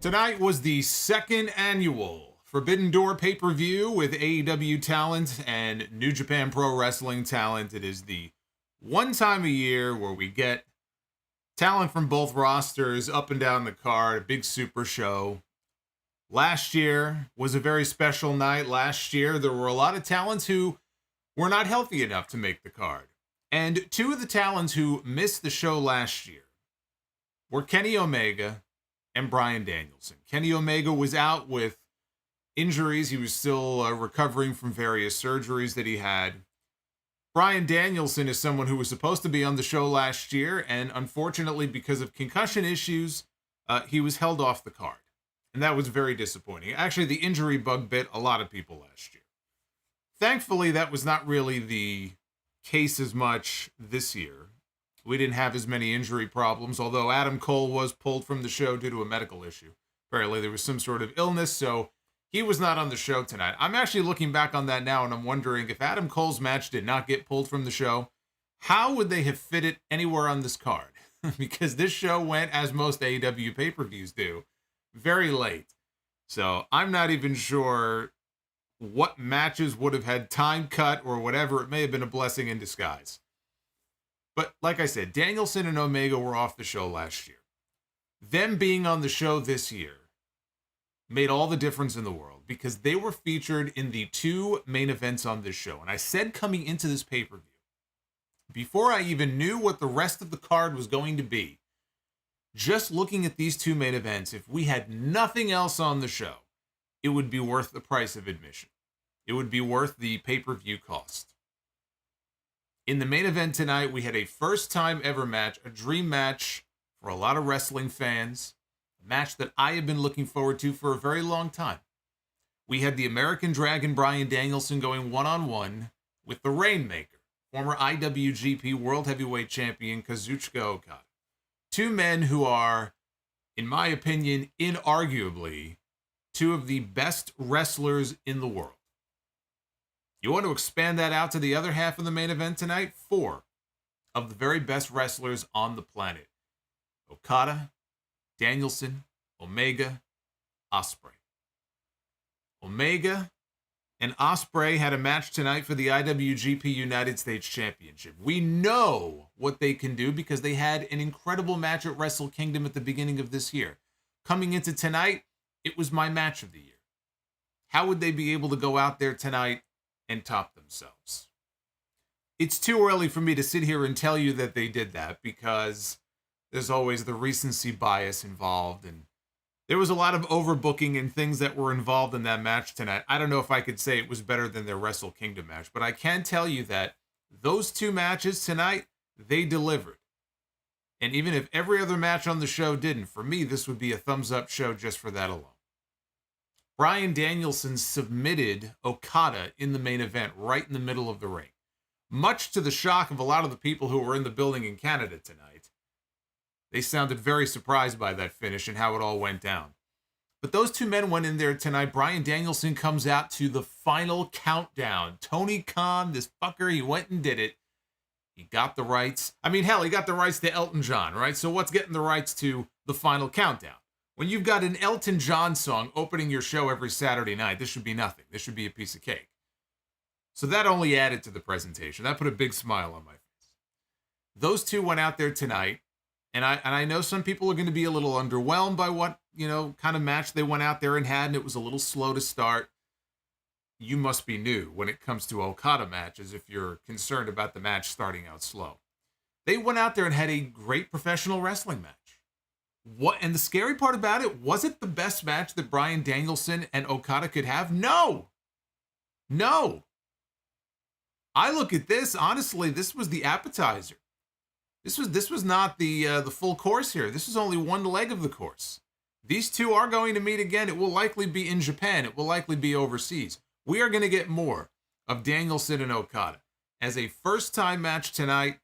Tonight was the second annual Forbidden Door pay-per-view with AEW talent and New Japan Pro Wrestling talent. It is the one time a year where we get talent from both rosters up and down the card, a big super show. Last year was a very special night. Last year, there were a lot of talents who were not healthy enough to make the card. And two of the talents who missed the show last year were Kenny Omega and Bryan Danielson. Kenny Omega was out with injuries. He was still recovering from various surgeries that he had. Bryan Danielson is someone who was supposed to be on the show last year, and unfortunately, because of concussion issues, he was held off the card. And that was very disappointing. Actually, the injury bug bit a lot of people last year. Thankfully, that was not really the case as much this year. We didn't have as many injury problems, although Adam Cole was pulled from the show due to a medical issue. Apparently, there was some sort of illness, so he was not on the show tonight. I'm actually looking back on that now, and I'm wondering if Adam Cole's match did not get pulled from the show, how would they have fit it anywhere on this card? Because this show went, as most AEW pay-per-views do, very late. So I'm not even sure what matches would have had time cut or whatever. It may have been a blessing in disguise. But like I said, Danielson and Omega were off the show last year. Them being on the show this year made all the difference in the world because they were featured in the two main events on this show. And I said coming into this pay-per-view, before I even knew what the rest of the card was going to be, just looking at these two main events, if we had nothing else on the show, it would be worth the price of admission. It would be worth the pay-per-view cost. In the main event tonight, we had a first-time ever match, a dream match for a lot of wrestling fans, a match that I have been looking forward to for a very long time. We had the American Dragon Bryan Danielson going one-on-one with the Rainmaker, former IWGP World Heavyweight Champion Kazuchika Okada. Two men who are, in my opinion, inarguably, two of the best wrestlers in the world. You want to expand that out to the other half of the main event tonight? Four of the very best wrestlers on the planet. Okada, Danielson, Omega, Ospreay. Omega and Ospreay had a match tonight for the IWGP United States Championship. We know what they can do because they had an incredible match at Wrestle Kingdom at the beginning of this year. Coming into tonight, it was my match of the year. How would they be able to go out there tonight and top themselves? It's too early for me to sit here and tell you that they did that because there's always the recency bias involved, and there was a lot of overbooking and things that were involved in that match tonight. I don't know if I could say it was better than their Wrestle Kingdom match, but I can tell you that those two matches tonight, they delivered. And even if every other match on the show didn't, for me, this would be a thumbs-up show just for that alone. Bryan Danielson submitted Okada in the main event right in the middle of the ring. Much to the shock of a lot of the people who were in the building in Canada tonight. They sounded very surprised by that finish and how it all went down. But those two men went in there tonight. Bryan Danielson comes out to the final countdown. Tony Khan, this fucker, he went and did it. He got the rights. I mean, hell, he got the rights to Elton John, right? So what's getting the rights to the final countdown? When you've got an Elton John song opening your show every Saturday night, this should be nothing. This should be a piece of cake. So that only added to the presentation. That put a big smile on my face. Those two went out there tonight, and I know some people are going to be a little underwhelmed by what, kind of match they went out there and had, and it was a little slow to start. You must be new when it comes to Okada matches if you're concerned about the match starting out slow. They went out there and had a great professional wrestling match. And the scary part about it, was it the best match that Bryan Danielson and Okada could have? No. I look at this, honestly, this was the appetizer. This was not the full course here. This is only one leg of the course. These two are going to meet again. It will likely be in Japan. It will likely be overseas. We are going to get more of Danielson and Okada. As a first-time match tonight,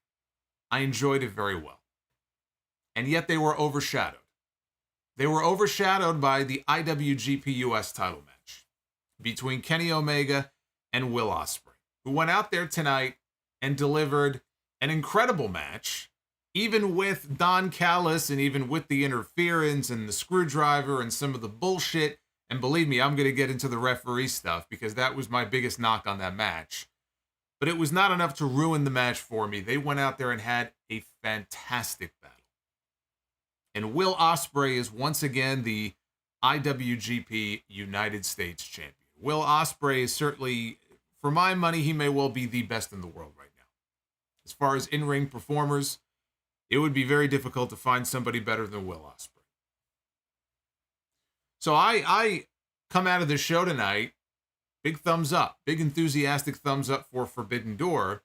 I enjoyed it very well. And yet they were overshadowed. They were overshadowed by the IWGP US title match between Kenny Omega and Will Ospreay, who went out there tonight and delivered an incredible match, even with Don Callis and even with the interference and the screwdriver and some of the bullshit, and believe me, I'm going to get into the referee stuff because that was my biggest knock on that match. But it was not enough to ruin the match for me. They went out there and had a fantastic battle. And Will Ospreay is once again the IWGP United States Champion. Will Ospreay is certainly, for my money, he may well be the best in the world right now. As far as in-ring performers, it would be very difficult to find somebody better than Will Ospreay. So I come out of this show tonight, big thumbs up, big enthusiastic thumbs up for Forbidden Door.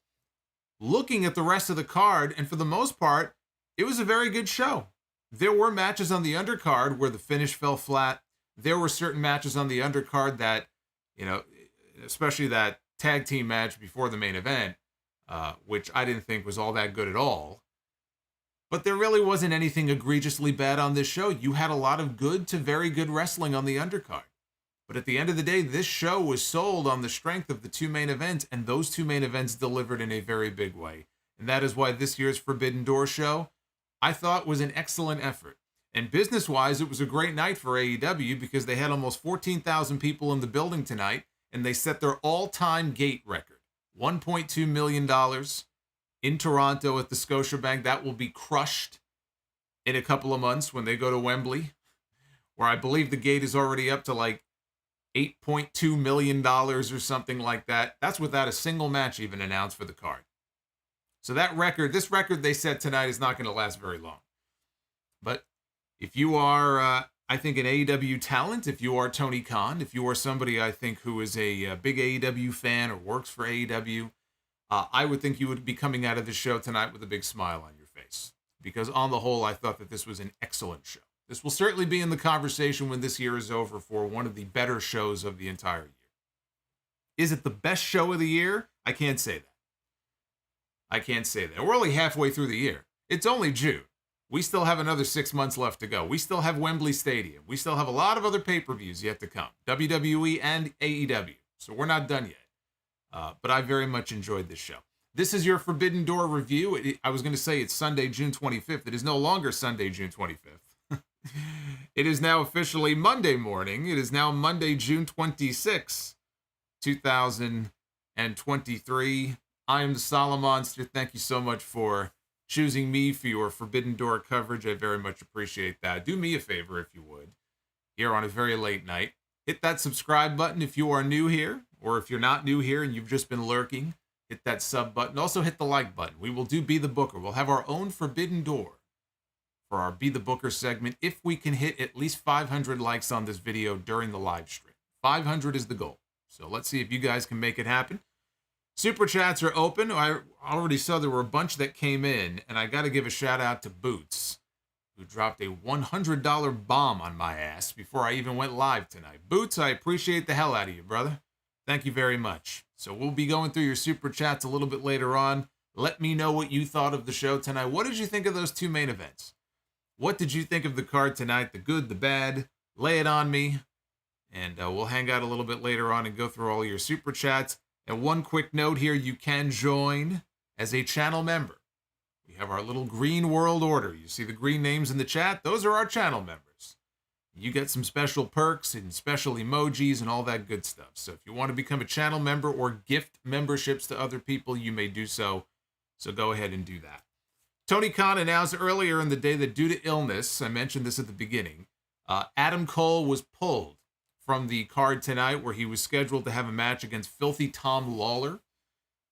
Looking at the rest of the card, and for the most part, it was a very good show. There were matches on the undercard where the finish fell flat. There were certain matches on the undercard that, especially that tag team match before the main event, which I didn't think was all that good at all. But there really wasn't anything egregiously bad on this show. You had a lot of good to very good wrestling on the undercard. But at the end of the day, this show was sold on the strength of the two main events, and those two main events delivered in a very big way. And that is why this year's Forbidden Door show, I thought, was an excellent effort. And business-wise, it was a great night for AEW because they had almost 14,000 people in the building tonight, and they set their all-time gate record. $1.2 million in Toronto at the Scotiabank. That will be crushed in a couple of months when they go to Wembley, where I believe the gate is already up to like $8.2 million or something like that. That's without a single match even announced for the card. So this record they set tonight is not going to last very long. But if you are, I think, an AEW talent, if you are Tony Khan, if you are somebody I think who is a big AEW fan or works for AEW, I would think you would be coming out of the show tonight with a big smile on your face. Because on the whole, I thought that this was an excellent show. This will certainly be in the conversation when this year is over for one of the better shows of the entire year. Is it the best show of the year? I can't say that. We're only halfway through the year. It's only June. We still have another 6 months left to go. We still have Wembley Stadium. We still have a lot of other pay-per-views yet to come. WWE and AEW. So we're not done yet. But I very much enjoyed this show. This is your Forbidden Door review. I was going to say it's Sunday, June 25th. It is no longer Sunday, June 25th. It is now officially Monday morning. It is now Monday, June 26th, 2023. I am the Solomonster. Thank you so much for choosing me for your Forbidden Door coverage. I very much appreciate that. Do me a favor, if you would, here on a very late night. Hit that subscribe button if you are new here, or if you're not new here and you've just been lurking, hit that sub button. Also hit the like button. We will do Be the Booker. We'll have our own Forbidden Door for our Be the Booker segment if we can hit at least 500 likes on this video during the live stream. 500 is the goal. So let's see if you guys can make it happen. Super chats are open. I already saw there were a bunch that came in, and I got to give a shout out to Boots, who dropped a $100 bomb on my ass before I even went live tonight. Boots, I appreciate the hell out of you, brother. Thank you very much. So we'll be going through your super chats a little bit later on. Let me know what you thought of the show tonight. What did you think of those two main events? What did you think of the card tonight? The good, the bad? Lay it on me. And we'll hang out a little bit later on and go through all your super chats. And one quick note here, you can join as a channel member. We have our little green world order. You see the green names in the chat? Those are our channel members. You get some special perks and special emojis and all that good stuff. So if you want to become a channel member or gift memberships to other people, you may do so. So go ahead and do that. Tony Khan announced earlier in the day that due to illness, I mentioned this at the beginning, Adam Cole was pulled from the card tonight where he was scheduled to have a match against Filthy Tom Lawler,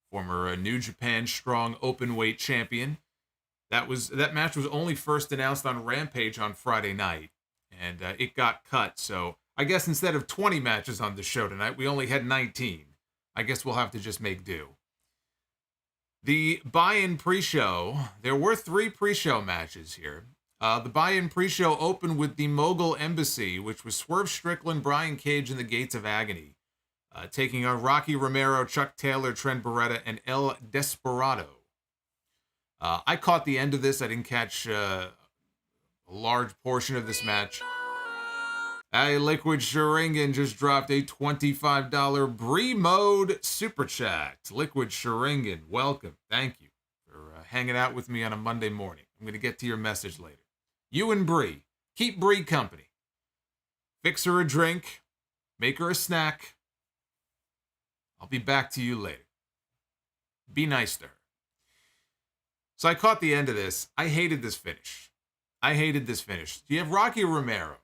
former New Japan Strong Openweight champion. That match was only first announced on Rampage on Friday night, and it got cut. So I guess instead of 20 matches on the show tonight, we only had 19. I guess we'll have to just make do. The buy-in pre-show, there were 3 pre-show matches here. The buy-in pre-show opened with the Mogul Embassy, which was Swerve Strickland, Brian Cage, and the Gates of Agony, taking on Rocky Romero, Chuck Taylor, Trent Beretta, and El Desperado. I caught the end of this. I didn't catch a large portion of this match. Liquid Sharingan just dropped a $25 Bree Mode Super Chat. Liquid Sharingan, welcome. Thank you for hanging out with me on a Monday morning. I'm going to get to your message later. You and Bree. Keep Bree company. Fix her a drink. Make her a snack. I'll be back to you later. Be nice to her. So I caught the end of this. I hated this finish. You have Rocky Romero.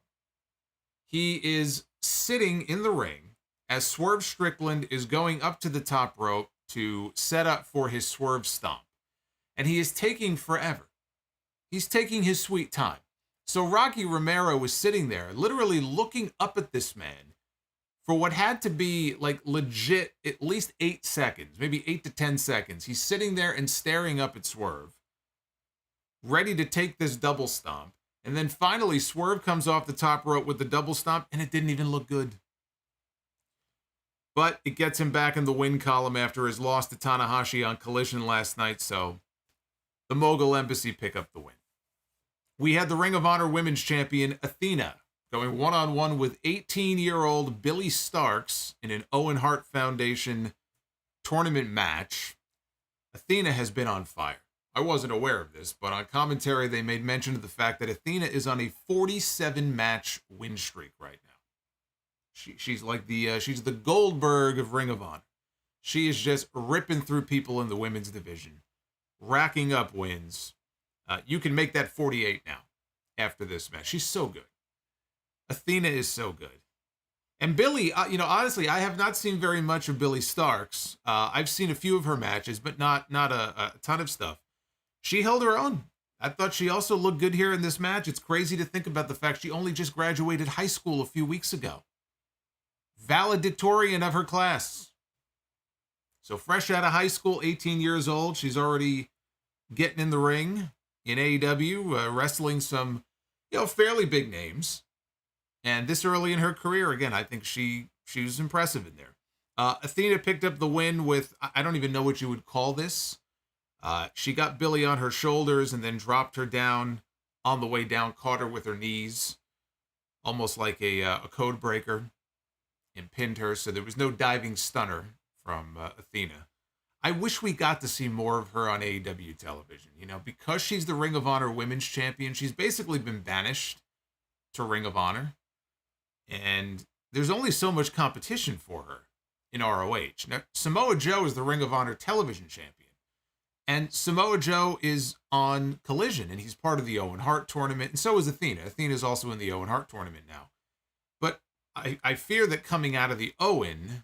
He is sitting in the ring as Swerve Strickland is going up to the top rope to set up for his Swerve Stomp. And he is taking forever. He's taking his sweet time. So Rocky Romero was sitting there, literally looking up at this man for what had to be like legit at least 8 seconds, maybe 8 to 10 seconds. He's sitting there and staring up at Swerve, ready to take this double stomp. And then finally, Swerve comes off the top rope with the double stomp, and it didn't even look good. But it gets him back in the win column after his loss to Tanahashi on Collision last night, so the Mogul Embassy pick up the win. We had the Ring of Honor Women's Champion, Athena, going one-on-one with 18-year-old Billy Starks in an Owen Hart Foundation tournament match. Athena has been on fire. I wasn't aware of this, but on commentary, they made mention of the fact that Athena is on a 47-match win streak right now. She's like she's the Goldberg of Ring of Honor. She is just ripping through people in the women's division, racking up wins. You can make that 48 now after this match. She's so good. Athena is so good. And Billy, honestly, I have not seen very much of Billy Starks. I've seen a few of her matches, but not a ton of stuff. She held her own. I thought she also looked good here in this match. It's crazy to think about the fact she only just graduated high school a few weeks ago. Valedictorian of her class. So fresh out of high school, 18 years old, she's already getting in the ring in AEW, wrestling some, fairly big names. And this early in her career, again, I think she was impressive in there. Athena picked up the win with, I don't even know what you would call this. She got Billy on her shoulders and then dropped her down on the way down, caught her with her knees, almost like a code breaker, and pinned her. So there was no diving stunner from Athena. I wish we got to see more of her on AEW television. Because she's the Ring of Honor Women's Champion, she's basically been banished to Ring of Honor. And there's only so much competition for her in ROH. Now, Samoa Joe is the Ring of Honor Television Champion. And Samoa Joe is on Collision, and he's part of the Owen Hart tournament, and so is Athena. Athena's also in the Owen Hart tournament now. But I fear that coming out of the Owen,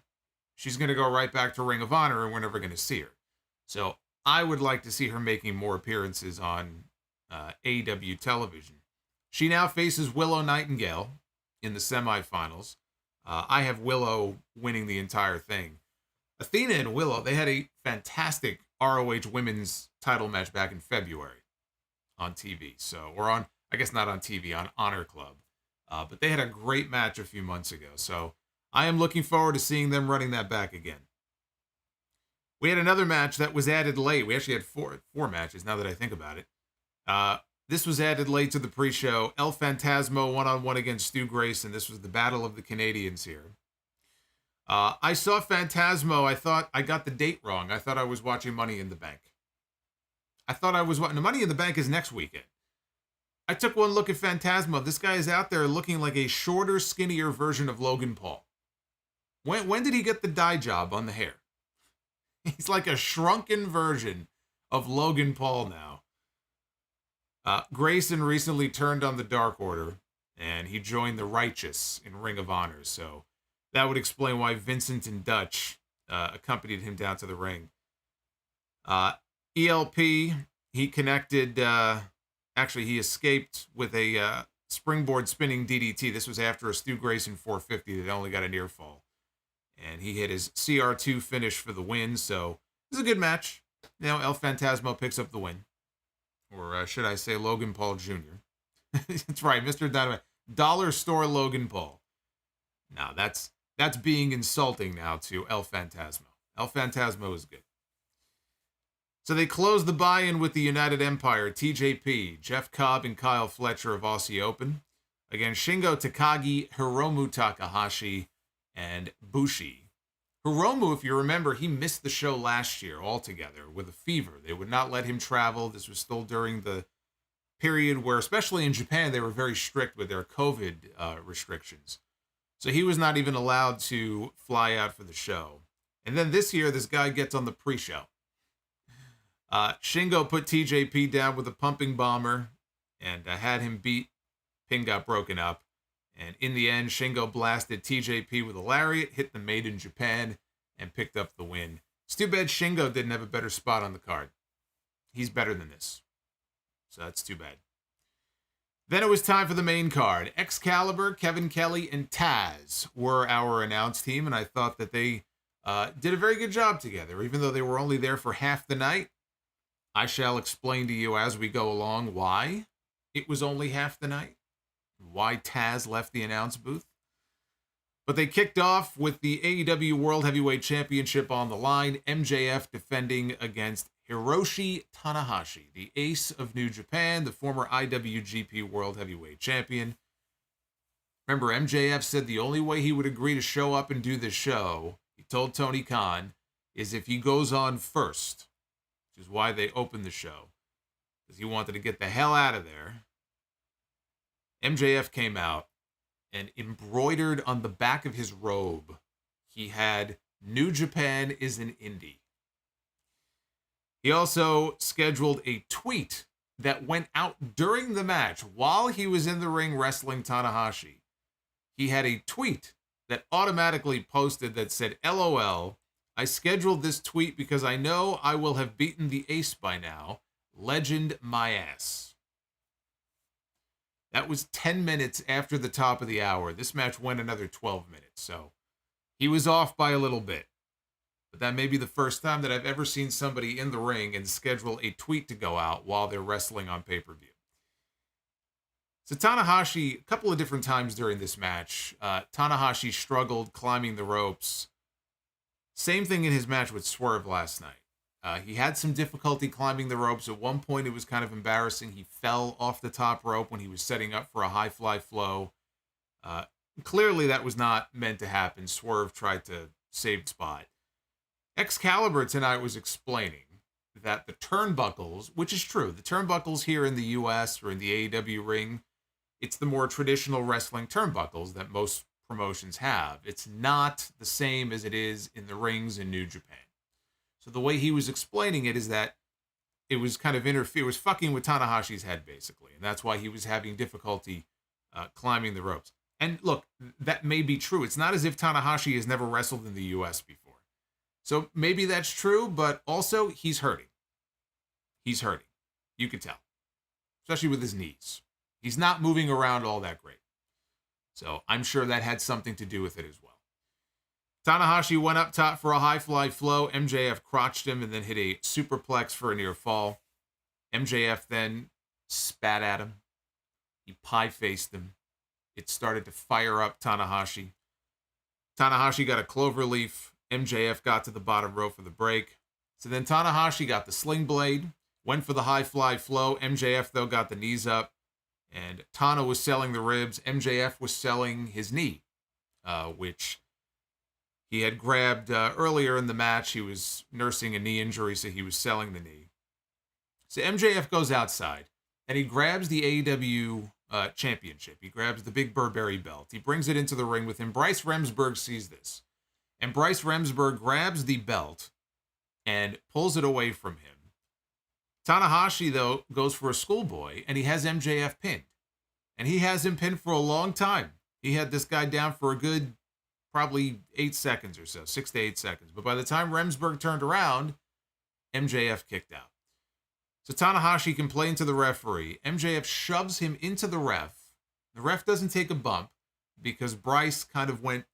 she's going to go right back to Ring of Honor, and we're never going to see her. So I would like to see her making more appearances on AEW television. She now faces Willow Nightingale in the semifinals. I have Willow winning the entire thing. Athena and Willow, they had a fantastic ROH women's title match back in February on TV. I guess not on TV, on Honor Club. But they had a great match a few months ago. So I am looking forward to seeing them running that back again. We had another match that was added late. We actually had four matches now that I think about it. This was added late to the pre-show. El Phantasmo one-on-one against Stu Grayson. This was the Battle of the Canadians here. I saw Phantasmo. I thought I got the date wrong. I thought I was watching Money in the Bank. Money in the Bank is next weekend. I took one look at Phantasmo. This guy is out there looking like a shorter, skinnier version of Logan Paul. When did he get the dye job on the hair? He's like a shrunken version of Logan Paul now. Grayson recently turned on the Dark Order, and he joined the Righteous in Ring of Honor, so that would explain why Vincent and Dutch accompanied him down to the ring. ELP, he connected, he escaped with a springboard spinning DDT. This was after a Stu Grayson 450 that only got a near fall. And he hit his CR2 finish for the win, so it was a good match. Now El Phantasmo picks up the win. Or should I say Logan Paul Jr. That's right, Mr. Dynamite. Dollar Store Logan Paul. Now, that's being insulting now to El Phantasmo. El Phantasmo is good. So they close the buy-in with the United Empire, TJP, Jeff Cobb, and Kyle Fletcher of Aussie Open, against Shingo Takagi, Hiromu Takahashi, and Bushi. Hiromu, if you remember, he missed the show last year altogether with a fever. They would not let him travel. This was still during the period where, especially in Japan, they were very strict with their COVID restrictions. So he was not even allowed to fly out for the show. And then this year, this guy gets on the pre-show. Shingo put TJP down with a pumping bomber and had him beat. Pin got broken up. And in the end, Shingo blasted TJP with a lariat, hit the Made in Japan, and picked up the win. It's too bad Shingo didn't have a better spot on the card. He's better than this. So that's too bad. Then it was time for the main card. Excalibur, Kevin Kelly, and Taz were our announced team, and I thought that they did a very good job together, even though they were only there for half the night. I shall explain to you as we go along why it was only half the night, why Taz left the announce booth. But they kicked off with the AEW World Heavyweight Championship on the line, MJF defending against Hiroshi Tanahashi, the ace of New Japan, the former IWGP World Heavyweight Champion. Remember, MJF said the only way he would agree to show up and do this show, he told Tony Khan, is if he goes on first, which is why they opened the show, because he wanted to get the hell out of there. MJF came out, and embroidered on the back of his robe, he had New Japan is an indie. He also scheduled a tweet that went out during the match while he was in the ring wrestling Tanahashi. He had a tweet that automatically posted that said, LOL, I scheduled this tweet because I know I will have beaten the ace by now. Legend my ass. That was 10 minutes after the top of the hour. This match went another 12 minutes, so he was off by a little bit. But that may be the first time that I've ever seen somebody in the ring and schedule a tweet to go out while they're wrestling on pay-per-view. So Tanahashi, a couple of different times during this match, Tanahashi struggled climbing the ropes. Same thing in his match with Swerve last night. He had some difficulty climbing the ropes. At one point, it was kind of embarrassing. He fell off the top rope when he was setting up for a high fly flow. Clearly, that was not meant to happen. Swerve tried to save the spot. Excalibur tonight was explaining that the turnbuckles, which is true, the turnbuckles here in the U.S. or in the AEW ring, it's the more traditional wrestling turnbuckles that most promotions have. It's not the same as it is in the rings in New Japan. So the way he was explaining it is that it was kind of it was fucking with Tanahashi's head, basically. And that's why he was having difficulty climbing the ropes. And look, that may be true. It's not as if Tanahashi has never wrestled in the U.S. before. So maybe that's true, but also he's hurting. He's hurting. You can tell. Especially with his knees. He's not moving around all that great. So I'm sure that had something to do with it as well. Tanahashi went up top for a high fly flow. MJF crotched him and then hit a superplex for a near fall. MJF then spat at him. He pie-faced him. It started to fire up Tanahashi. Tanahashi got a cloverleaf. MJF got to the bottom row for the break. So then Tanahashi got the sling blade, went for the high fly flow. MJF, though, got the knees up. And Tana was selling the ribs. MJF was selling his knee, which he had grabbed earlier in the match. He was nursing a knee injury, so he was selling the knee. So MJF goes outside, and he grabs the AEW championship. He grabs the big Burberry belt. He brings it into the ring with him. Bryce Remsburg sees this. And Bryce Remsburg grabs the belt and pulls it away from him. Tanahashi, though, goes for a schoolboy, and he has MJF pinned. And he has him pinned for a long time. He had this guy down for a good, probably 8 seconds or so, 6 to 8 seconds. But by the time Remsburg turned around, MJF kicked out. So Tanahashi complained to the referee. MJF shoves him into the ref. The ref doesn't take a bump because Bryce kind of went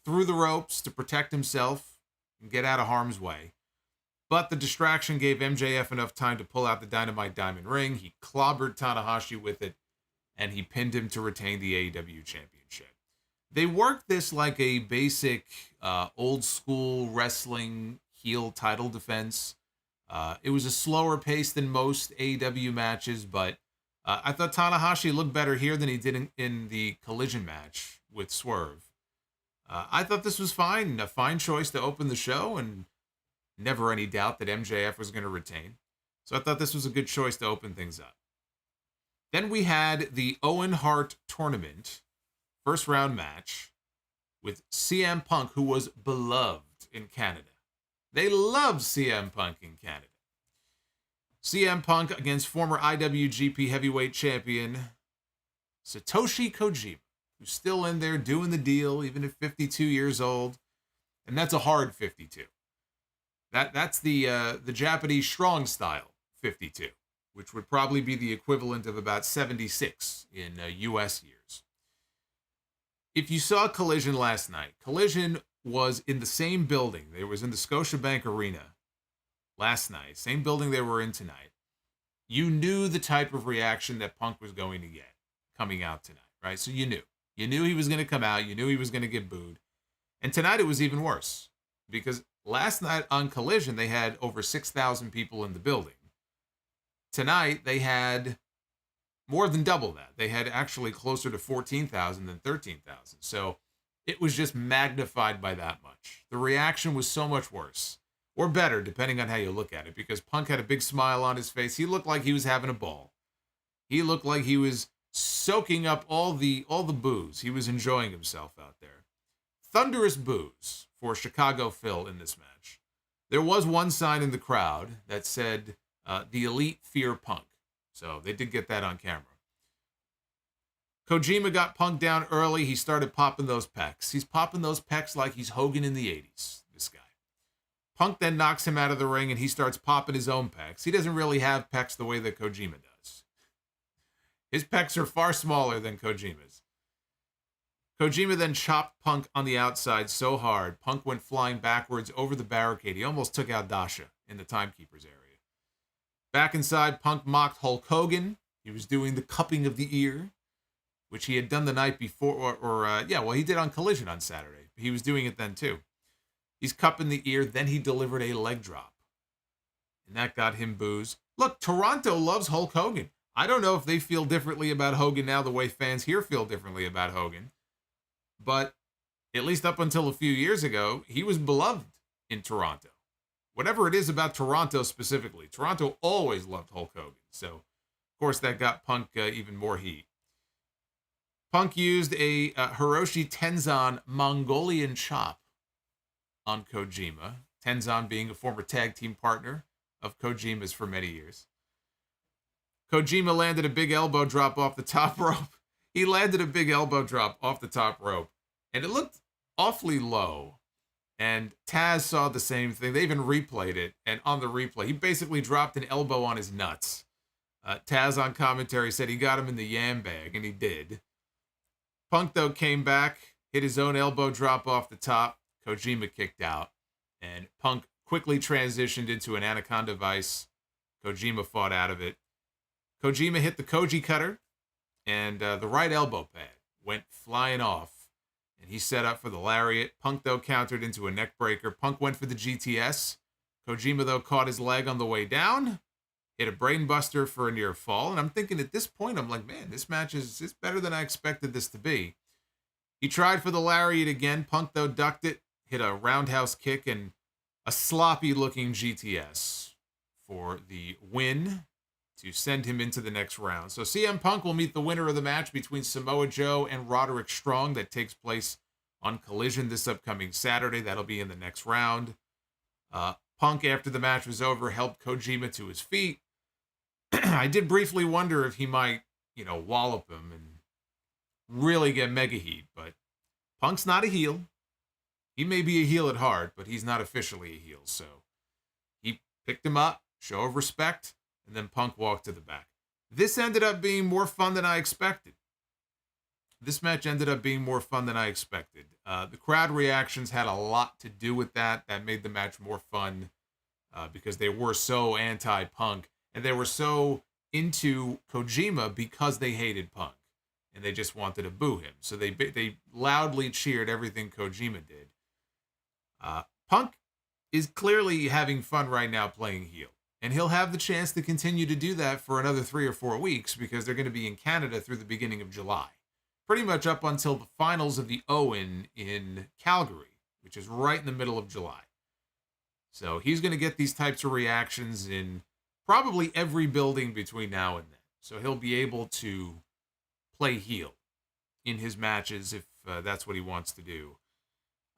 through the ropes to protect himself and get out of harm's way. But the distraction gave MJF enough time to pull out the Dynamite Diamond Ring. He clobbered Tanahashi with it, and he pinned him to retain the AEW Championship. They worked this like a basic old-school wrestling heel title defense. It was a slower pace than most AEW matches, but I thought Tanahashi looked better here than he did in the Collision match with Swerve. I thought this was fine, a fine choice to open the show, and never any doubt that MJF was going to retain. So I thought this was a good choice to open things up. Then we had the Owen Hart tournament, first round match with CM Punk, who was beloved in Canada. They love CM Punk in Canada. CM Punk against former IWGP heavyweight champion Satoshi Kojima, who's still in there doing the deal, even at 52 years old. And that's a hard 52. That's the Japanese strong style 52, which would probably be the equivalent of about 76 in U.S. years. If you saw Collision last night, Collision was in the same building. They was in the Scotiabank Arena last night, same building they were in tonight. You knew the type of reaction that Punk was going to get coming out tonight, right? So you knew. You knew he was going to come out. You knew he was going to get booed. And tonight it was even worse because last night on Collision, they had over 6,000 people in the building. Tonight, they had more than double that. They had actually closer to 14,000 than 13,000. So it was just magnified by that much. The reaction was so much worse. Or better, depending on how you look at it, because Punk had a big smile on his face. He looked like he was having a ball. He looked like he was soaking up all the boos. He was enjoying himself out there. Thunderous boos for Chicago Phil in this match. There was one sign in the crowd that said, the Elite Fear Punk. So they did get that on camera. Kojima got Punk down early. He started popping those pecs. He's popping those pecs like he's Hogan in the 80s, this guy. Punk then knocks him out of the ring and he starts popping his own pecs. He doesn't really have pecs the way that Kojima does. His pecs are far smaller than Kojima's. Kojima then chopped Punk on the outside so hard, Punk went flying backwards over the barricade. He almost took out Dasha in the Timekeeper's area. Back inside, Punk mocked Hulk Hogan. He was doing the cupping of the ear, which he had done the night before, he did on Collision on Saturday. He was doing it then too. He's cupping the ear, then he delivered a leg drop. And that got him boos. Look, Toronto loves Hulk Hogan. I don't know if they feel differently about Hogan now the way fans here feel differently about Hogan. But at least up until a few years ago, he was beloved in Toronto. Whatever it is about Toronto specifically, Toronto always loved Hulk Hogan. So, of course, that got Punk even more heat. Punk used a Hiroshi Tenzan Mongolian chop on Kojima. Tenzan being a former tag team partner of Kojima's for many years. Kojima landed a big elbow drop off the top rope. He landed a big elbow drop off the top rope. And it looked awfully low. And Taz saw the same thing. They even replayed it. And on the replay, he basically dropped an elbow on his nuts. Taz on commentary said he got him in the yam bag, and he did. Punk, though, came back, hit his own elbow drop off the top. Kojima kicked out. And Punk quickly transitioned into an Anaconda Vice. Kojima fought out of it. Kojima hit the Koji Cutter. And the right elbow pad went flying off. And he set up for the lariat. Punk, though, countered into a neck breaker. Punk went for the GTS. Kojima, though, caught his leg on the way down. Hit a brainbuster for a near fall. And I'm thinking at this point, I'm like, man, this match is better than I expected this to be. He tried for the lariat again. Punk, though, ducked it. Hit a roundhouse kick and a sloppy-looking GTS for the win to send him into the next round. So CM Punk will meet the winner of the match between Samoa Joe and Roderick Strong that takes place on Collision this upcoming Saturday. That'll be in the next round. Punk, after the match was over, helped Kojima to his feet. I did briefly wonder if he might, wallop him and really get mega heat, but Punk's not a heel. He may be a heel at heart, but he's not officially a heel. So he picked him up, show of respect, and then Punk walked to the back. This ended up being more fun than I expected. This match ended up being more fun than I expected. The crowd reactions had a lot to do with that. That made the match more fun because they were so anti-Punk. And they were so into Kojima because they hated Punk. And they just wanted to boo him. So they loudly cheered everything Kojima did. Punk is clearly having fun right now playing heel. And he'll have the chance to continue to do that for another 3 or 4 weeks because they're going to be in Canada through the beginning of July. Pretty much up until the finals of the Owen in Calgary, which is right in the middle of July. So he's going to get these types of reactions in probably every building between now and then. So he'll be able to play heel in his matches if that's what he wants to do.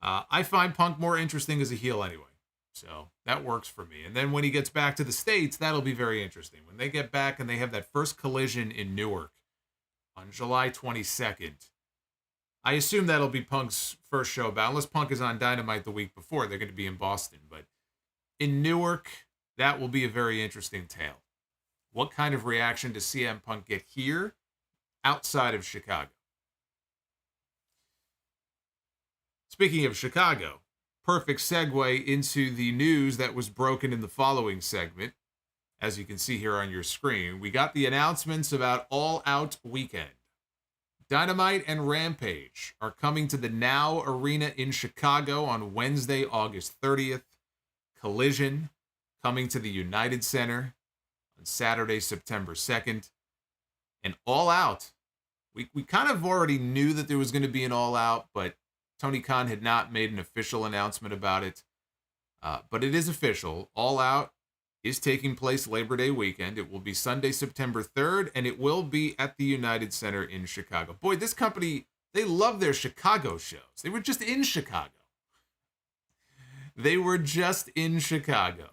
I find Punk more interesting as a heel anyway. So that works for me. And then when he gets back to the States, that'll be very interesting. When they get back and they have that first collision in Newark on July 22nd, I assume that'll be Punk's first show back. Unless Punk is on Dynamite the week before, they're going to be in Boston. But in Newark, that will be a very interesting tale. What kind of reaction does CM Punk get here outside of Chicago? Speaking of Chicago, perfect segue into the news that was broken in the following segment. As you can see here on your screen, we got the announcements about All Out Weekend. Dynamite and Rampage are coming to the Now Arena in Chicago on Wednesday, August 30th. Collision coming to the United Center on Saturday, September 2nd. And All Out. We kind of already knew that there was going to be an All Out, but Tony Khan had not made an official announcement about it. But it is official. All Out is taking place Labor Day weekend. It will be Sunday, September 3rd, and it will be at the United Center in Chicago. Boy, this company, they love their Chicago shows. They were just in Chicago. They were just in Chicago.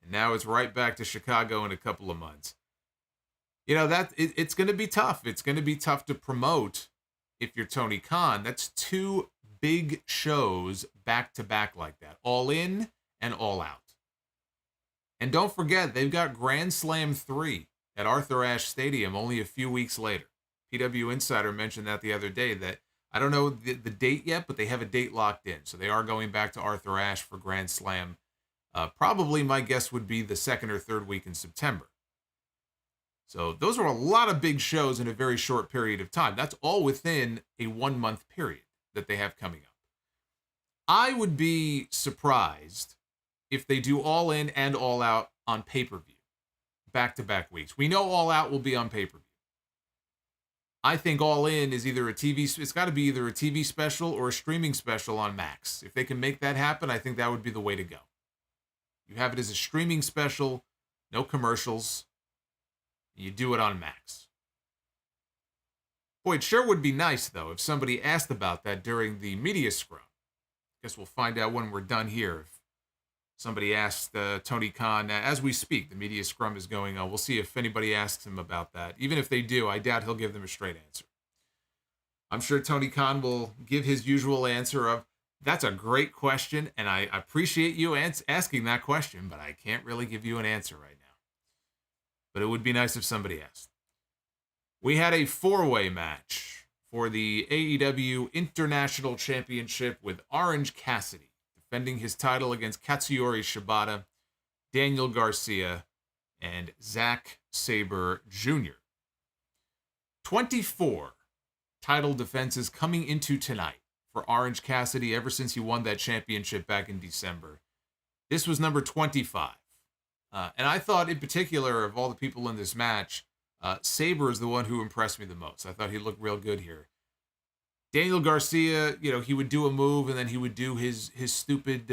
And now it's right back to Chicago in a couple of months. You know, it's going to be tough. It's going to be tough to promote if you're Tony Khan. That's two big shows back-to-back like that. All In and All Out. And don't forget, they've got Grand Slam 3 at Arthur Ashe Stadium only a few weeks later. PW Insider mentioned that the other day, that I don't know the date yet, but they have a date locked in. So they are going back to Arthur Ashe for Grand Slam. Probably my guess would be the second or third week in September. So those are a lot of big shows in a very short period of time. That's all within a 1 month period that they have coming up. I would be surprised if they do All In and All Out on pay-per-view, back-to-back weeks. We know All Out will be on pay-per-view. I think All In is either it's got to be either a TV special or a streaming special on Max. If they can make that happen, I think that would be the way to go. You have it as a streaming special, no commercials. You do it on Max. Boy, it sure would be nice, though, if somebody asked about that during the media scrum. Guess we'll find out when we're done here. If somebody asked Tony Khan, as we speak, the media scrum is going on. We'll see if anybody asks him about that. Even if they do, I doubt he'll give them a straight answer. I'm sure Tony Khan will give his usual answer of, that's a great question, and I appreciate you asking that question, but I can't really give you an answer right now. But it would be nice if somebody asked. We had a four-way match for the AEW International Championship with Orange Cassidy defending his title against Katsuyori Shibata, Daniel Garcia, and Zack Sabre Jr. 24 title defenses coming into tonight for Orange Cassidy ever since he won that championship back in December. This was number 25. And I thought, in particular, of all the people in this match, Sabre is the one who impressed me the most. I thought he looked real good here. Daniel Garcia, he would do a move and then he would do his stupid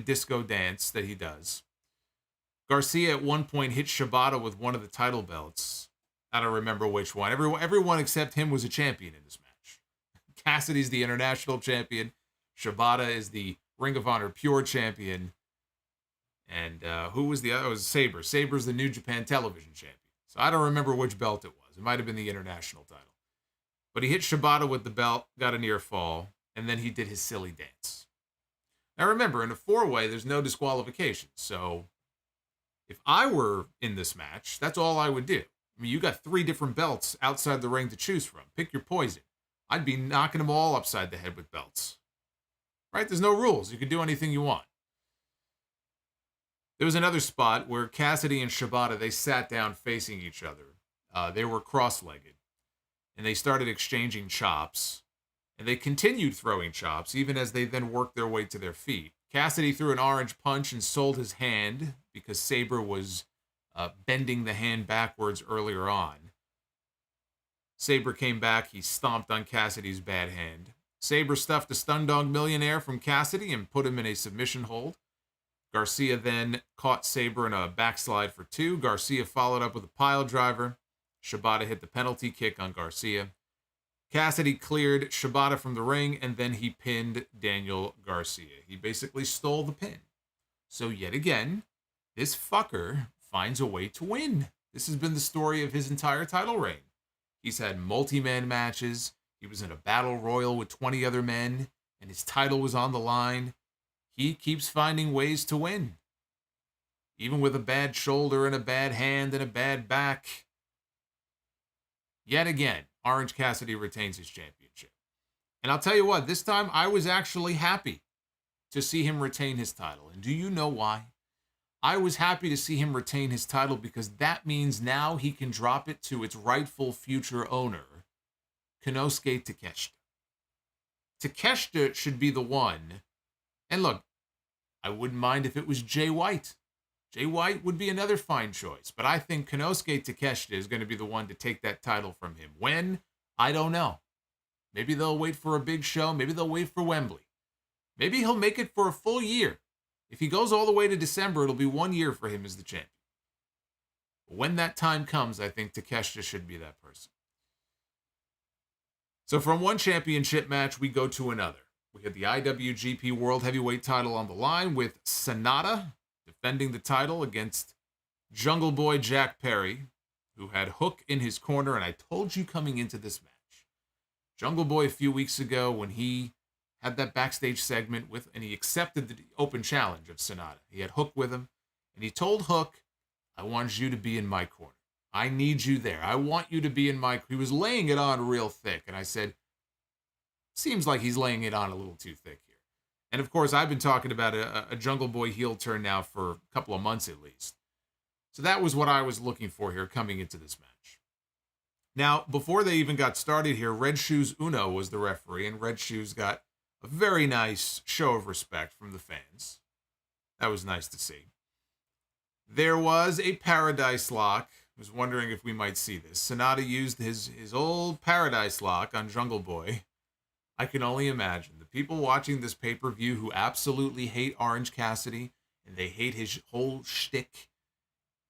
disco dance that he does. Garcia at one point hit Shibata with one of the title belts. I don't remember which one. Everyone except him was a champion in this match. Cassidy's the international champion. Shibata is the Ring of Honor Pure champion. And who was the other? It was Sabre. Sabre's the New Japan Television champion. So I don't remember which belt it was. It might have been the international title. But he hit Shibata with the belt, got a near fall, and then he did his silly dance. Now remember, in a four-way, there's no disqualification. So if I were in this match, that's all I would do. I mean, you got 3 different belts outside the ring to choose from. Pick your poison. I'd be knocking them all upside the head with belts. Right? There's no rules. You can do anything you want. There was another spot where Cassidy and Shibata, they sat down facing each other. They were cross-legged. And they started exchanging chops. And they continued throwing chops, even as they then worked their way to their feet. Cassidy threw an orange punch and sold his hand because Sabre was bending the hand backwards earlier on. Sabre came back. He stomped on Cassidy's bad hand. Sabre stuffed a Stun Dog Millionaire from Cassidy and put him in a submission hold. Garcia then caught Sabre in a backslide for 2. Garcia followed up with a pile driver. Shibata hit the penalty kick on Garcia. Cassidy cleared Shibata from the ring, and then he pinned Daniel Garcia. He basically stole the pin. So yet again, this fucker finds a way to win. This has been the story of his entire title reign. He's had multi-man matches. He was in a battle royal with 20 other men, and his title was on the line. He keeps finding ways to win. Even with a bad shoulder and a bad hand and a bad back. Yet again, Orange Cassidy retains his championship. And I'll tell you what, this time I was actually happy to see him retain his title. And do you know why? I was happy to see him retain his title because that means now he can drop it to its rightful future owner, Konosuke Takeshita. Takeshita should be the one. And look, I wouldn't mind if it was Jay White. Jay White would be another fine choice, but I think Konosuke Takeshita is going to be the one to take that title from him. When? I don't know. Maybe they'll wait for a big show. Maybe they'll wait for Wembley. Maybe he'll make it for a full year. If he goes all the way to December, it'll be 1 year for him as the champion. But when that time comes, I think Takeshita should be that person. So from one championship match, we go to another. We had the IWGP World Heavyweight title on the line with Sanada defending the title against Jungle Boy Jack Perry, who had Hook in his corner. And I told you coming into this match, Jungle Boy a few weeks ago when he had that backstage segment with, and he accepted the open challenge of Sanada. He had Hook with him, and he told Hook, I want you to be in my corner. I need you there. I want you to be in my... He was laying it on real thick, and I said, seems like he's laying it on a little too thick here. And of course, I've been talking about a Jungle Boy heel turn now for a couple of months at least. So that was what I was looking for here coming into this match. Now, before they even got started here, Red Shoes Uno was the referee, and Red Shoes got a very nice show of respect from the fans. That was nice to see. There was a Paradise Lock. I was wondering if we might see this. Sanada used his old Paradise Lock on Jungle Boy. I can only imagine the people watching this pay-per-view who absolutely hate Orange Cassidy, and they hate his whole shtick,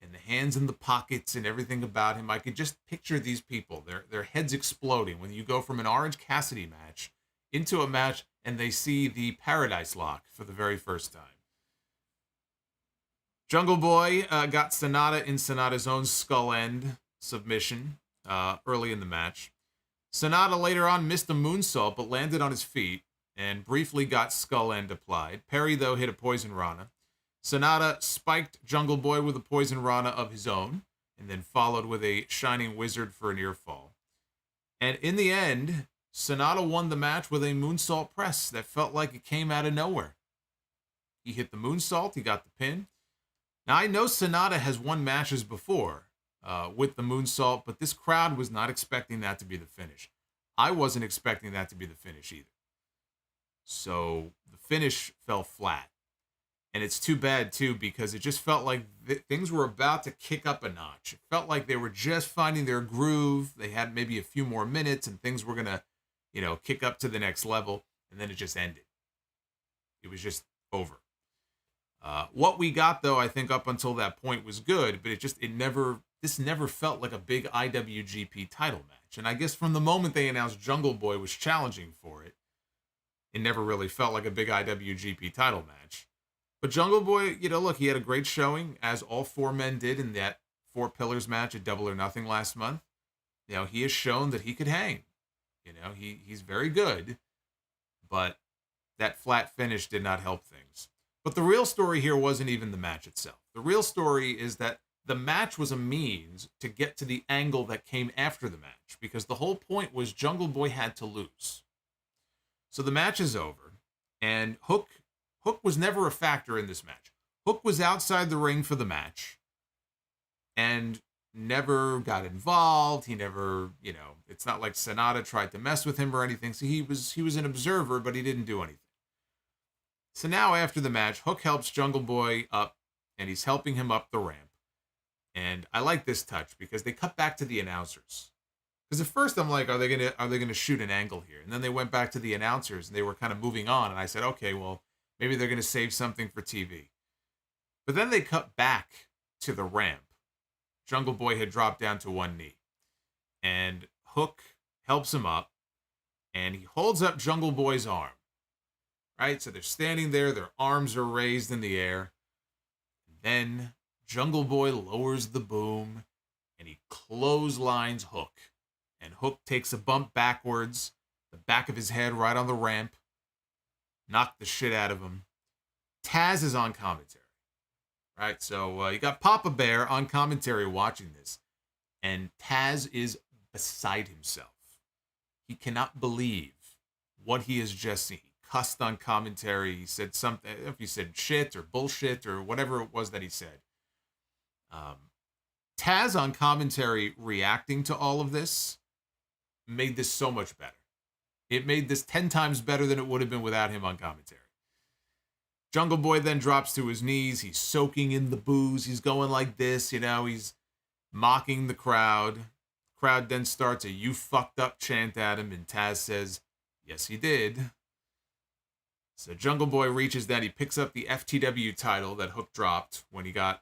and the hands in the pockets and everything about him. I could just picture these people, their heads exploding when you go from an Orange Cassidy match into a match and they see the Paradise Lock for the very first time. Jungle Boy got Sanada in Sanada's own skull end submission early in the match. Sanada later on missed a moonsault but landed on his feet and briefly got skull end applied. Perry, though, hit a Poison Rana. Sanada spiked Jungle Boy with a Poison Rana of his own and then followed with a Shining Wizard for a near fall. And in the end, Sanada won the match with a moonsault press that felt like it came out of nowhere. He hit the moonsault, he got the pin. Now, I know Sanada has won matches before with the moonsault, but this crowd was not expecting that to be the finish. I wasn't expecting that to be the finish either. So the finish fell flat. And it's too bad, too, because it just felt like things were about to kick up a notch. It felt like they were just finding their groove. They had maybe a few more minutes, and things were going to, kick up to the next level. And then it just ended. It was just over. What we got, though, I think up until that point was good, but this never felt like a big IWGP title match. And I guess from the moment they announced Jungle Boy was challenging for it, it never really felt like a big IWGP title match. But Jungle Boy, look, he had a great showing, as all four men did in that Four Pillars match at Double or Nothing last month. He has shown that he could hang. He's very good, but that flat finish did not help things. But the real story here wasn't even the match itself. The real story is that the match was a means to get to the angle that came after the match, because the whole point was Jungle Boy had to lose. So the match is over, and Hook was never a factor in this match. Hook was outside the ring for the match and never got involved. He never, it's not like Sanada tried to mess with him or anything. So he was an observer, but he didn't do anything. So now after the match, Hook helps Jungle Boy up, and he's helping him up the ramp. And I like this touch because they cut back to the announcers. Because at first I'm like, are they gonna shoot an angle here? And then they went back to the announcers and they were kind of moving on. And I said, okay, well, maybe they're gonna save something for TV. But then they cut back to the ramp. Jungle Boy had dropped down to one knee. And Hook helps him up. And he holds up Jungle Boy's arm. Right? So they're standing there. Their arms are raised in the air. And then Jungle Boy lowers the boom. And he clotheslines Hook. And Hook takes a bump backwards. The back of his head right on the ramp. Knocked the shit out of him. Taz is on commentary. Right, so you got Papa Bear on commentary watching this. And Taz is beside himself. He cannot believe what he has just seen. He cussed on commentary. He said something, I don't know if he said shit or bullshit or whatever it was that he said. Taz on commentary reacting to all of this made this so much better. It made this 10 times better than it would have been without him on commentary. Jungle Boy then drops to his knees. He's soaking in the booze. He's going like this, he's mocking the crowd. Crowd then starts a "you fucked up" chant at him, and Taz says, yes, he did. So Jungle Boy reaches down. He picks up the FTW title that Hook dropped when he got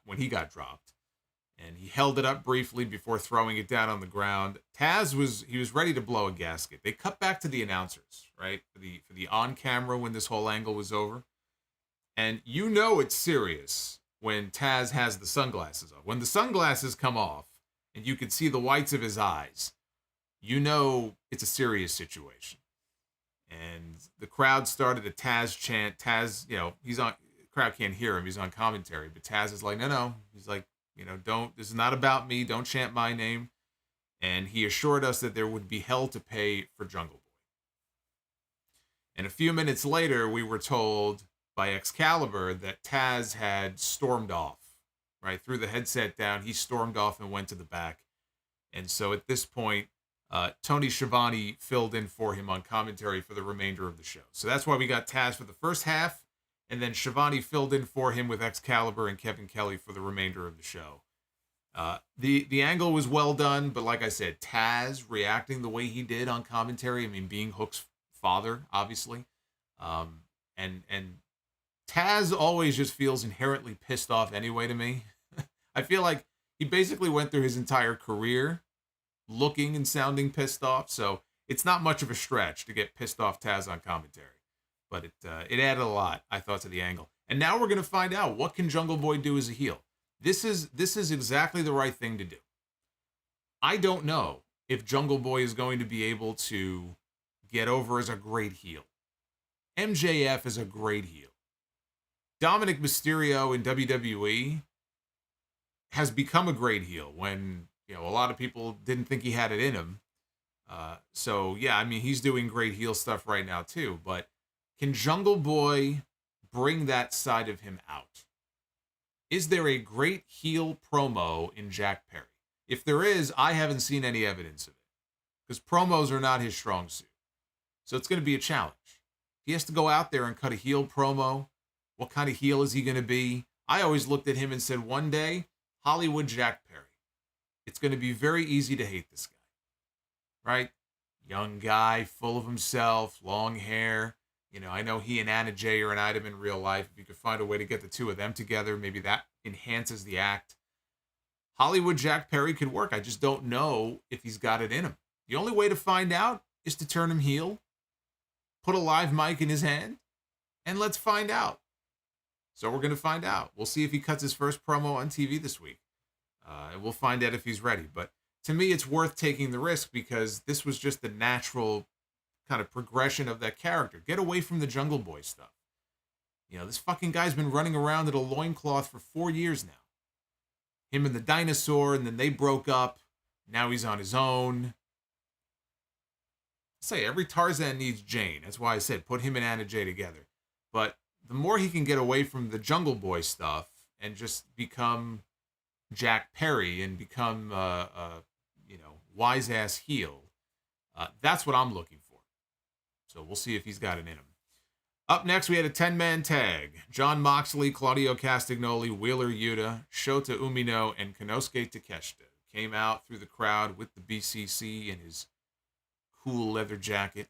dropped. And he held it up briefly before throwing it down on the ground. Taz was ready to blow a gasket. They cut back to the announcers, right? For the on-camera when this whole angle was over. And it's serious when Taz has the sunglasses on. When the sunglasses come off and you can see the whites of his eyes, it's a serious situation. And the crowd started a Taz chant. Taz, he's on, crowd can't hear him. He's on commentary. But Taz is like, no. He's like, this is not about me. Don't chant my name. And he assured us that there would be hell to pay for Jungle Boy. And a few minutes later, we were told by Excalibur that Taz had stormed off, right? Threw the headset down. He stormed off and went to the back. And so at this point, Tony Schiavone filled in for him on commentary for the remainder of the show. So that's why we got Taz for the first half, and then Schiavone filled in for him with Excalibur and Kevin Kelly for the remainder of the show. The angle was well done, but like I said, Taz reacting the way he did on commentary, being Hook's father, obviously, and Taz always just feels inherently pissed off anyway to me. I feel like he basically went through his entire career looking and sounding pissed off, so it's not much of a stretch to get pissed off Taz on commentary. But it added a lot, I thought, to the angle. And now we're going to find out, what can Jungle Boy do as a heel? This is exactly the right thing to do. I don't know if Jungle Boy is going to be able to get over as a great heel. MJF is a great heel. Dominic Mysterio in WWE has become a great heel when, a lot of people didn't think he had it in him. He's doing great heel stuff right now too. But can Jungle Boy bring that side of him out? Is there a great heel promo in Jack Perry? If there is, I haven't seen any evidence of it, because promos are not his strong suit. So it's going to be a challenge. He has to go out there and cut a heel promo. What kind of heel is he going to be? I always looked at him and said, one day, Hollywood Jack Perry. It's going to be very easy to hate this guy, right? Young guy, full of himself, long hair. I know he and Anna Jay are an item in real life. If you could find a way to get the two of them together, maybe that enhances the act. Hollywood Jack Perry could work. I just don't know if he's got it in him. The only way to find out is to turn him heel, put a live mic in his hand, and let's find out. So we're going to find out. We'll see if he cuts his first promo on TV this week. And we'll find out if he's ready. But to me, it's worth taking the risk, because this was just the natural kind of progression of that character. Get away from the Jungle Boy stuff. This fucking guy's been running around in a loincloth for 4 years now. Him and the dinosaur, and then they broke up. Now he's on his own. Say, every Tarzan needs Jane. That's why I said put him and Anna Jay together. But the more he can get away from the Jungle Boy stuff and just become Jack Perry and become wise ass heel, that's what I'm looking for. So we'll see if he's got it in him. Up next, we had a 10-man tag. Jon Moxley, Claudio Castagnoli, Wheeler Yuta, Shota Umino, and Konosuke Takeshita came out through the crowd with the BCC in his cool leather jacket,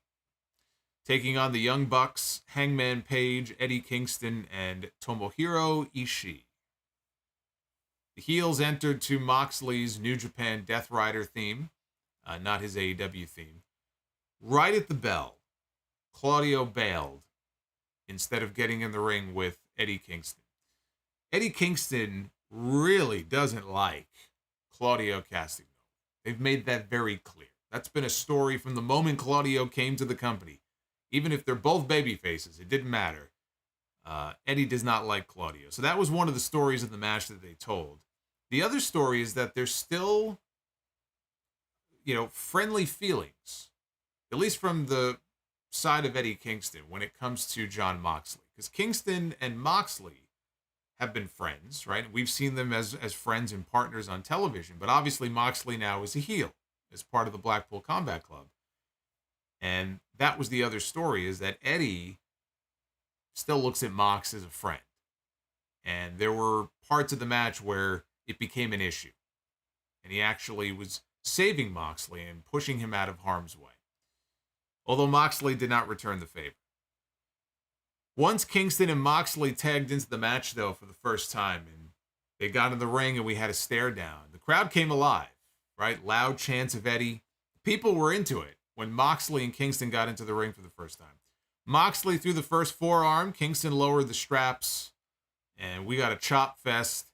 taking on the Young Bucks, Hangman Page, Eddie Kingston, and Tomohiro Ishii. The heels entered to Moxley's New Japan Death Rider theme, not his AEW theme. Right at the bell, Claudio bailed instead of getting in the ring with Eddie Kingston. Eddie Kingston really doesn't like Claudio Castagnoli. They've made that very clear. That's been a story from the moment Claudio came to the company. Even if they're both baby faces, it didn't matter. Eddie does not like Claudio. So that was one of the stories of the match that they told. The other story is that there's still, friendly feelings, at least from the side of Eddie Kingston when it comes to Jon Moxley. Because Kingston and Moxley have been friends, right? We've seen them as friends and partners on television. But obviously Moxley now is a heel as part of the Blackpool Combat Club. And that was the other story, is that Eddie still looks at Mox as a friend. And there were parts of the match where it became an issue. And he actually was saving Moxley and pushing him out of harm's way. Although Moxley did not return the favor. Once Kingston and Moxley tagged into the match, though, for the first time, and they got in the ring and we had a stare down, the crowd came alive, right? Loud chants of Eddie. People were into it when Moxley and Kingston got into the ring for the first time. Moxley threw the first forearm, Kingston lowered the straps, and we got a chop fest.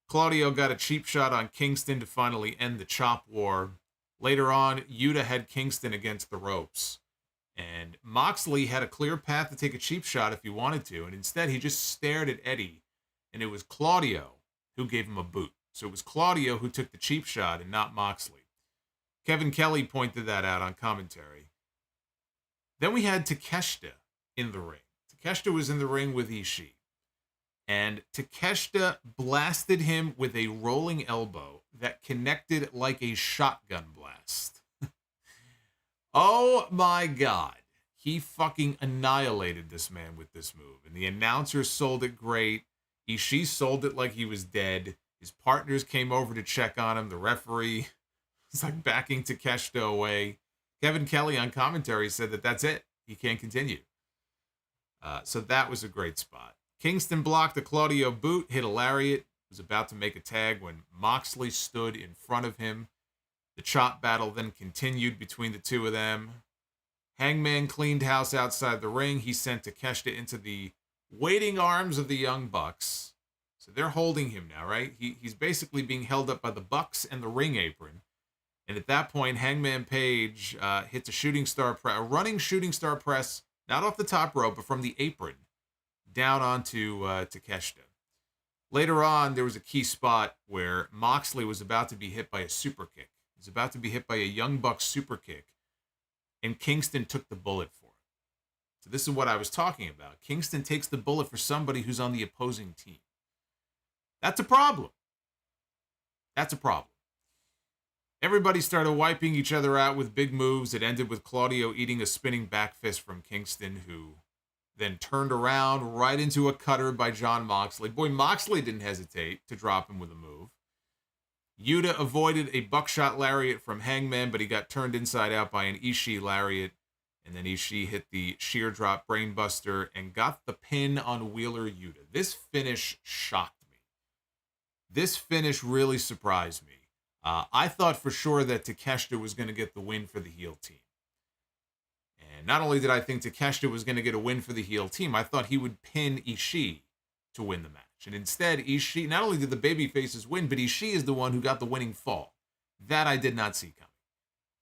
Claudio got a cheap shot on Kingston to finally end the chop war. Later on, Yuta had Kingston against the ropes. And Moxley had a clear path to take a cheap shot if he wanted to, and instead he just stared at Eddie, and it was Claudio who gave him a boot. So it was Claudio who took the cheap shot and not Moxley. Kevin Kelly pointed that out on commentary. Then we had Takeshita in the ring. Takeshita was in the ring with Ishii. And Takeshita blasted him with a rolling elbow that connected like a shotgun blast. Oh my God. He fucking annihilated this man with this move. And the announcers sold it great. Ishii sold it like he was dead. His partners came over to check on him. The referee was like backing Takeshita away. Kevin Kelly on commentary said that that's it. He can't continue. So that was a great spot. Kingston blocked a Claudio boot, hit a lariat, was about to make a tag when Moxley stood in front of him. The chop battle then continued between the two of them. Hangman cleaned house outside the ring. He sent Takeshita into the waiting arms of the Young Bucks. So they're holding him now, right? He's basically being held up by the Bucks and the ring apron. And at that point, Hangman Page hits a running shooting star press, not off the top rope, but from the apron, down onto Takeshita. Later on, there was a key spot where Moxley was about to be hit by a super kick. He was about to be hit by a Young Bucks super kick, and Kingston took the bullet for it. So this is what I was talking about. Kingston takes the bullet for somebody who's on the opposing team. That's a problem. That's a problem. Everybody started wiping each other out with big moves. It ended with Claudio eating a spinning back fist from Kingston, who then turned around right into a cutter by Jon Moxley. Boy, Moxley didn't hesitate to drop him with a move. Yuta avoided a buckshot lariat from Hangman, but he got turned inside out by an Ishii lariat. And then Ishii hit the sheer drop brainbuster and got the pin on Wheeler Yuta. This finish shocked me. This finish really surprised me. I thought for sure that Takeshita was going to get the win for the heel team. And not only did I think Takeshita was going to get a win for the heel team, I thought he would pin Ishii to win the match. And instead, Ishii, not only did the babyfaces win, but Ishii is the one who got the winning fall. That I did not see coming.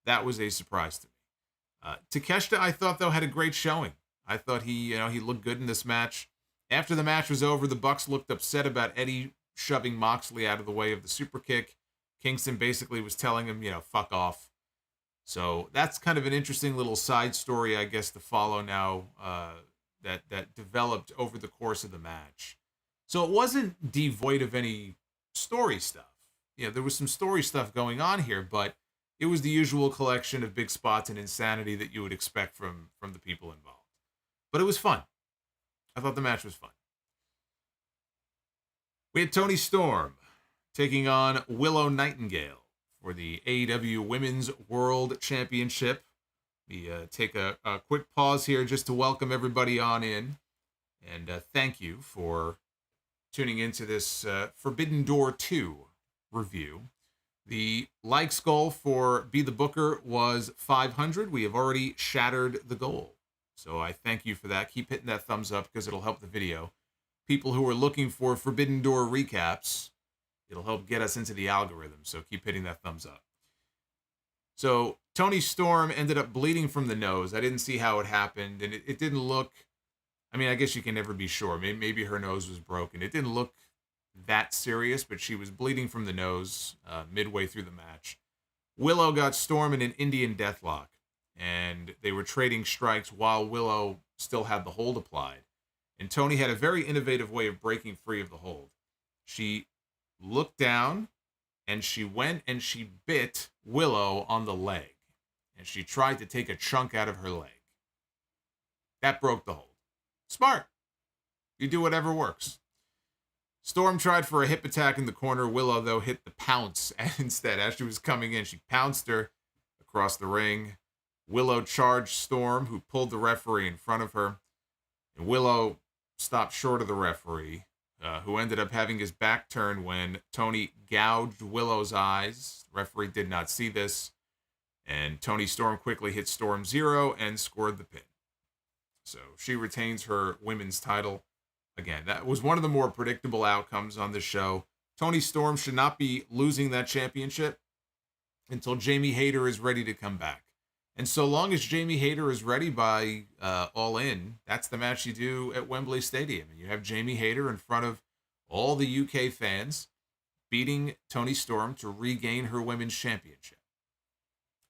That was a surprise to me. Takeshita, I thought, though, had a great showing. I thought he looked good in this match. After the match was over, the Bucks looked upset about Eddie shoving Moxley out of the way of the super kick. Kingston basically was telling him, fuck off. So that's kind of an interesting little side story, I guess, to follow now that developed over the course of the match. So it wasn't devoid of any story stuff. There was some story stuff going on here, but it was the usual collection of big spots and insanity that you would expect from the people involved. But it was fun. I thought the match was fun. We had Toni Storm taking on Willow Nightingale for the AEW Women's World Championship. We take a quick pause here just to welcome everybody on in. And thank you for tuning into this Forbidden Door 2 review. The likes goal for Be the Booker was 500. We have already shattered the goal. So I thank you for that. Keep hitting that thumbs up because it'll help the video. People who are looking for Forbidden Door recaps, it'll help get us into the algorithm. So keep hitting that thumbs up. So Toni Storm ended up bleeding from the nose. I didn't see how it happened, and it didn't look... I mean, I guess you can never be sure. Maybe her nose was broken. It didn't look that serious, but she was bleeding from the nose midway through the match. Willow got Storm in an Indian deathlock, and they were trading strikes while Willow still had the hold applied. And Toni had a very innovative way of breaking free of the hold. She looked down, and she went and she bit Willow on the leg. And she tried to take a chunk out of her leg. That broke the hold. Smart. You do whatever works. Storm tried for a hip attack in the corner. Willow, though, hit the pounce instead. As she was coming in, she pounced her across the ring. Willow charged Storm, who pulled the referee in front of her. And Willow stopped short of the referee, who ended up having his back turned when Toni gouged Willow's eyes. The referee did not see this. And Toni Storm quickly hit Storm 0 and scored the pin. So she retains her women's title. Again, that was one of the more predictable outcomes on this show. Toni Storm should not be losing that championship until Jamie Hayter is ready to come back. And so long as Jamie Hayter is ready by All In, that's the match you do at Wembley Stadium. And you have Jamie Hayter in front of all the UK fans beating Toni Storm to regain her women's championship.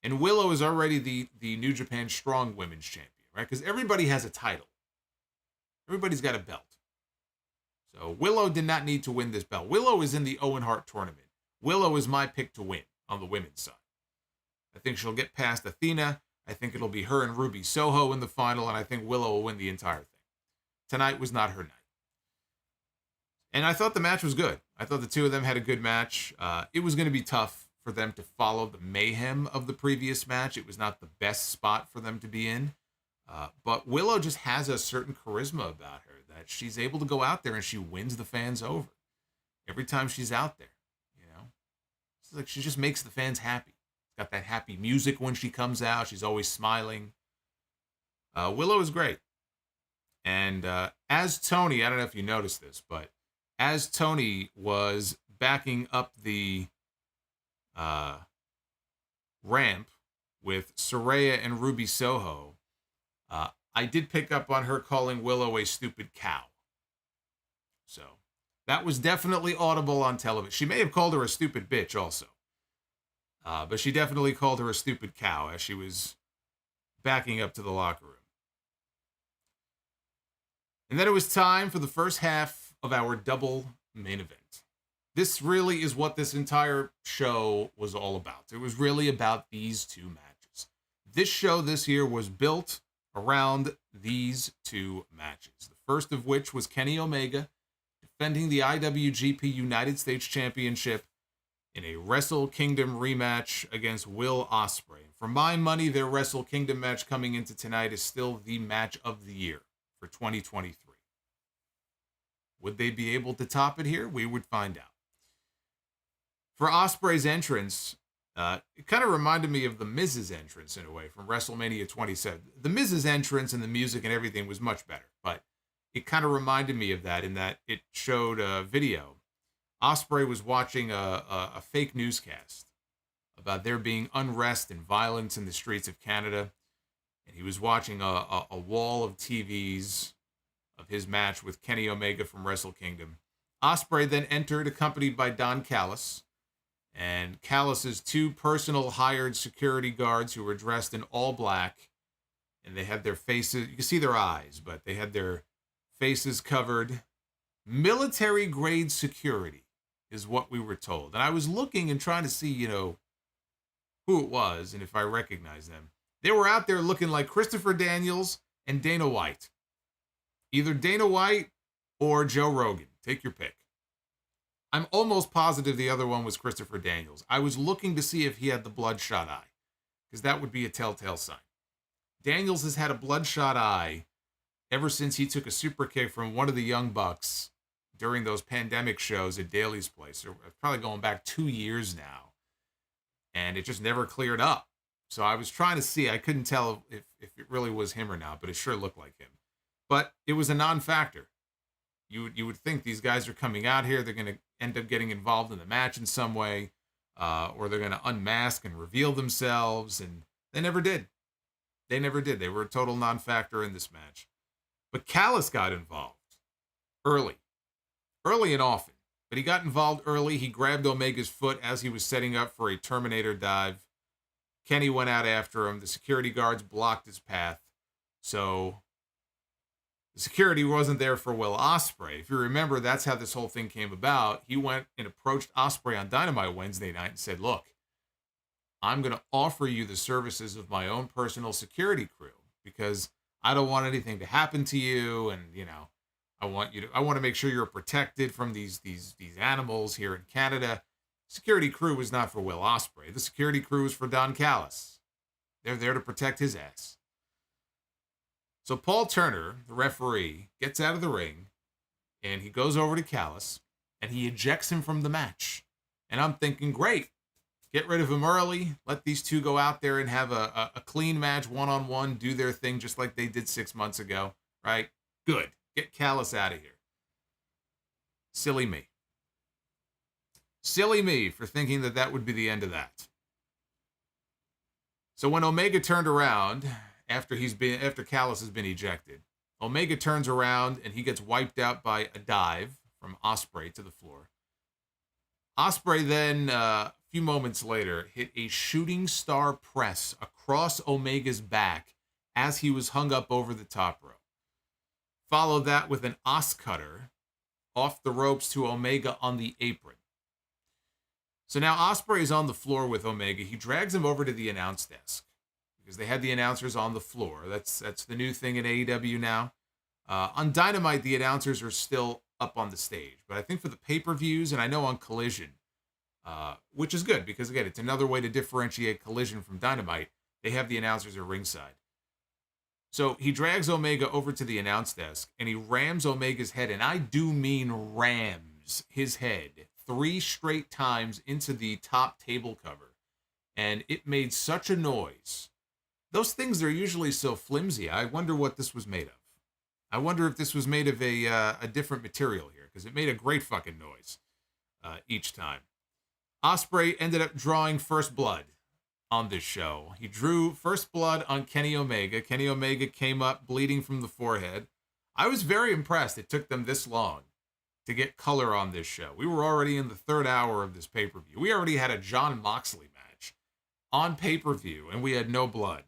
And Willow is already the New Japan Strong Women's Champion, right? Because everybody has a title. Everybody's got a belt. So Willow did not need to win this belt. Willow is in the Owen Hart tournament. Willow is my pick to win on the women's side. I think she'll get past Athena. I think it'll be her and Ruby Soho in the final, and I think Willow will win the entire thing. Tonight was not her night. And I thought the match was good. I thought the two of them had a good match. It was going to be tough for them to follow the mayhem of the previous match. It was not the best spot for them to be in. But Willow just has a certain charisma about her that she's able to go out there and she wins the fans over every time she's out there. You know, it's like she just makes the fans happy. She's got that happy music when she comes out. She's always smiling. Willow is great. And as Toni, I don't know if you noticed this, but as Toni was backing up the ramp with Saraya and Ruby Soho, I did pick up on her calling Willow a stupid cow. So that was definitely audible on television. She may have called her a stupid bitch also. But she definitely called her a stupid cow as she was backing up to the locker room. And then it was time for the first half of our double main event. This really is what this entire show was all about. It was really about these two matches. This show this year was built around these two matches. The first of which was Kenny Omega defending the IWGP United States Championship in a Wrestle Kingdom rematch against Will Ospreay. For my money, their Wrestle Kingdom match coming into tonight is still the match of the year for 2023. Would they be able to top it here? We would find out. For Ospreay's entrance, it kind of reminded me of The Miz's entrance in a way from WrestleMania 27. The Miz's entrance and the music and everything was much better, but it kind of reminded me of that in that it showed a video. Ospreay was watching a fake newscast about there being unrest and violence in the streets of Canada, and he was watching a wall of TVs of his match with Kenny Omega from Wrestle Kingdom. Ospreay then entered, accompanied by Don Callis, and Callis's two personal hired security guards who were dressed in all black, and they had their faces, you can see their eyes, but they had their faces covered. Military grade security is what we were told. And I was looking and trying to see, who it was and if I recognize them. They were out there looking like Christopher Daniels and Dana White. Either Dana White or Joe Rogan. Take your pick. I'm almost positive the other one was Christopher Daniels. I was looking to see if he had the bloodshot eye, because that would be a telltale sign. Daniels has had a bloodshot eye ever since he took a super kick from one of the Young Bucks during those pandemic shows at Daly's Place. They're probably going back 2 years now. And it just never cleared up. So I was trying to see. I couldn't tell if it really was him or not, but it sure looked like him. But it was a non-factor. You would think these guys are coming out here, they're going to end up getting involved in the match in some way, or they're going to unmask and reveal themselves, and they never did. They never did. They were a total non-factor in this match. But Callis got involved early and often. But he got involved early. He grabbed Omega's foot as he was setting up for a Terminator dive. Kenny went out after him. The security guards blocked his path. So the security wasn't there for Will Ospreay. If you remember, that's how this whole thing came about. He went and approached Ospreay on Dynamite Wednesday night and said, look, I'm going to offer you the services of my own personal security crew because I don't want anything to happen to you. And, you know, I want to make sure you're protected from these animals here in Canada. Security crew was not for Will Ospreay. The security crew is for Don Callis. They're there to protect his ass. So Paul Turner, the referee, gets out of the ring, and he goes over to Callis, and he ejects him from the match. And I'm thinking, great, get rid of him early, let these two go out there and have a clean match, one-on-one, do their thing just like they did 6 months ago, right? Good. Get Callis out of here. Silly me. Silly me for thinking that that would be the end of that. So when Omega turned around after Callis has been ejected, Omega turns around and he gets wiped out by a dive from Ospreay to the floor. Ospreay then, a few moments later, hit a shooting star press across Omega's back as he was hung up over the top rope. Followed that with an Os cutter off the ropes to Omega on the apron. So now Ospreay is on the floor with Omega. He drags him over to the announce desk because they had the announcers on the floor. That's the new thing in AEW now. On Dynamite, the announcers are still up on the stage. But I think for the pay-per-views, and I know on Collision, which is good because, again, it's another way to differentiate Collision from Dynamite, they have the announcers at ringside. So he drags Omega over to the announce desk, and he rams Omega's head, and I do mean rams his head 3 straight times into the top table cover. And it made such a noise. Those things are usually so flimsy. I wonder what this was made of. I wonder if this was made of a different material here, because it made a great fucking noise each time. Ospreay ended up drawing first blood on this show. He drew first blood on Kenny Omega. Kenny Omega came up bleeding from the forehead. I was very impressed it took them this long to get color on this show. We were already in the 3rd hour of this pay-per-view. We already had a Jon Moxley match on pay-per-view, and we had no blood.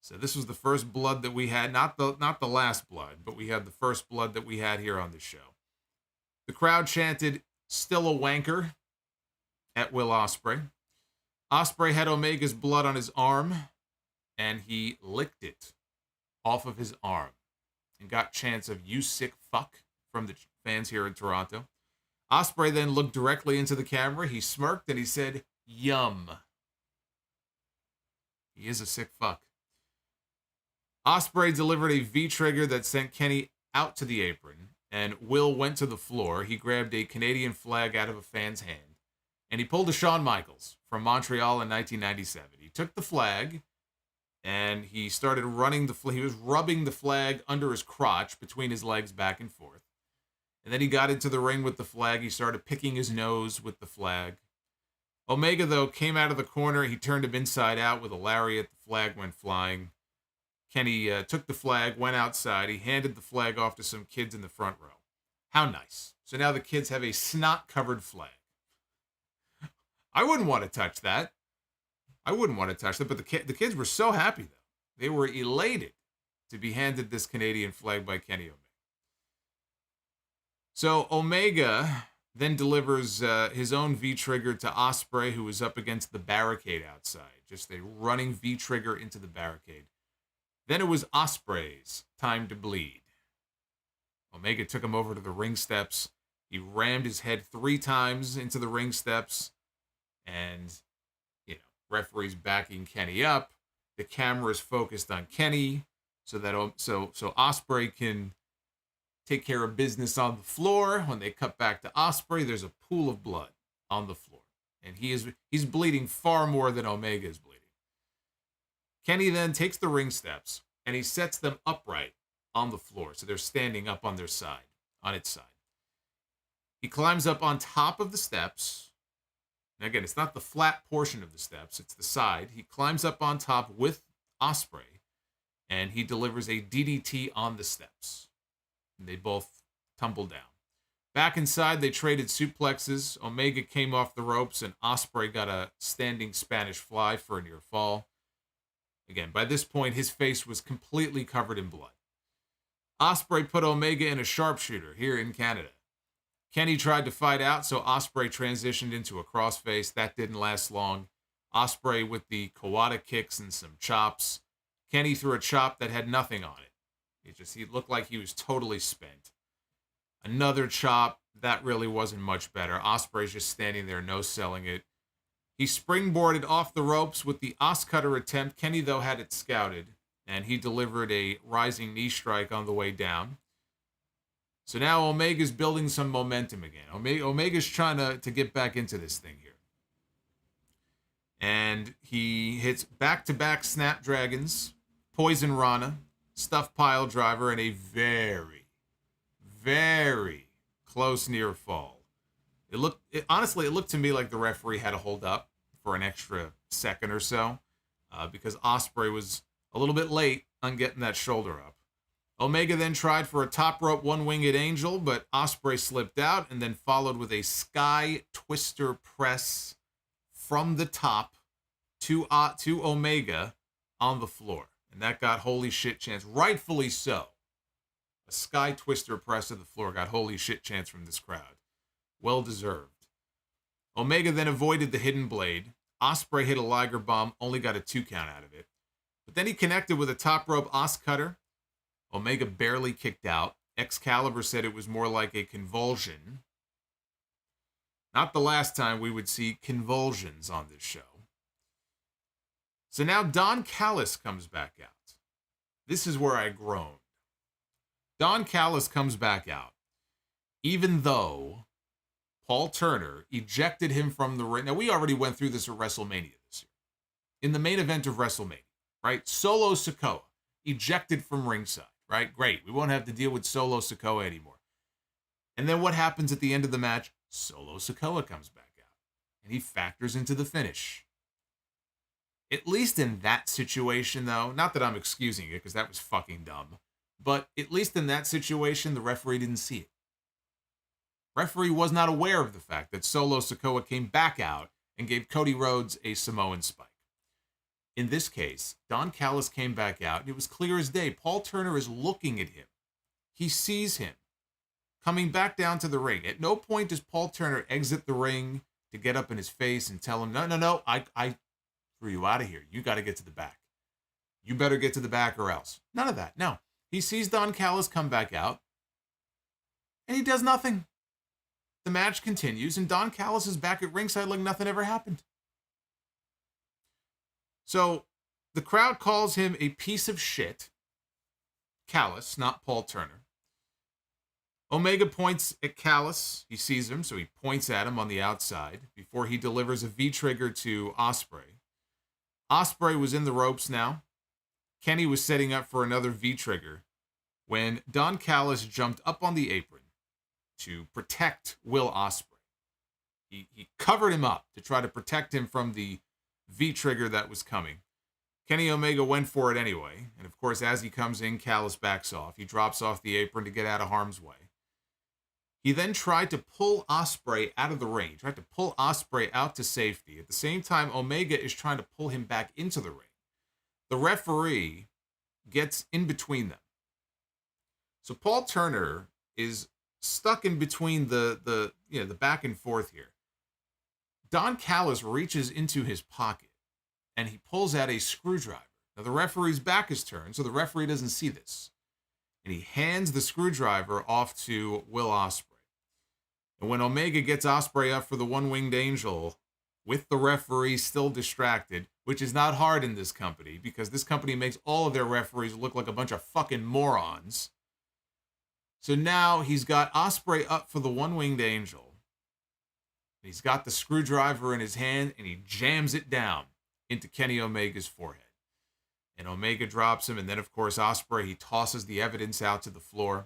So this was the first blood that we had, not the last blood, but we had the first blood that we had here on this show. The crowd chanted, "Still a wanker," at Will Ospreay. Ospreay had Omega's blood on his arm, and he licked it off of his arm and got chants of "you sick fuck" from the fans here in Toronto. Ospreay then looked directly into the camera. He smirked and he said, "Yum." He is a sick fuck. Ospreay delivered a V-trigger that sent Kenny out to the apron, and Will went to the floor. He grabbed a Canadian flag out of a fan's hand, and he pulled a Shawn Michaels from Montreal in 1997. He took the flag, and he started running he was rubbing the flag under his crotch between his legs back and forth. And then he got into the ring with the flag. He started picking his nose with the flag. Omega, though, came out of the corner. He turned him inside out with a lariat. The flag went flying. Kenny took the flag, went outside. He handed the flag off to some kids in the front row. How nice. So now the kids have a snot-covered flag. I wouldn't want to touch that. But the kids were so happy, though. They were elated to be handed this Canadian flag by Kenny Omega. So Omega then delivers his own V-trigger to Ospreay, who was up against the barricade outside. Just a running V-trigger into the barricade. Then it was Ospreay's time to bleed. Omega took him over to the ring steps. He rammed his head 3 times into the ring steps. And, referee's backing Kenny up. The camera is focused on Kenny so that Ospreay can take care of business on the floor. When they cut back to Ospreay, there's a pool of blood on the floor. And he's bleeding far more than Omega is bleeding. Kenny then takes the ring steps, and he sets them upright on the floor. So they're standing up on their side, on its side. He climbs up on top of the steps. And again, it's not the flat portion of the steps, it's the side. He climbs up on top with Ospreay, and he delivers a DDT on the steps. And they both tumble down. Back inside, they traded suplexes. Omega came off the ropes, and Ospreay got a standing Spanish fly for a near fall. Again, by this point, his face was completely covered in blood. Ospreay put Omega in a sharpshooter here in Canada. Kenny tried to fight out, so Ospreay transitioned into a crossface. That didn't last long. Ospreay with the Kawada kicks and some chops. Kenny threw a chop that had nothing on it. He looked like he was totally spent. Another chop, that really wasn't much better. Ospreay's just standing there, no-selling it. He springboarded off the ropes with the Os-Cutter attempt. Kenny, though, had it scouted, and he delivered a rising knee strike on the way down. So now Omega's building some momentum again. Omega's trying to get back into this thing here. And he hits back-to-back Snapdragons, Poison Rana, Stuffed Pile Driver, and a very, very close near fall. Honestly, it looked to me like the referee had to hold up for an extra second or so because Ospreay was a little bit late on getting that shoulder up. Omega then tried for a top rope one-winged angel, but Ospreay slipped out and then followed with a sky twister press from the top to Omega on the floor. And that got holy shit chance, rightfully so. A sky twister press to the floor got holy shit chance from this crowd. Well deserved. Omega then avoided the hidden blade. Ospreay hit a Liger bomb, only got a 2 count out of it. But then he connected with a top rope Os-Cutter. Omega barely kicked out. Excalibur said it was more like a convulsion. Not the last time we would see convulsions on this show. So now Don Callis comes back out. This is where I groaned. Don Callis comes back out, even though Paul Turner ejected him from the ring. Now, we already went through this at WrestleMania this year. In the main event of WrestleMania, right? Solo Sikoa ejected from ringside, right? Great. We won't have to deal with Solo Sikoa anymore. And then what happens at the end of the match? Solo Sikoa comes back out, and he factors into the finish. At least in that situation, though, not that I'm excusing it, because that was fucking dumb, but at least in that situation, the referee didn't see it. Referee was not aware of the fact that Solo Sikoa came back out and gave Cody Rhodes a Samoan spike. In this case, Don Callis came back out, and it was clear as day. Paul Turner is looking at him. He sees him coming back down to the ring. At no point does Paul Turner exit the ring to get up in his face and tell him, no, I threw you out of here. You got to get to the back. You better get to the back or else. None of that. No. He sees Don Callis come back out, and he does nothing. The match continues, and Don Callis is back at ringside like nothing ever happened. So the crowd calls him a piece of shit. Callis, not Paul Turner. Omega points at Callis. He sees him, so he points at him on the outside before he delivers a V-trigger to Ospreay. Ospreay was in the ropes now. Kenny was setting up for another V-trigger when Don Callis jumped up on the apron to protect Will Ospreay. He covered him up to try to protect him from the V-trigger that was coming. Kenny Omega went for it anyway, and of course, as he comes in, Callis backs off. He drops off the apron to get out of harm's way. He then tried to pull Ospreay out of the ring. He tried to pull Ospreay out to safety. At the same time, Omega is trying to pull him back into the ring. The referee gets in between them. So Paul Turner is stuck in between the back and forth here. Don Callis reaches into his pocket and he pulls out a screwdriver. Now the referee's back is turned, so the referee doesn't see this. And he hands the screwdriver off to Will Ospreay. And when Omega gets Ospreay up for the one-winged angel, with the referee still distracted, which is not hard in this company, because this company makes all of their referees look like a bunch of fucking morons. So now he's got Ospreay up for the one-winged angel. He's got the screwdriver in his hand, and he jams it down into Kenny Omega's forehead. And Omega drops him, and then, of course, Ospreay, he tosses the evidence out to the floor,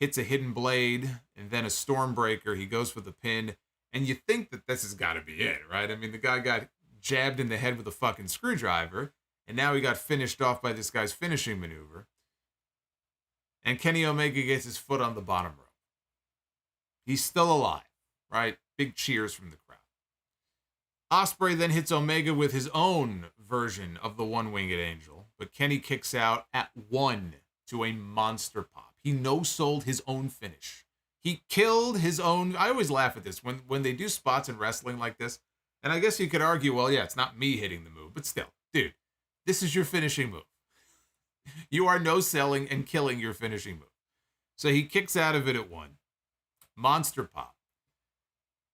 hits a hidden blade, and then a Stormbreaker. He goes for the pin, and you think that this has got to be it, right? I mean, the guy got jabbed in the head with a fucking screwdriver, and now he got finished off by this guy's finishing maneuver. And Kenny Omega gets his foot on the bottom rope. He's still alive, right? Big cheers from the crowd. Ospreay then hits Omega with his own version of the one-winged angel, but Kenny kicks out at 1 to a monster pop. He no-sold his own finish. He killed his own... I always laugh at this. When they do spots in wrestling like this, and I guess you could argue, well, yeah, it's not me hitting the move, but still, dude, this is your finishing move. You are no-selling and killing your finishing move. So he kicks out of it at 1. Monster pop.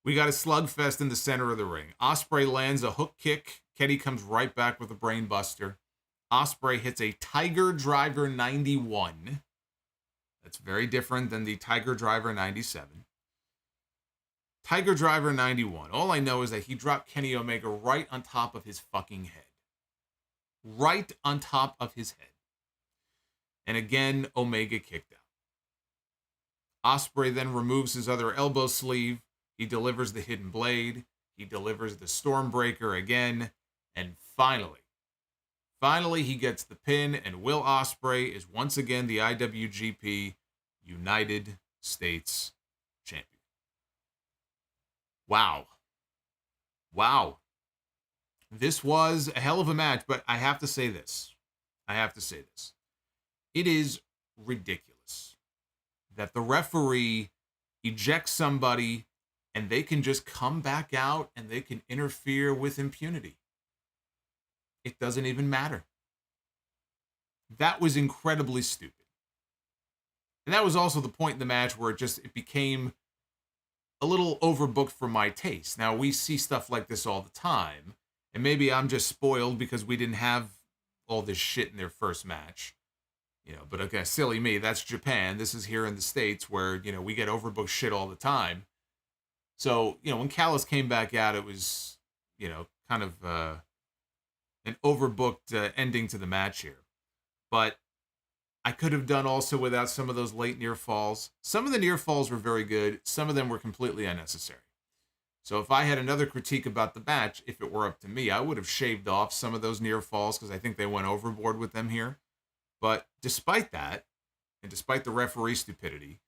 We got a slugfest in the center of the ring. Ospreay lands a hook kick. Kenny comes right back with a brain buster. Ospreay hits a Tiger Driver 91. That's very different than the Tiger Driver 97. Tiger Driver 91. All I know is that he dropped Kenny Omega right on top of his fucking head. Right on top of his head. And again, Omega kicked out. Ospreay then removes his other elbow sleeve. He delivers the hidden blade. He delivers the Stormbreaker again. And finally he gets the pin, and Will Ospreay is once again the IWGP United States Champion. Wow. This was a hell of a match, but I have to say this. It is ridiculous that the referee ejects somebody and they can just come back out and they can interfere with impunity. It doesn't even matter. That was incredibly stupid. And that was also the point in the match where it became a little overbooked for my taste. Now, we see stuff like this all the time, and maybe I'm just spoiled because we didn't have all this shit in their first match. But okay, silly me, that's Japan. This is here in the States where, we get overbooked shit all the time. So, when Callis came back out, it was, kind of an overbooked ending to the match here. But I could have done also without some of those late near falls. Some of the near falls were very good. Some of them were completely unnecessary. So if I had another critique about the match, if it were up to me, I would have shaved off some of those near falls because I think they went overboard with them here. But despite that, and despite the referee stupidity,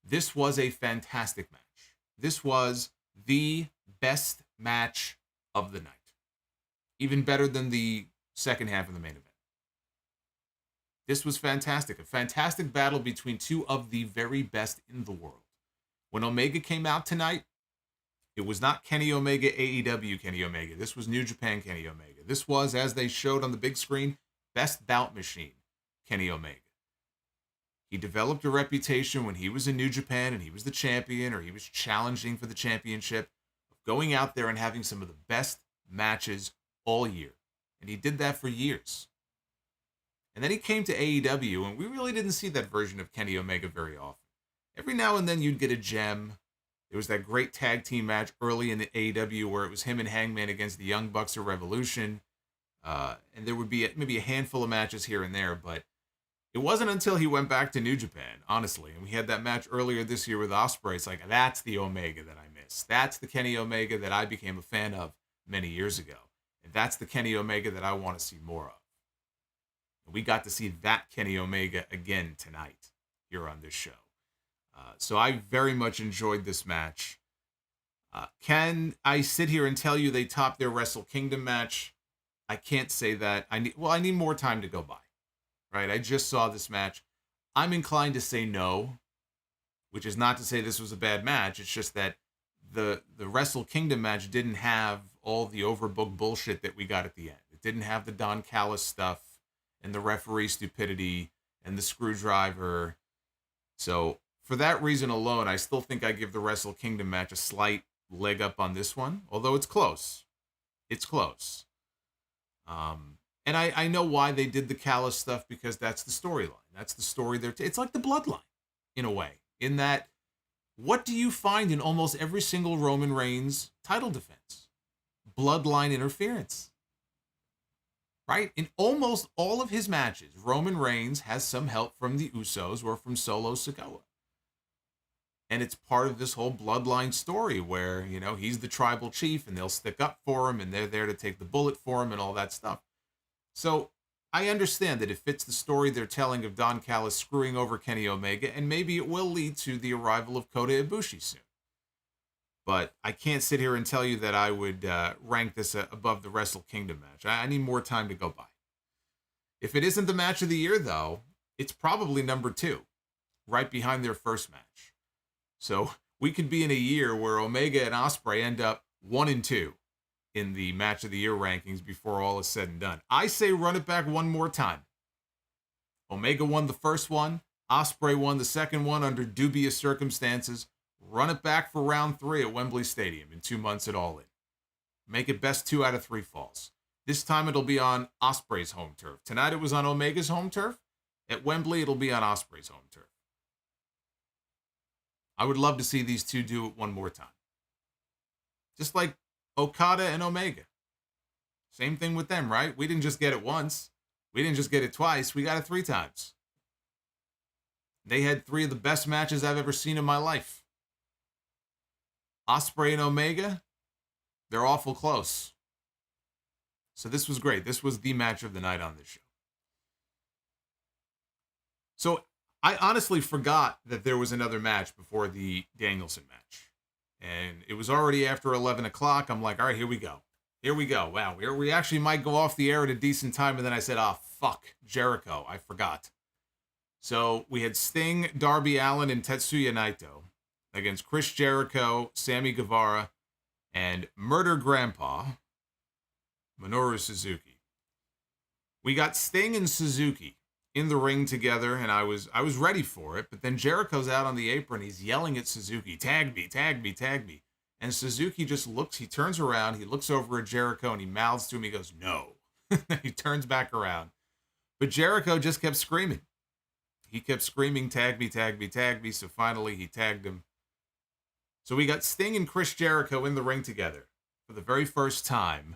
this was a fantastic match. This was the best match of the night. Even better than the second half of the main event. This was fantastic. A fantastic battle between two of the very best in the world. When Omega came out tonight, it was not Kenny Omega, AEW Kenny Omega. This was New Japan Kenny Omega. This was, as they showed on the big screen, best bout machine Kenny Omega. He developed a reputation when he was in New Japan and he was the champion or he was challenging for the championship of going out there and having some of the best matches all year. And he did that for years. And then he came to AEW and we really didn't see that version of Kenny Omega very often. Every now and then you'd get a gem. There was that great tag team match early in the AEW where it was him and Hangman against the Young Bucks of Revolution. And there would be maybe a handful of matches here and there, but it wasn't until he went back to New Japan, honestly. And we had that match earlier this year with Ospreay. It's like, that's the Omega that I miss. That's the Kenny Omega that I became a fan of many years ago. And that's the Kenny Omega that I want to see more of. And we got to see that Kenny Omega again tonight here on this show. So I very much enjoyed this match. Can I sit here and tell you they topped their Wrestle Kingdom match? I can't say that. I need more time to go by. Right? I just saw this match. I'm inclined to say no, which is not to say this was a bad match. It's just that the Wrestle Kingdom match didn't have all the overbooked bullshit that we got at the end. It didn't have the Don Callis stuff and the referee stupidity and the screwdriver. So for that reason alone, I still think I give the Wrestle Kingdom match a slight leg up on this one, although it's close. It's close. And I know why they did the Callis stuff because that's the storyline. That's the story there. It's like the Bloodline. in a way, in that what do you find in almost every single Roman Reigns title defense? Bloodline interference. Right? In almost all of his matches, Roman Reigns has some help from the Usos or from Solo Sikoa. And it's part of this whole bloodline story where, he's the tribal chief and they'll stick up for him and they're there to take the bullet for him and all that stuff. So I understand that it fits the story they're telling of Don Callis screwing over Kenny Omega, and maybe it will lead to the arrival of Kota Ibushi soon. But I can't sit here and tell you that I would rank this above the Wrestle Kingdom match. I need more time to go by. If it isn't the match of the year, though, it's probably number 2, right behind their first match. So we could be in a year where Omega and Ospreay end up 1 and 2 in the match of the year rankings before all is said and done. I say run it back one more time. Omega won the first one. Ospreay won the second one under dubious circumstances. Run it back for round 3 at Wembley Stadium in 2 months at All In. Make it best 2 out of 3 falls. This time it'll be on Ospreay's home turf. Tonight it was on Omega's home turf. At Wembley it'll be on Ospreay's home turf. I would love to see these two do it one more time. Just like Okada and Omega. Same thing with them, right? We didn't just get it once. We didn't just get it twice. We got it 3 times. They had 3 of the best matches I've ever seen in my life. Ospreay and Omega, they're awful close. So this was great. This was the match of the night on this show. So I honestly forgot that there was another match before the Danielson match. And it was already after 11 o'clock. I'm like, all right, here we go. Here we go. Wow, we actually might go off the air at a decent time. And then I said, fuck, Jericho. I forgot. So we had Sting, Darby Allin, and Tetsuya Naito against Chris Jericho, Sammy Guevara, and Murder Grandpa, Minoru Suzuki. We got Sting and Suzuki in the ring together, and I was ready for it, but then Jericho's out on the apron. He's yelling at Suzuki, tag me, tag me, tag me. And Suzuki just looks, he turns around, he looks over at Jericho, and he mouths to him, he goes, no. He turns back around. But Jericho just kept screaming. He kept screaming, tag me, tag me, tag me, so finally he tagged him. So we got Sting and Chris Jericho in the ring together for the very first time,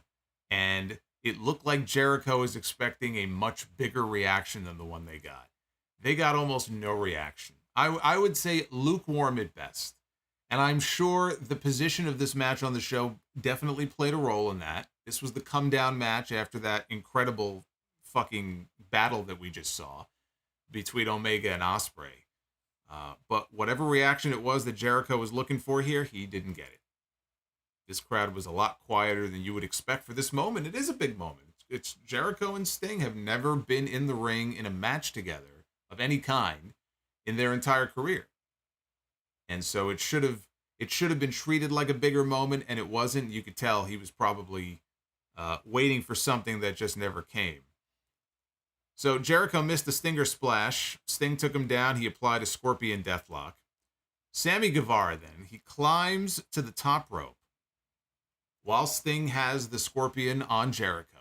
and it looked like Jericho was expecting a much bigger reaction than the one they got. They got almost no reaction. I would say lukewarm at best. And I'm sure the position of this match on the show definitely played a role in that. This was the come down match after that incredible fucking battle that we just saw between Omega and Ospreay. But whatever reaction it was that Jericho was looking for here, he didn't get it. This crowd was a lot quieter than you would expect for this moment. It is a big moment. It's Jericho and Sting have never been in the ring in a match together of any kind in their entire career. And so it should have been treated like a bigger moment, and it wasn't. You could tell he was probably waiting for something that just never came. So Jericho missed the Stinger Splash. Sting took him down. He applied a Scorpion Deathlock. Sammy Guevara then, he climbs to the top rope while Sting has the Scorpion on Jericho.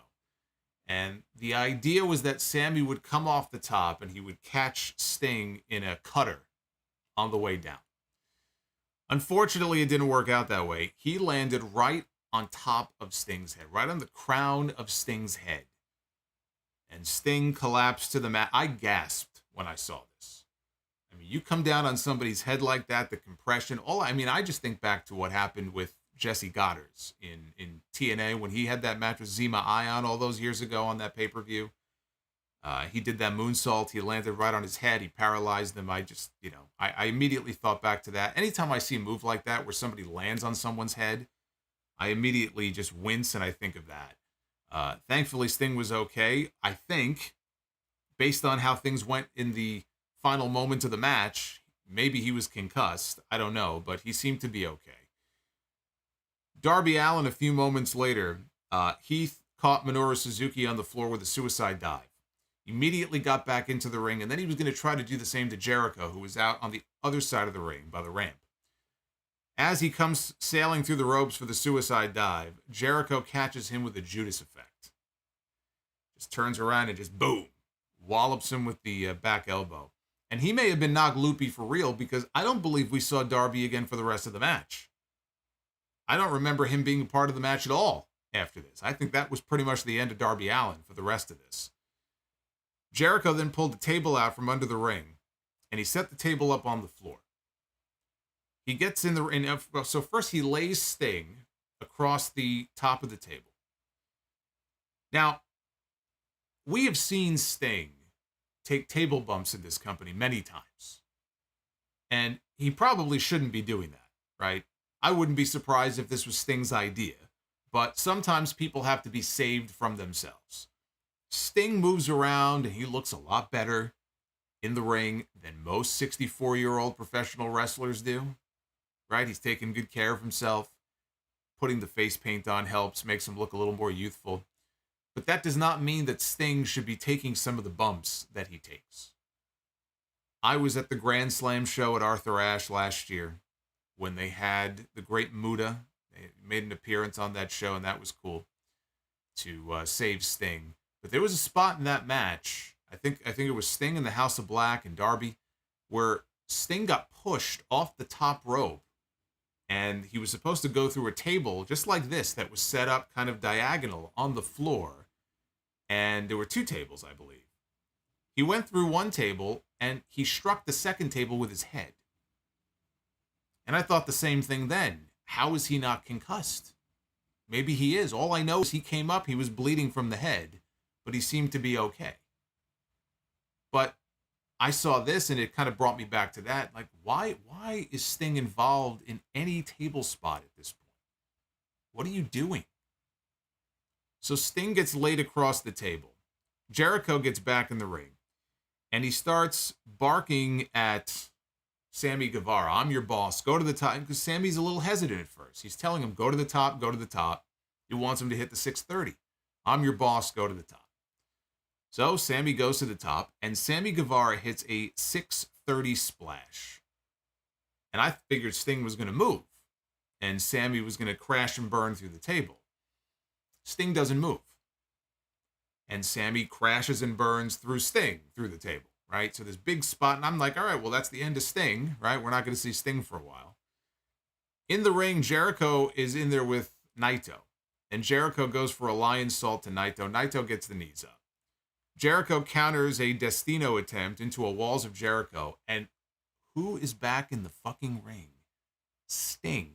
And the idea was that Sammy would come off the top and he would catch Sting in a cutter on the way down. Unfortunately, it didn't work out that way. He landed right on top of Sting's head, right on the crown of Sting's head. And Sting collapsed to the mat. I gasped when I saw this. I mean, you come down on somebody's head like that, the compression. I just think back to what happened with Jesse Goddard's in TNA when he had that match with Zema Ion all those years ago on that pay-per-view. He did that moonsault. He landed right on his head. He paralyzed him. I immediately thought back to that. Anytime I see a move like that where somebody lands on someone's head, I immediately just wince and I think of that. Thankfully, Sting was okay. I think, based on how things went in the final moments of the match, maybe he was concussed. I don't know, but he seemed to be okay. Darby Allin, a few moments later, Heath caught Minoru Suzuki on the floor with a suicide dive. Immediately got back into the ring, and then he was going to try to do the same to Jericho, who was out on the other side of the ring by the ramp. As he comes sailing through the ropes for the suicide dive, Jericho catches him with a Judas effect. Just turns around and just boom, wallops him with the back elbow. And he may have been knocked loopy for real because I don't believe we saw Darby again for the rest of the match. I don't remember him being a part of the match at all after this. I think that was pretty much the end of Darby Allin for the rest of this. Jericho then pulled the table out from under the ring, and he set the table up on the floor. He gets in the ring. So first he lays Sting across the top of the table. Now, we have seen Sting take table bumps in this company many times. And he probably shouldn't be doing that, right? I wouldn't be surprised if this was Sting's idea, but sometimes people have to be saved from themselves. Sting moves around and he looks a lot better in the ring than most 64-year-old professional wrestlers do, right? He's taking good care of himself. Putting the face paint on helps, makes him look a little more youthful. But that does not mean that Sting should be taking some of the bumps that he takes. I was at the Grand Slam show at Arthur Ashe last year when they had the great Muta. They made an appearance on that show, and that was cool to save Sting. But there was a spot in that match, I think it was Sting in the House of Black and Darby, where Sting got pushed off the top rope, and he was supposed to go through a table just like this that was set up kind of diagonal on the floor. And there were two tables, I believe. He went through one table, and he struck the second table with his head. And I thought the same thing then. How is he not concussed? Maybe he is. All I know is he came up, he was bleeding from the head, but he seemed to be okay. But I saw this, and it kind of brought me back to that. Like, why is Sting involved in any table spot at this point? What are you doing? So Sting gets laid across the table. Jericho gets back in the ring, and he starts barking at Sammy Guevara. I'm your boss. Go to the top. Because Sammy's a little hesitant at first. He's telling him, go to the top, go to the top. He wants him to hit the 630. I'm your boss. Go to the top. So Sammy goes to the top, and Sammy Guevara hits a 630 splash. And I figured Sting was going to move, and Sammy was going to crash and burn through the table. Sting doesn't move. And Sammy crashes and burns through Sting, through the table, right? So this big spot, and I'm like, all right, well, that's the end of Sting, right? We're not going to see Sting for a while. In the ring, Jericho is in there with Naito. And Jericho goes for a lion salt to Naito. Naito gets the knees up. Jericho counters a Destino attempt into a Walls of Jericho. And who is back in the fucking ring? Sting.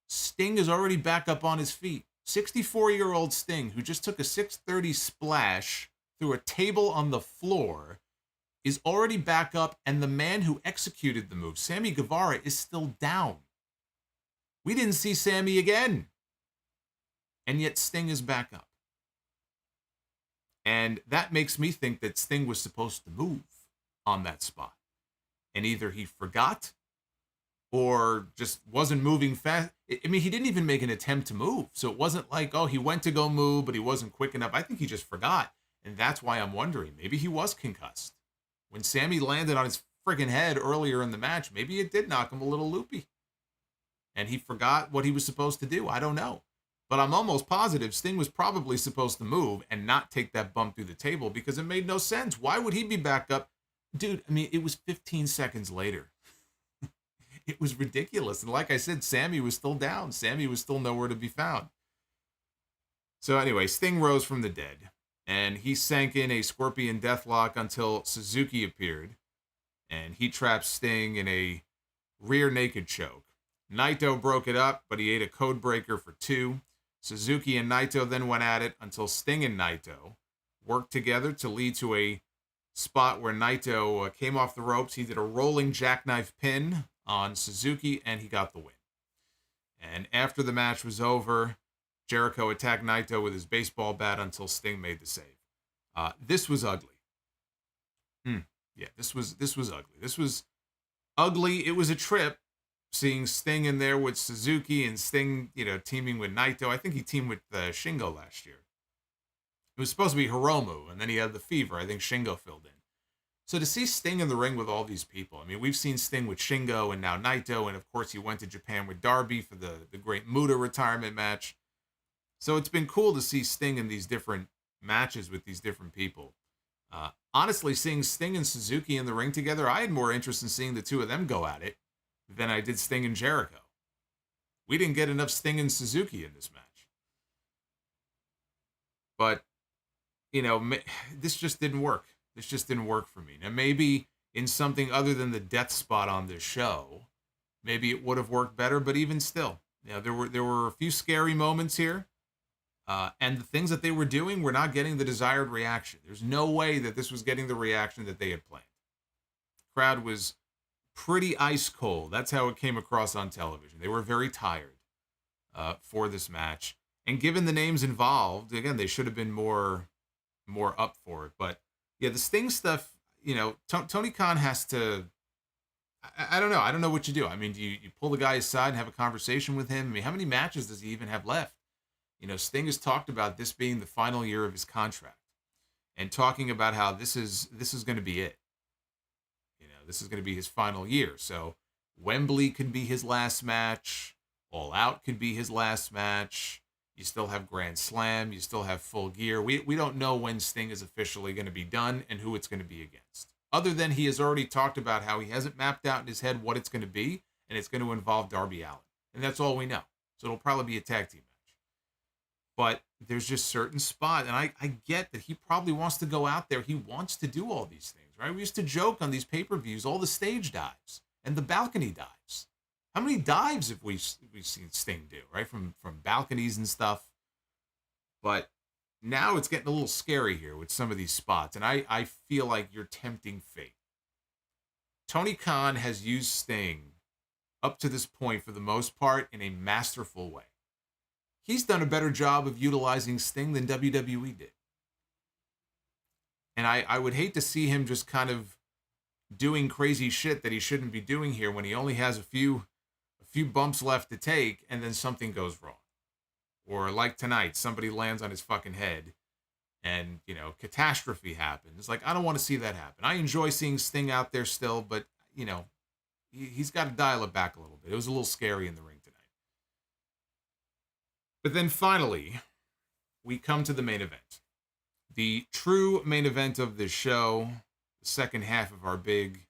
Sting is already back up on his feet. 64-year-old Sting, who just took a 630 splash through a table on the floor, is already back up, and the man who executed the move, Sammy Guevara, is still down. We didn't see Sammy again. And yet Sting is back up. And that makes me think that Sting was supposed to move on that spot. And either he forgot or just wasn't moving fast. I mean, he didn't even make an attempt to move. So it wasn't like, oh, he went to go move, but he wasn't quick enough. I think he just forgot. And that's why I'm wondering, maybe he was concussed. When Sammy landed on his friggin' head earlier in the match, maybe it did knock him a little loopy. And he forgot what he was supposed to do. I don't know. But I'm almost positive Sting was probably supposed to move and not take that bump through the table because it made no sense. Why would he be back up? Dude, I mean, it was 15 seconds later. It was ridiculous. And like I said, Sammy was still down. Sammy was still nowhere to be found. So anyway, Sting rose from the dead. And he sank in a scorpion deathlock until Suzuki appeared. And he trapped Sting in a rear naked choke. Naito broke it up, but he ate a code breaker for 2. Suzuki and Naito then went at it until Sting and Naito worked together to lead to a spot where Naito came off the ropes. He did a rolling jackknife pin on Suzuki, and he got the win. And after the match was over, Jericho attacked Naito with his baseball bat until Sting made the save. This was ugly. Yeah, this was ugly. This was ugly. It was a trip seeing Sting in there with Suzuki and Sting, teaming with Naito. I think he teamed with Shingo last year. It was supposed to be Hiromu, and then he had the fever. I think Shingo filled in. So to see Sting in the ring with all these people, I mean, we've seen Sting with Shingo and now Naito, and of course he went to Japan with Darby for the great Muta retirement match. So it's been cool to see Sting in these different matches with these different people. Honestly, seeing Sting and Suzuki in the ring together, I had more interest in seeing the two of them go at it than I did Sting and Jericho. We didn't get enough Sting and Suzuki in this match. But, this just didn't work. This just didn't work for me. Now, maybe in something other than the death spot on this show, maybe it would have worked better, but even still, there were a few scary moments here. And the things that they were doing were not getting the desired reaction. There's no way that this was getting the reaction that they had planned. The crowd was pretty ice cold. That's how it came across on television. They were very tired for this match. And given the names involved, again, they should have been more up for it. But yeah, the Sting stuff, Tony Khan has to, I don't know. I don't know what you do. I mean, do you pull the guy aside and have a conversation with him? I mean, how many matches does he even have left? Sting has talked about this being the final year of his contract and talking about how this is going to be it. This is going to be his final year. So Wembley could be his last match. All Out could be his last match. You still have Grand Slam. You still have Full Gear. We don't know when Sting is officially going to be done and who it's going to be against. Other than he has already talked about how he hasn't mapped out in his head what it's going to be, and it's going to involve Darby Allin. And that's all we know. So it'll probably be a tag team match. But there's just certain spots, and I get that he probably wants to go out there. He wants to do all these things, right? We used to joke on these pay-per-views, all the stage dives and the balcony dives. How many dives have we've seen Sting do, right? From balconies and stuff. But now it's getting a little scary here with some of these spots, and I feel like you're tempting fate. Tony Khan has used Sting up to this point, for the most part, in a masterful way. He's done a better job of utilizing Sting than WWE did. And I would hate to see him just kind of doing crazy shit that he shouldn't be doing here when he only has a few bumps left to take and then something goes wrong. Or like tonight, somebody lands on his fucking head and, catastrophe happens. Like, I don't want to see that happen. I enjoy seeing Sting out there still, but, he's got to dial it back a little bit. It was a little scary in the ring tonight. But then finally, we come to the main event. The true main event of this show, the second half of our big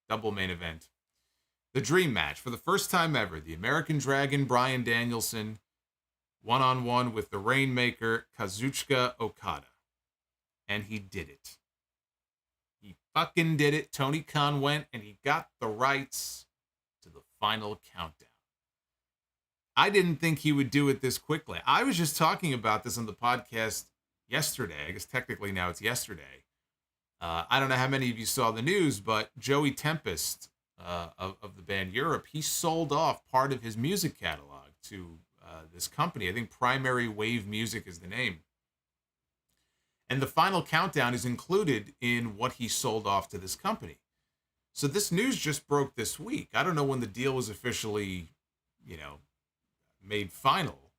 double main event. The dream match. For the first time ever, the American Dragon, Bryan Danielson, one-on-one with the Rainmaker, Kazuchika Okada. And he did it. He fucking did it. Tony Khan went and he got the rights to the final countdown. I didn't think he would do it this quickly. I was just talking about this on the podcast yesterday. I guess technically now it's yesterday. I don't know how many of you saw the news, but Joey Tempest of the band Europe, he sold off part of his music catalog to this company. I think Primary Wave Music is the name. And the final countdown is included in what he sold off to this company. So this news just broke this week. I don't know when the deal was officially, made final.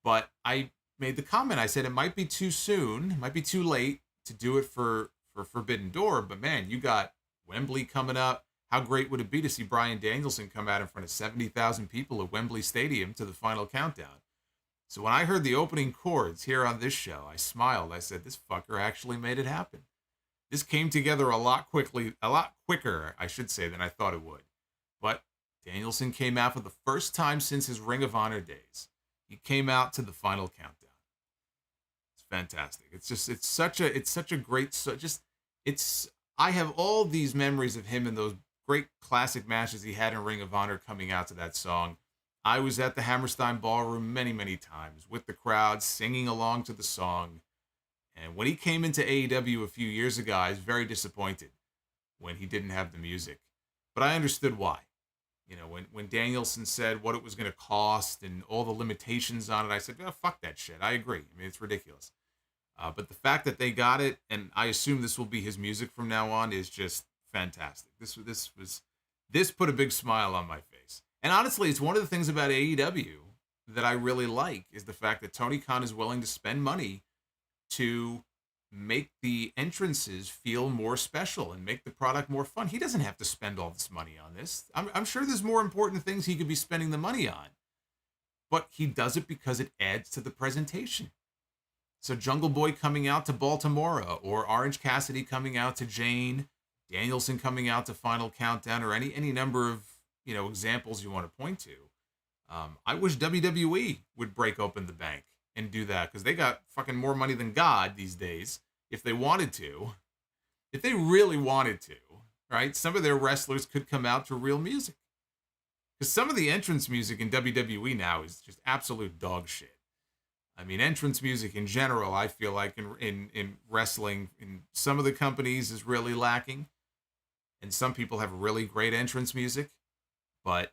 But I made the comment. I said it might be too soon, it might be too late to do it for Forbidden Door. But man, you got Wembley coming up. How great would it be to see Bryan Danielson come out in front of 70,000 people at Wembley Stadium to the final countdown? So when I heard the opening chords here on this show, I smiled. I said, this fucker actually made it happen. This came together a lot quicker, I should say, than I thought it would. But Danielson came out for the first time since his Ring of Honor days. He came out to the final countdown. It's fantastic. It's such a great, I have all these memories of him in those great classic matches he had in Ring of Honor coming out to that song. I was at the Hammerstein Ballroom many, many times with the crowd singing along to the song. And when he came into AEW a few years ago, I was very disappointed when he didn't have the music. But I understood why. When Danielson said what it was going to cost and all the limitations on it, I said, oh, fuck that shit. I agree. I mean, it's ridiculous. But the fact that they got it, and I assume this will be his music from now on, is just fantastic. This put a big smile on my face. And honestly, it's one of the things about AEW that I really like, is the fact that Tony Khan is willing to spend money to make the entrances feel more special and make the product more fun. He doesn't have to spend all this money on this. I'm sure there's more important things he could be spending the money on. But he does it because it adds to the presentation. So Jungle Boy coming out to Baltimore, or Orange Cassidy coming out to Jane, Danielson coming out to Final Countdown, or any number of examples you want to point to. I wish WWE would break open the bank and do that, because they got fucking more money than God these days. If they wanted to, if they really wanted to, right? Some of their wrestlers could come out to real music, because some of the entrance music in WWE now is just absolute dog shit. I mean, entrance music in general, I feel like in wrestling, in some of the companies is really lacking. And some people have really great entrance music, but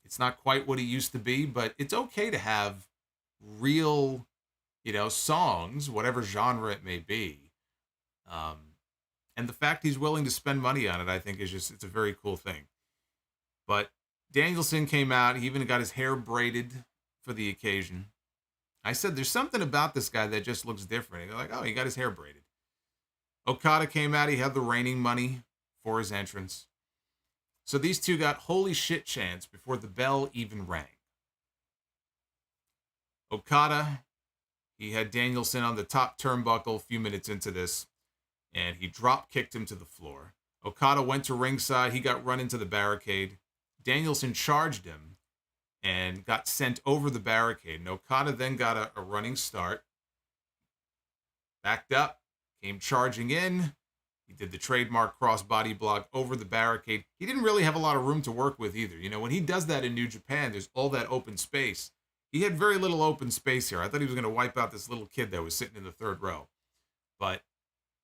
it's not quite what it used to be. But it's okay to have real, songs, whatever genre it may be. And the fact he's willing to spend money on it, I think it's a very cool thing. But Danielson came out, he even got his hair braided for the occasion. I said, there's something about this guy that just looks different. They're like, oh, he got his hair braided. Okada came out. He had the reigning money for his entrance. So these two got holy shit chants before the bell even rang. Okada, he had Danielson on the top turnbuckle a few minutes into this, and he drop kicked him to the floor. Okada went to ringside. He got run into the barricade. Danielson charged him and got sent over the barricade. And Okada then got a running start. Backed up, came charging in. He did the trademark cross-body block over the barricade. He didn't really have a lot of room to work with either. When he does that in New Japan, there's all that open space. He had very little open space here. I thought he was going to wipe out this little kid that was sitting in the third row. But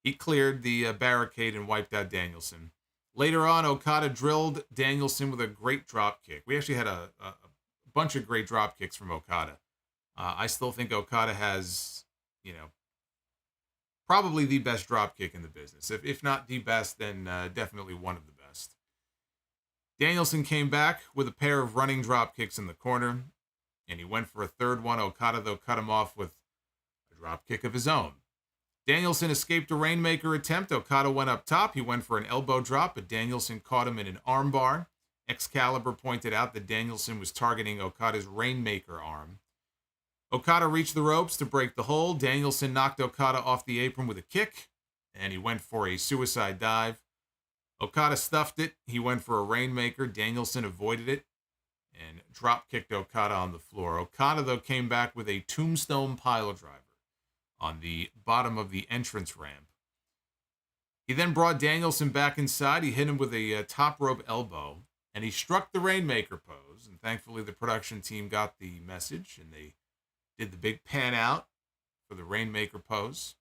he cleared the barricade and wiped out Danielson. Later on, Okada drilled Danielson with a great drop kick. We actually had a bunch of great drop kicks from Okada. I still think Okada has, probably the best drop kick in the business. If not the best, then definitely one of the best. Danielson came back with a pair of running drop kicks in the corner, and he went for a third one. Okada, though, cut him off with a drop kick of his own. Danielson escaped a Rainmaker attempt. Okada went up top. He went for an elbow drop, but Danielson caught him in an armbar. Excalibur pointed out that Danielson was targeting Okada's Rainmaker arm. Okada reached the ropes to break the hold. Danielson knocked Okada off the apron with a kick, and he went for a suicide dive. Okada stuffed it. He went for a Rainmaker. Danielson avoided it and drop-kicked Okada on the floor. Okada, though, came back with a tombstone piledriver on the bottom of the entrance ramp. He then brought Danielson back inside. He hit him with a top rope elbow, and he struck the Rainmaker pose. And thankfully, the production team got the message, and they did the big pan out for the Rainmaker pose.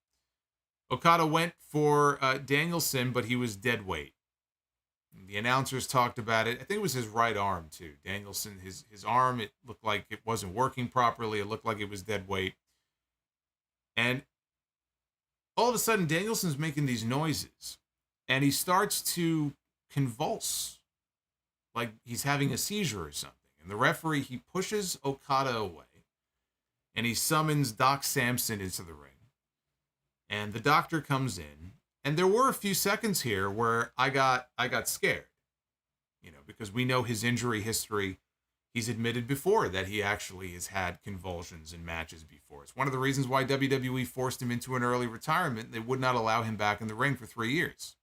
Okada went for Danielson, but he was dead weight. The announcers talked about it. I think it was his right arm, too. Danielson, his arm, it looked like it wasn't working properly. It looked like it was dead weight. And all of a sudden, Danielson's making these noises, and he starts to convulse, like he's having a seizure or something. And the referee, he pushes Okada away, and he summons Doc Samson into the ring. And the doctor comes in, and there were a few seconds here where I got scared, because we know his injury history. He's admitted before that he actually has had convulsions in matches before. It's one of the reasons why WWE forced him into an early retirement. They would not allow him back in the ring for 3 years.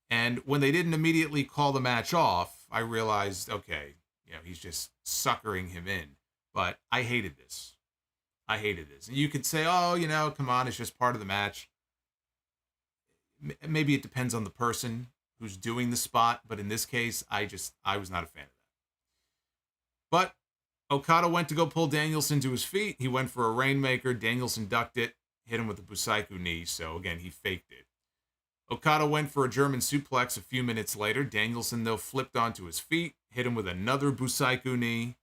And when they didn't immediately call the match off, I realized, okay, he's just suckering him in. But I hated this. And you could say, oh, come on, it's just part of the match. Maybe it depends on the person who's doing the spot. But in this case, I was not a fan of that. But Okada went to go pull Danielson to his feet. He went for a Rainmaker. Danielson ducked it, hit him with a Busaiku knee. So, again, he faked it. Okada went for a German suplex a few minutes later. Danielson, though, flipped onto his feet, hit him with another Busaiku knee,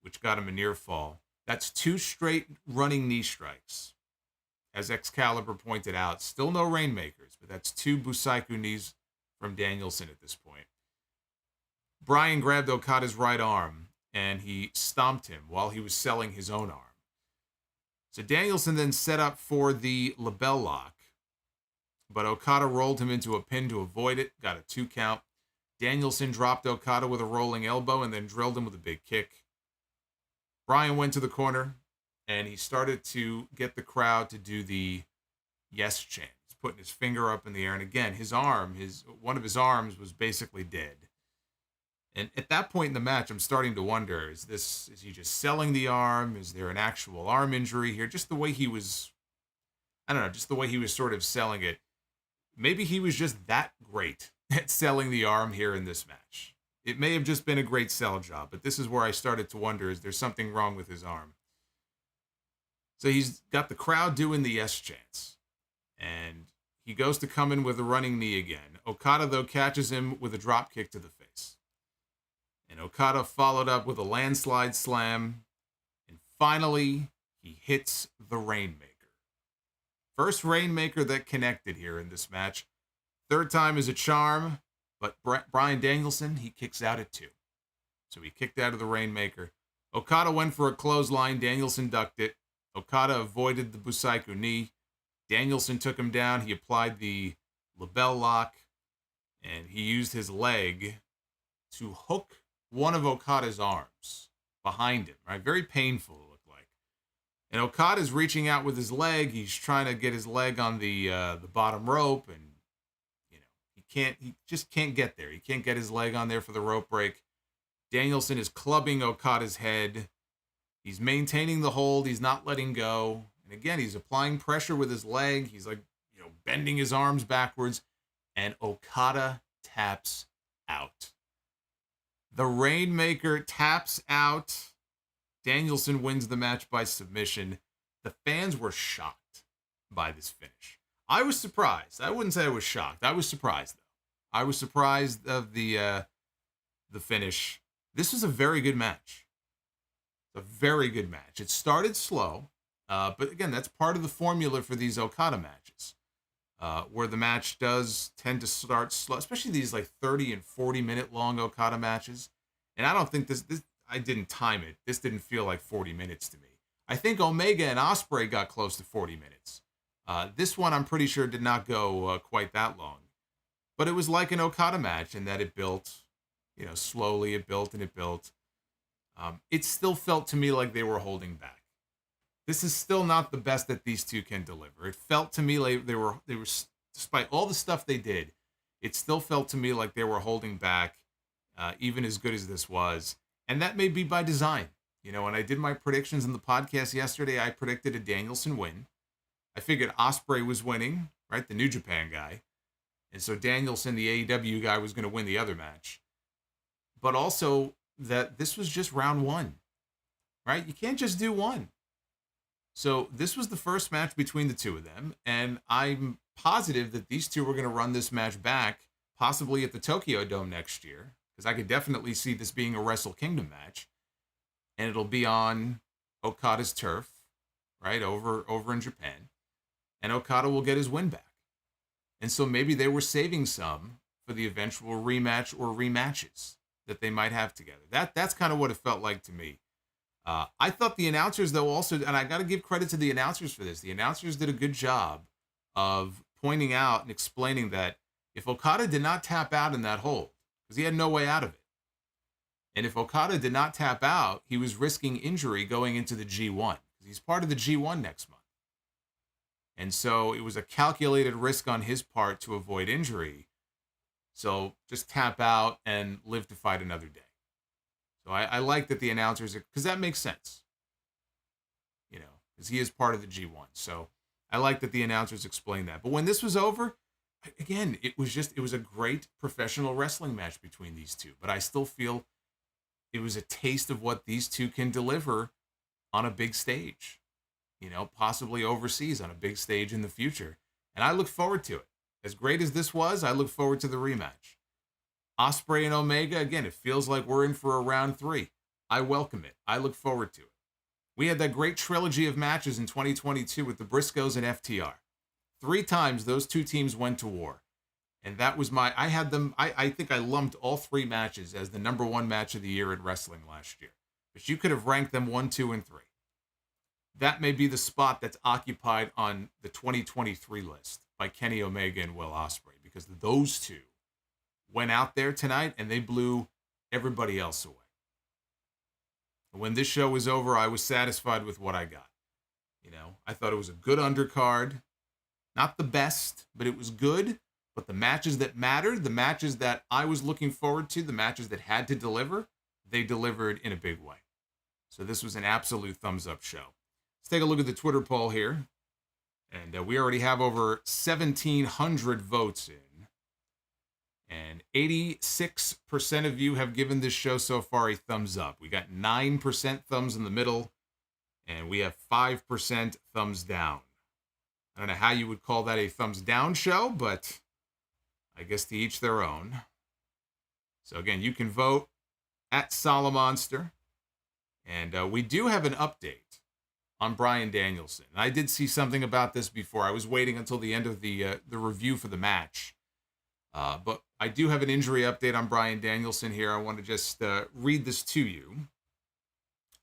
which got him a near fall. That's 2 straight running knee strikes. As Excalibur pointed out, still no Rainmakers, but that's 2 Busaiku knees from Danielson at this point. Bryan grabbed Okada's right arm, and he stomped him while he was selling his own arm. So Danielson then set up for the label lock, but Okada rolled him into a pin to avoid it, got a 2 count. Danielson dropped Okada with a rolling elbow and then drilled him with a big kick. Bryan went to the corner and he started to get the crowd to do the yes chant. He's putting his finger up in the air, and again, one of his arms was basically dead. And at that point in the match, I'm starting to wonder, is he just selling the arm? Is there an actual arm injury here? Just the way he was, I don't know, just the way he was sort of selling it. Maybe he was just that great at selling the arm here in this match. It may have just been a great sell job, but this is where I started to wonder, is there something wrong with his arm? So he's got the crowd doing the yes chants. And he goes to come in with a running knee again. Okada, though, catches him with a drop kick to the face. And Okada followed up with a landslide slam. And finally, he hits the Rainmaker. First Rainmaker that connected here in this match. Third time is a charm, but Bryan Danielson, he kicks out at 2. So he kicked out of the Rainmaker. Okada went for a clothesline. Danielson ducked it. Okada avoided the Busaiku knee. Danielson took him down. He applied the label lock, and he used his leg to hook one of Okada's arms behind him, right? Very painful, it looked like. And Okada's reaching out with his leg. He's trying to get his leg on the bottom rope, and he just can't get there. He can't get his leg on there for the rope break. Danielson is clubbing Okada's head. He's maintaining the hold. He's not letting go. And again, he's applying pressure with his leg. He's bending his arms backwards. And Okada taps out. The Rainmaker taps out. Danielson wins the match by submission. The fans were shocked by this finish. I was surprised. I wouldn't say I was shocked. I was surprised, though. I was surprised of the finish. This was a very good match. A very good match. It started slow, but again, that's part of the formula for these Okada matches, where the match does tend to start slow, especially these 30 and 40 minute long Okada matches. And I don't think this I didn't time it. This didn't feel like 40 minutes to me. I think Omega and Ospreay got close to 40 minutes. This one, I'm pretty sure, did not go quite that long. But it was like an Okada match in that it built, slowly. It built and it built. It still felt to me like they were holding back. This is still not the best that these two can deliver. It felt to me like they were, despite all the stuff they did, it still felt to me like they were holding back, even as good as this was. And that may be by design. When I did my predictions in the podcast yesterday, I predicted a Danielson win. I figured Ospreay was winning, right? The New Japan guy. And so Danielson, the AEW guy, was going to win the other match. But also that this was just round 1, right? You can't just do one. So this was the first match between the two of them. And I'm positive that these two were going to run this match back, possibly at the Tokyo Dome next year, because I could definitely see this being a Wrestle Kingdom match. And it'll be on Okada's turf, right, over in Japan. And Okada will get his win back. And so maybe they were saving some for the eventual rematch or rematches that they might have together. That's kind of what it felt like to me. I thought the announcers, though, also, and I got to give credit to the announcers for this. The announcers did a good job of pointing out and explaining that if Okada did not tap out in that hold, because he had no way out of it, and if Okada did not tap out, he was risking injury going into the G1, because he's part of the G1 next month. And so it was a calculated risk on his part to avoid injury. So just tap out and live to fight another day. So I like that the announcers, because that makes sense, because he is part of the G1. So I like that the announcers explained that. But when this was over, again, it was a great professional wrestling match between these two. But I still feel it was a taste of what these two can deliver on a big stage, possibly overseas on a big stage in the future. And I look forward to it. As great as this was, I look forward to the rematch. Ospreay and Omega, again, it feels like we're in for a round 3. I welcome it. I look forward to it. We had that great trilogy of matches in 2022 with the Briscoes and FTR. 3 times those two teams went to war. And that was I think I lumped all 3 matches as the number 1 match of the year in wrestling last year. But you could have ranked them 1, 2, and 3. That may be the spot that's occupied on the 2023 list by Kenny Omega and Will Ospreay, because those two went out there tonight and they blew everybody else away. And when this show was over, I was satisfied with what I got. I thought it was a good undercard. Not the best, but it was good. But the matches that mattered, the matches that I was looking forward to, the matches that had to deliver, they delivered in a big way. So this was an absolute thumbs up show. Let's take a look at the Twitter poll here. And we already have over 1,700 votes in. And 86% of you have given this show so far a thumbs up. We got 9% thumbs in the middle, and we have 5% thumbs down. I don't know how you would call that a thumbs down show, but I guess to each their own. So again, you can vote at Solomonster. And we do have an update on Bryan Danielson. I did see something about this before. I was waiting until the end of the review for the match. But I do have an injury update on Bryan Danielson here. I want to just read this to you.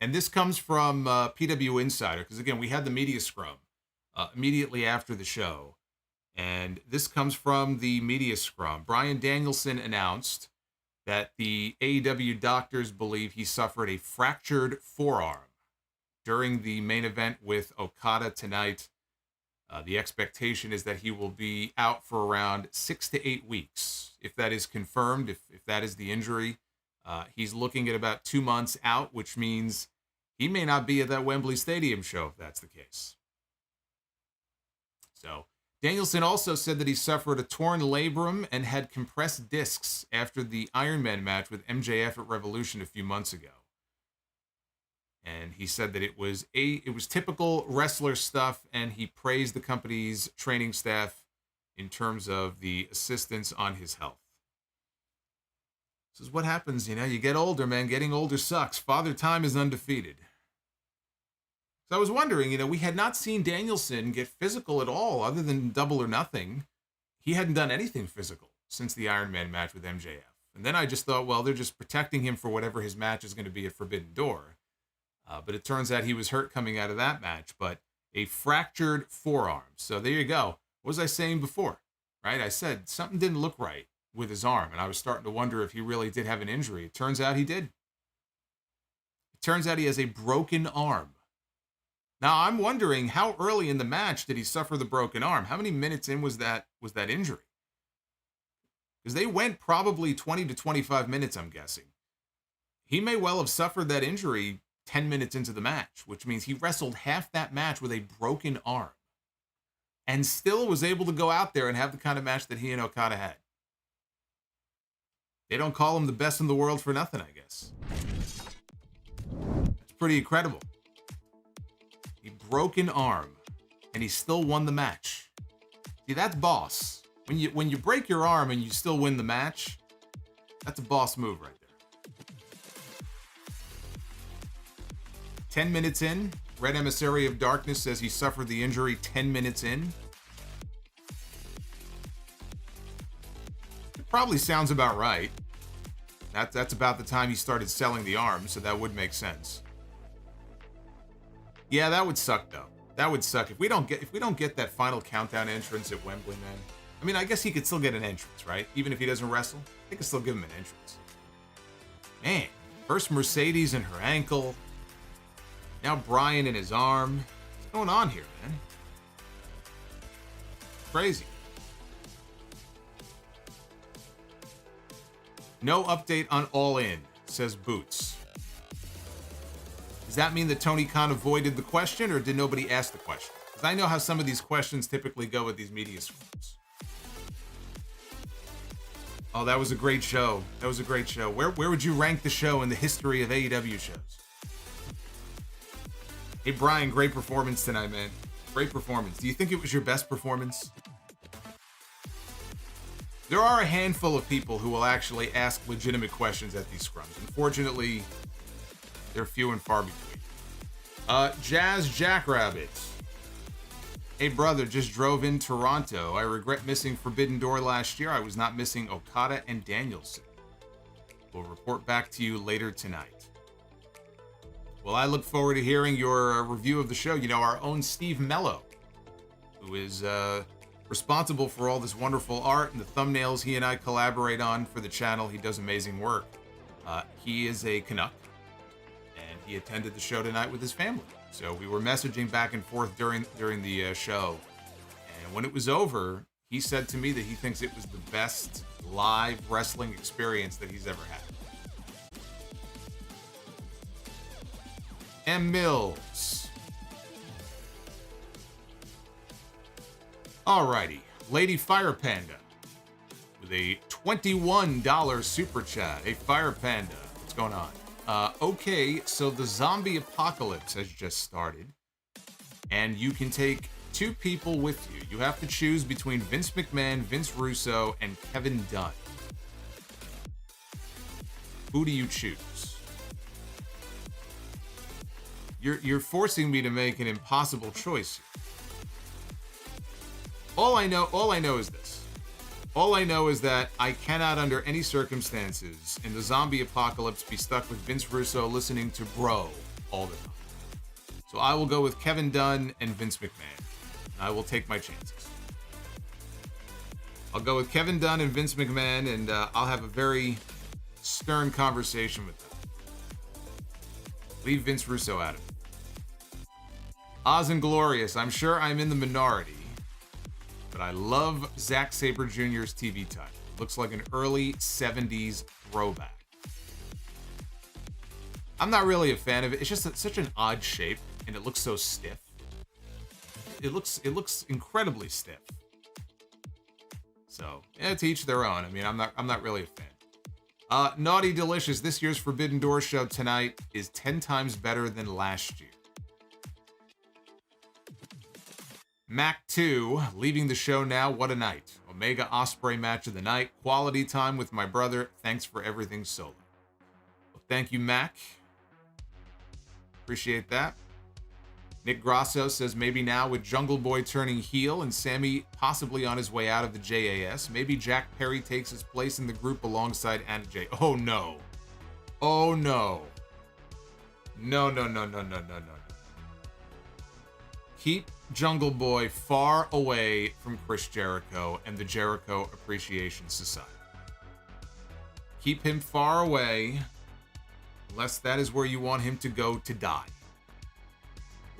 And this comes from PW Insider, because again, we had the media scrum immediately after the show. And this comes from the media scrum. Bryan Danielson announced that the AEW doctors believe he suffered a fractured forearm during the main event with Okada tonight. The expectation is that he will be out for around 6 to 8 weeks. If that is confirmed, if that is the injury, he's looking at about 2 months out, which means he may not be at that Wembley Stadium show if that's the case. So Danielson also said that he suffered a torn labrum and had compressed discs after the Iron Man match with MJF at Revolution a few months ago. And he said that it was typical wrestler stuff, and he praised the company's training staff in terms of the assistance on his health. This is what happens, you get older, man. Getting older sucks. Father Time is undefeated. So I was wondering, we had not seen Danielson get physical at all other than Double or Nothing. He hadn't done anything physical since the Iron Man match with MJF. And then I just thought, well, they're just protecting him for whatever his match is going to be at Forbidden Door. But it turns out he was hurt coming out of that match, but a fractured forearm. So there you go. What was I saying before, right? I said something didn't look right with his arm, and I was starting to wonder if he really did have an injury. It turns out he did. It turns out he has a broken arm. Now, I'm wondering how early in the match did he suffer the broken arm? How many minutes in was that injury? Because they went probably 20 to 25 minutes, I'm guessing. He may well have suffered that injury 10 minutes into the match, which means he wrestled half that match with a broken arm and still was able to go out there and have the kind of match that he and Okada had. They don't call him the best in the world for nothing, I guess. It's pretty incredible. A broken arm, and he still won the match. See, that's boss. When you break your arm and you still win the match, that's a boss move right there. 10 minutes in, Red Emissary of Darkness says he suffered the injury 10 minutes in. It probably sounds about right. That's about the time he started selling the arm, so that would make sense. Yeah, that would suck though. That would suck if we don't get that final countdown entrance at Wembley, man. I mean, I guess he could still get an entrance, right? Even if he doesn't wrestle, they could still give him an entrance. Man, first Mercedes and her ankle. Now Bryan in his arm. What's going on here, man? Crazy. No update on All In, says Boots. Does that mean that Tony Khan avoided the question, or did nobody ask the question? Because I know how some of these questions typically go with these media scrums. Oh, that was a great show. That was a great show. Where would you rank the show in the history of AEW shows? Hey, Bryan, great performance tonight, man. Great performance. Do you think it was your best performance? There are a handful of people who will actually ask legitimate questions at these scrums. Unfortunately, they're few and far between. Jazz Jackrabbit. Hey, brother, just drove in Toronto. I regret missing Forbidden Door last year. I was not missing Okada and Danielson. We'll report back to you later tonight. Well, I look forward to hearing your review of the show. Our own Steve Mello, who is responsible for all this wonderful art and the thumbnails he and I collaborate on for the channel. He does amazing work. He is a Canuck, and he attended the show tonight with his family. So we were messaging back and forth during the show. And when it was over, he said to me that he thinks it was the best live wrestling experience that he's ever had. M. Mills. Alrighty. Lady Fire Panda with a $21 super chat. Hey, Fire Panda. What's going on? Okay, so the zombie apocalypse has just started. And you can take 2 people with you. You have to choose between Vince McMahon, Vince Russo, and Kevin Dunn. Who do you choose? You're forcing me to make an impossible choice. All I know is this. All I know is that I cannot, under any circumstances, in the zombie apocalypse, be stuck with Vince Russo listening to Bro all the time. So I will go with Kevin Dunn and Vince McMahon. I will take my chances. I'll go with Kevin Dunn and Vince McMahon, and I'll have a very stern conversation with them. Leave Vince Russo out of it. Oz and Glorious, I'm sure I'm in the minority, but I love Zack Sabre Jr.'s TV title. Looks like an early 70s throwback. I'm not really a fan of it. It's just such an odd shape, and it looks so stiff. It looks incredibly stiff. So, yeah, to each their own. I mean, I'm not really a fan. Naughty Delicious, this year's Forbidden Door show tonight is 10 times better than last year. Mac 2, leaving the show now, what a night. Omega Ospreay match of the night. Quality time with my brother. Thanks for everything, Solo. Well, thank you, Mac. Appreciate that. Nick Grasso says maybe now with Jungle Boy turning heel and Sammy possibly on his way out of the JAS, maybe Jack Perry takes his place in the group alongside Anna Jay. Oh no. Oh no. No. Keep Jungle Boy far away from Chris Jericho and the Jericho Appreciation Society. Keep him far away, unless that is where you want him to go to die.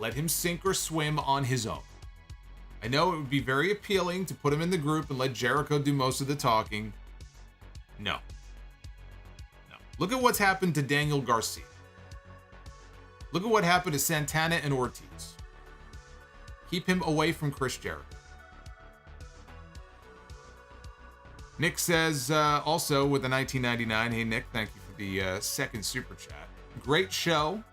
Let him sink or swim on his own. I know it would be very appealing to put him in the group and let Jericho do most of the talking. No. Look at what's happened to Daniel Garcia. Look at what happened to Santana and Ortiz. Keep him away from Chris Jericho. Nick says, also with the 1999, hey Nick, thank you for the second super chat. Great show,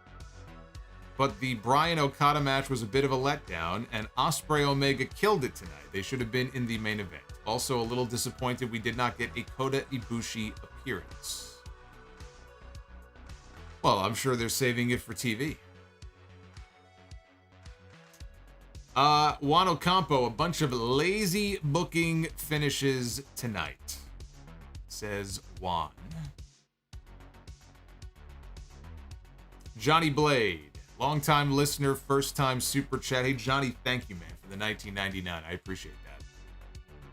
but the Bryan Okada match was a bit of a letdown, and Ospreay Omega killed it tonight. They should have been in the main event. Also a little disappointed we did not get a Kota Ibushi appearance. Well, I'm sure they're saving it for TV. Juan Ocampo, a bunch of lazy booking finishes tonight, says Juan. Johnny Blade, longtime listener, first time super chat. Hey Johnny, thank you, man, for the 1999. I appreciate that.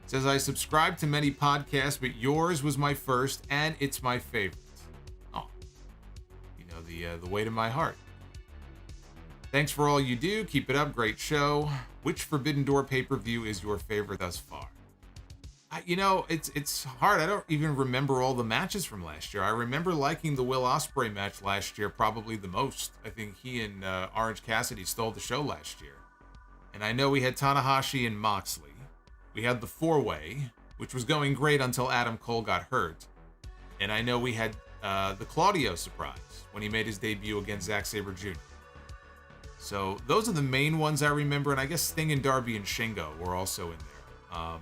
Says I subscribe to many podcasts, but yours was my first, and it's my favorite. Oh, you know the way to my heart. Thanks for all you do. Keep it up. Great show. Which Forbidden Door pay-per-view is your favorite thus far? It's hard. I don't even remember all the matches from last year. I remember liking the Will Ospreay match last year probably the most. I think he and Orange Cassidy stole the show last year. And I know we had Tanahashi and Moxley. We had the four-way, which was going great until Adam Cole got hurt. And I know we had the Claudio surprise when he made his debut against Zack Sabre Jr. So those are the main ones I remember, and I guess Sting and Darby and Shingo were also in there.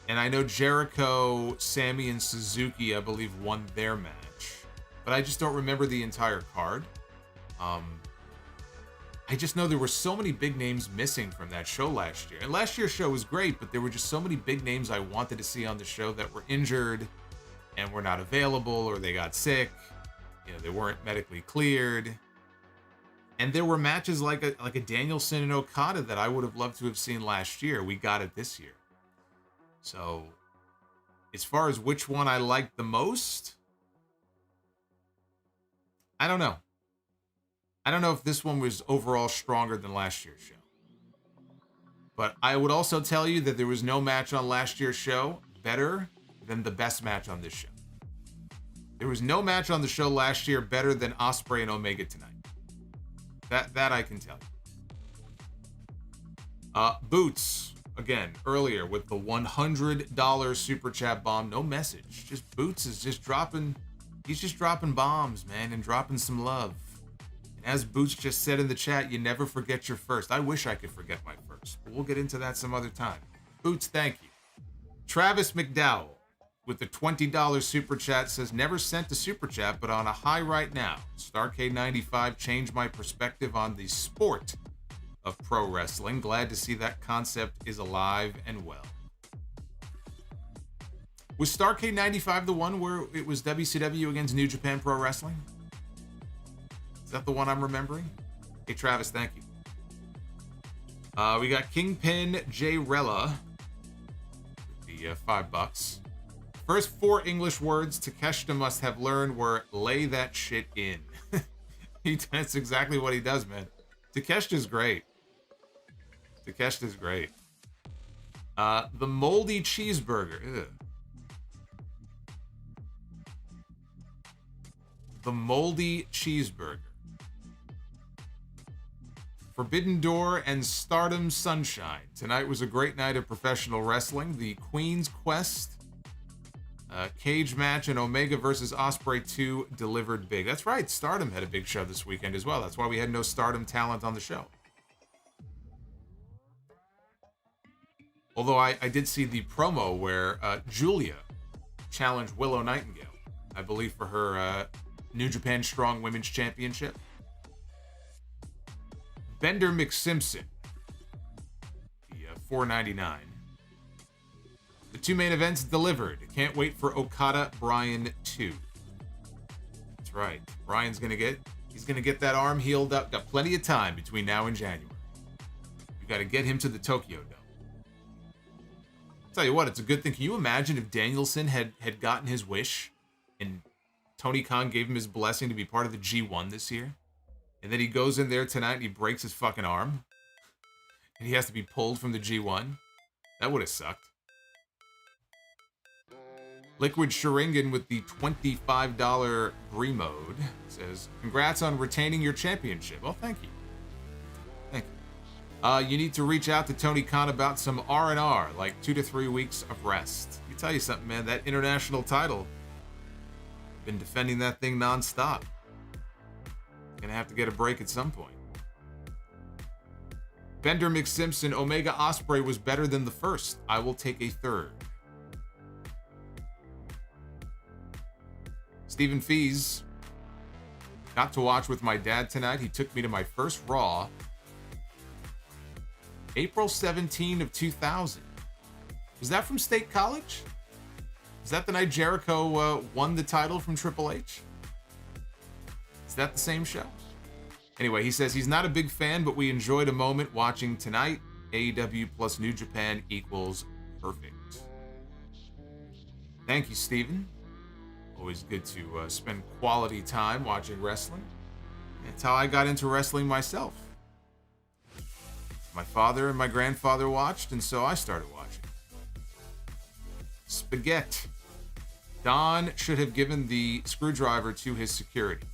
And I know Jericho, Sammy, and Suzuki, I believe, won their match. But I just don't remember the entire card. I just know there were so many big names missing from that show last year. And last year's show was great, but there were just so many big names I wanted to see on the show that were injured and were not available, or they got sick. You know, they weren't medically cleared. And there were matches like a Danielson and Okada that I would have loved to have seen last year. We got it this year. So, as far as which one I liked the most, I don't know. I don't know if this one was overall stronger than last year's show. But I would also tell you that there was no match on last year's show better than the best match on this show. There was no match on the show last year better than Ospreay and Omega tonight. That I can tell you. Boots, again, earlier with the $100 super chat bomb. No message. Just Boots is just dropping. He's just dropping bombs, man, and dropping some love. And as Boots just said in the chat, you never forget your first. I wish I could forget my first, but we'll get into that some other time. Boots, thank you. Travis McDowell with the $20 super chat says, never sent a super chat, but on a high right now. Starcade 95 changed my perspective on the sport of pro wrestling. Glad to see that concept is alive and well. Was Starcade 95 the one where it was WCW against New Japan Pro Wrestling? Is that the one I'm remembering? Hey, Travis, thank you. We got Kingpin J. Rella with the $5. First 4 English words Takeshita must have learned were lay that shit in. That's exactly what he does, man. Takeshita's great. Takeshita's great. The moldy cheeseburger. Ugh. The moldy cheeseburger. Forbidden Door and Stardom Sunshine. Tonight was a great night of professional wrestling. The Queen's Quest cage match and Omega versus Ospreay 2 delivered big. That's right, Stardom had a big show this weekend as well. That's why we had no Stardom talent on the show. Although I did see the promo where Julia challenged Willow Nightingale, I believe for her New Japan Strong Women's Championship. Bender McSimpson, the $4.99. The 2 main events delivered. Can't wait for Okada Bryan 2. That's right. Bryan's he's gonna get that arm healed up. Got plenty of time between now and January. You got to get him to the Tokyo Dome. Tell you what, it's a good thing. Can you imagine if Danielson had gotten his wish and Tony Khan gave him his blessing to be part of the G1 this year? And then he goes in there tonight and he breaks his fucking arm. And he has to be pulled from the G1. That would have sucked. Liquid Sharingan with the $25 Bree mode says, congrats on retaining your championship. Well, thank you. Thank you. You need to reach out to Tony Khan about some R&R, like 2 to 3 weeks of rest. Let me tell you something, man. That international title, been defending that thing nonstop. Gonna have to get a break at some point. Bender McSimpson, Omega Ospreay was better than the first. I will take a third. Stephen Fees, got to watch with my dad tonight. He took me to my first Raw. April 17 of 2000. Was that from State College? Is that the night Jericho won the title from Triple H? Is that the same show? Anyway, he says he's not a big fan, but we enjoyed a moment watching tonight. AEW plus New Japan equals perfect. Thank you, Steven. Always good to spend quality time watching wrestling. That's how I got into wrestling myself. My father and my grandfather watched, and so I started watching. Spaghetti. Don should have given the screwdriver to his security.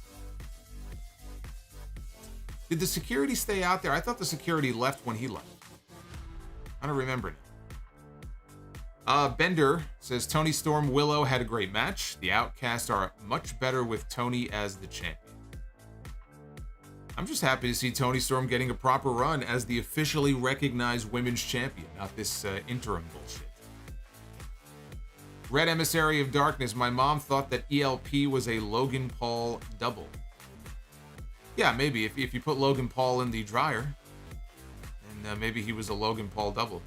Did the security stay out there? I thought the security left when he left. I don't remember now. Bender says, Tony Storm Willow had a great match. The Outcasts are much better with Tony as the champion. I'm just happy to see Tony Storm getting a proper run as the officially recognized women's champion, not this interim bullshit. Red Emissary of Darkness, my mom thought that ELP was a Logan Paul double. Yeah, maybe if you put Logan Paul in the dryer, and maybe he was a Logan Paul double.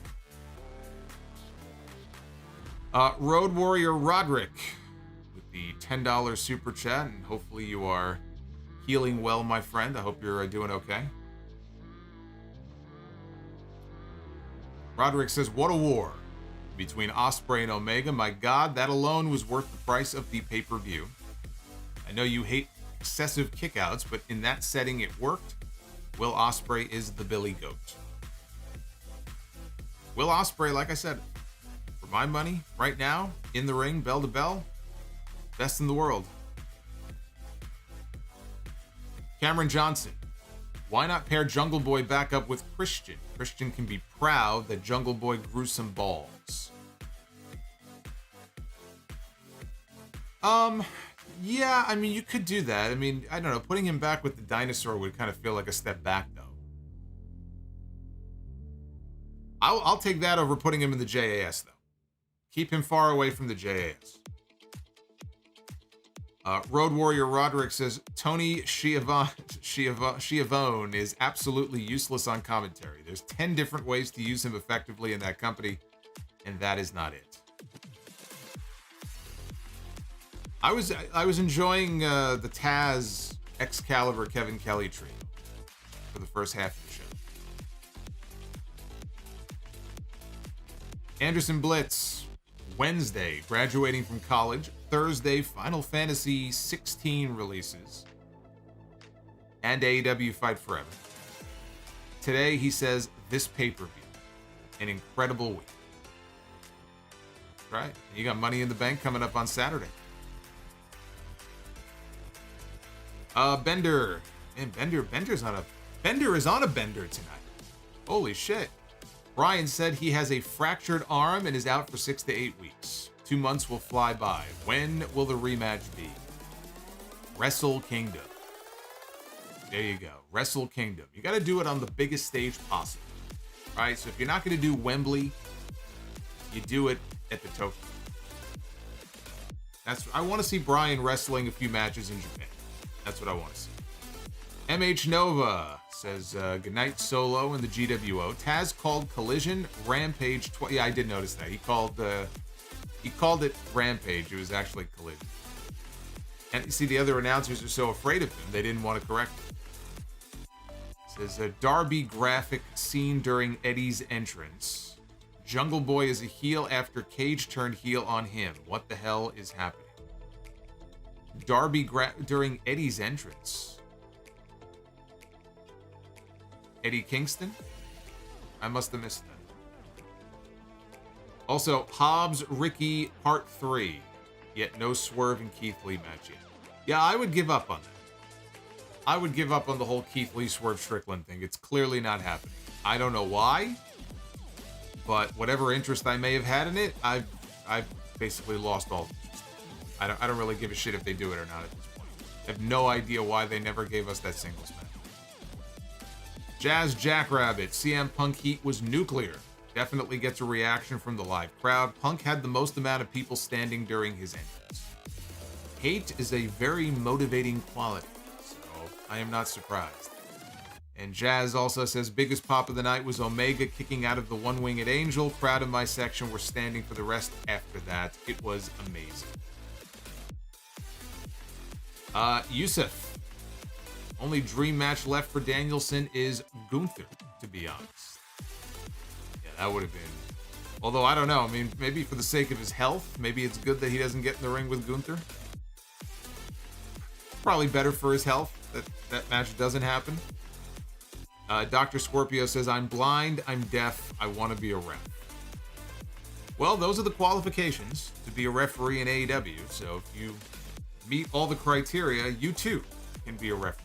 Road Warrior Roderick with the $10 super chat, and hopefully you are healing well, my friend. I hope you're doing okay. Roderick says, what a war between Ospreay and Omega. My God, that alone was worth the price of the pay-per-view. I know you hate excessive kickouts, but in that setting it worked. Will Ospreay is the Billy Goat. Will Ospreay, like I said, for my money, right now, in the ring, bell to bell, best in the world. Cameron Johnson. Why not pair Jungle Boy back up with Christian? Christian can be proud that Jungle Boy grew some balls. Yeah, I mean, you could do that. I mean, I don't know. Putting him back with the dinosaur would kind of feel like a step back, though. I'll take that over putting him in the JAS, though. Keep him far away from the JAS. Road Warrior Roderick says, Toni Schiavone is absolutely useless on commentary. There's 10 different ways to use him effectively in that company, and that is not it. I was enjoying the Taz Excalibur Kevin Kelly trio for the first half of the show. Anderson Blitz, Wednesday, graduating from college. Thursday, Final Fantasy 16 releases. And AEW Fight Forever. Today, he says, this pay-per-view. An incredible week. Right? You got Money in the Bank coming up on Saturday. Bender. Man, Bender is on a bender tonight. Holy shit. Bryan said he has a fractured arm and is out for 6 to 8 weeks. 2 months will fly by. When will the rematch be? Wrestle Kingdom. There you go. Wrestle Kingdom. You got to do it on the biggest stage possible. Right? So if you're not going to do Wembley, you do it at the Tokyo. I want to see Bryan wrestling a few matches in Japan. That's what I want to see. MH Nova says, good night, Solo and the GWO. Taz called Collision Rampage. Yeah, I did notice that. He called it Rampage. It was actually Collision. And you see, the other announcers are so afraid of him, they didn't want to correct him. It says, Darby graphic scene during Eddie's entrance. Jungle Boy is a heel after Cage turned heel on him. What the hell is happening? Darby during Eddie's entrance. Eddie Kingston? I must have missed that. Also, Hobbs Ricky Part 3. Yet no Swerve and Keith Lee match yet. Yeah, I would give up on that. I would give up on the whole Keith Lee Swerve Strickland thing. It's clearly not happening. I don't know why, but whatever interest I may have had in it, I've basically lost all interest. I don't really give a shit if they do it or not at this point. I have no idea why they never gave us that singles match. Jazz Jackrabbit, CM Punk heat was nuclear. Definitely gets a reaction from the live crowd. Punk had the most amount of people standing during his entrance. Hate is a very motivating quality, so I am not surprised. And Jazz also says, biggest pop of the night was Omega kicking out of the one-winged angel. Crowd in my section were standing for the rest after that. It was amazing. Yusuf. Only dream match left for Danielson is Gunther, to be honest. Yeah, that would have been... Although, I don't know. I mean, maybe for the sake of his health, maybe it's good that he doesn't get in the ring with Gunther. Probably better for his health that that match doesn't happen. Dr. Scorpio says, I'm blind, I'm deaf, I want to be a ref. Well, those are the qualifications to be a referee in AEW, so if you meet all the criteria, you too can be a referee.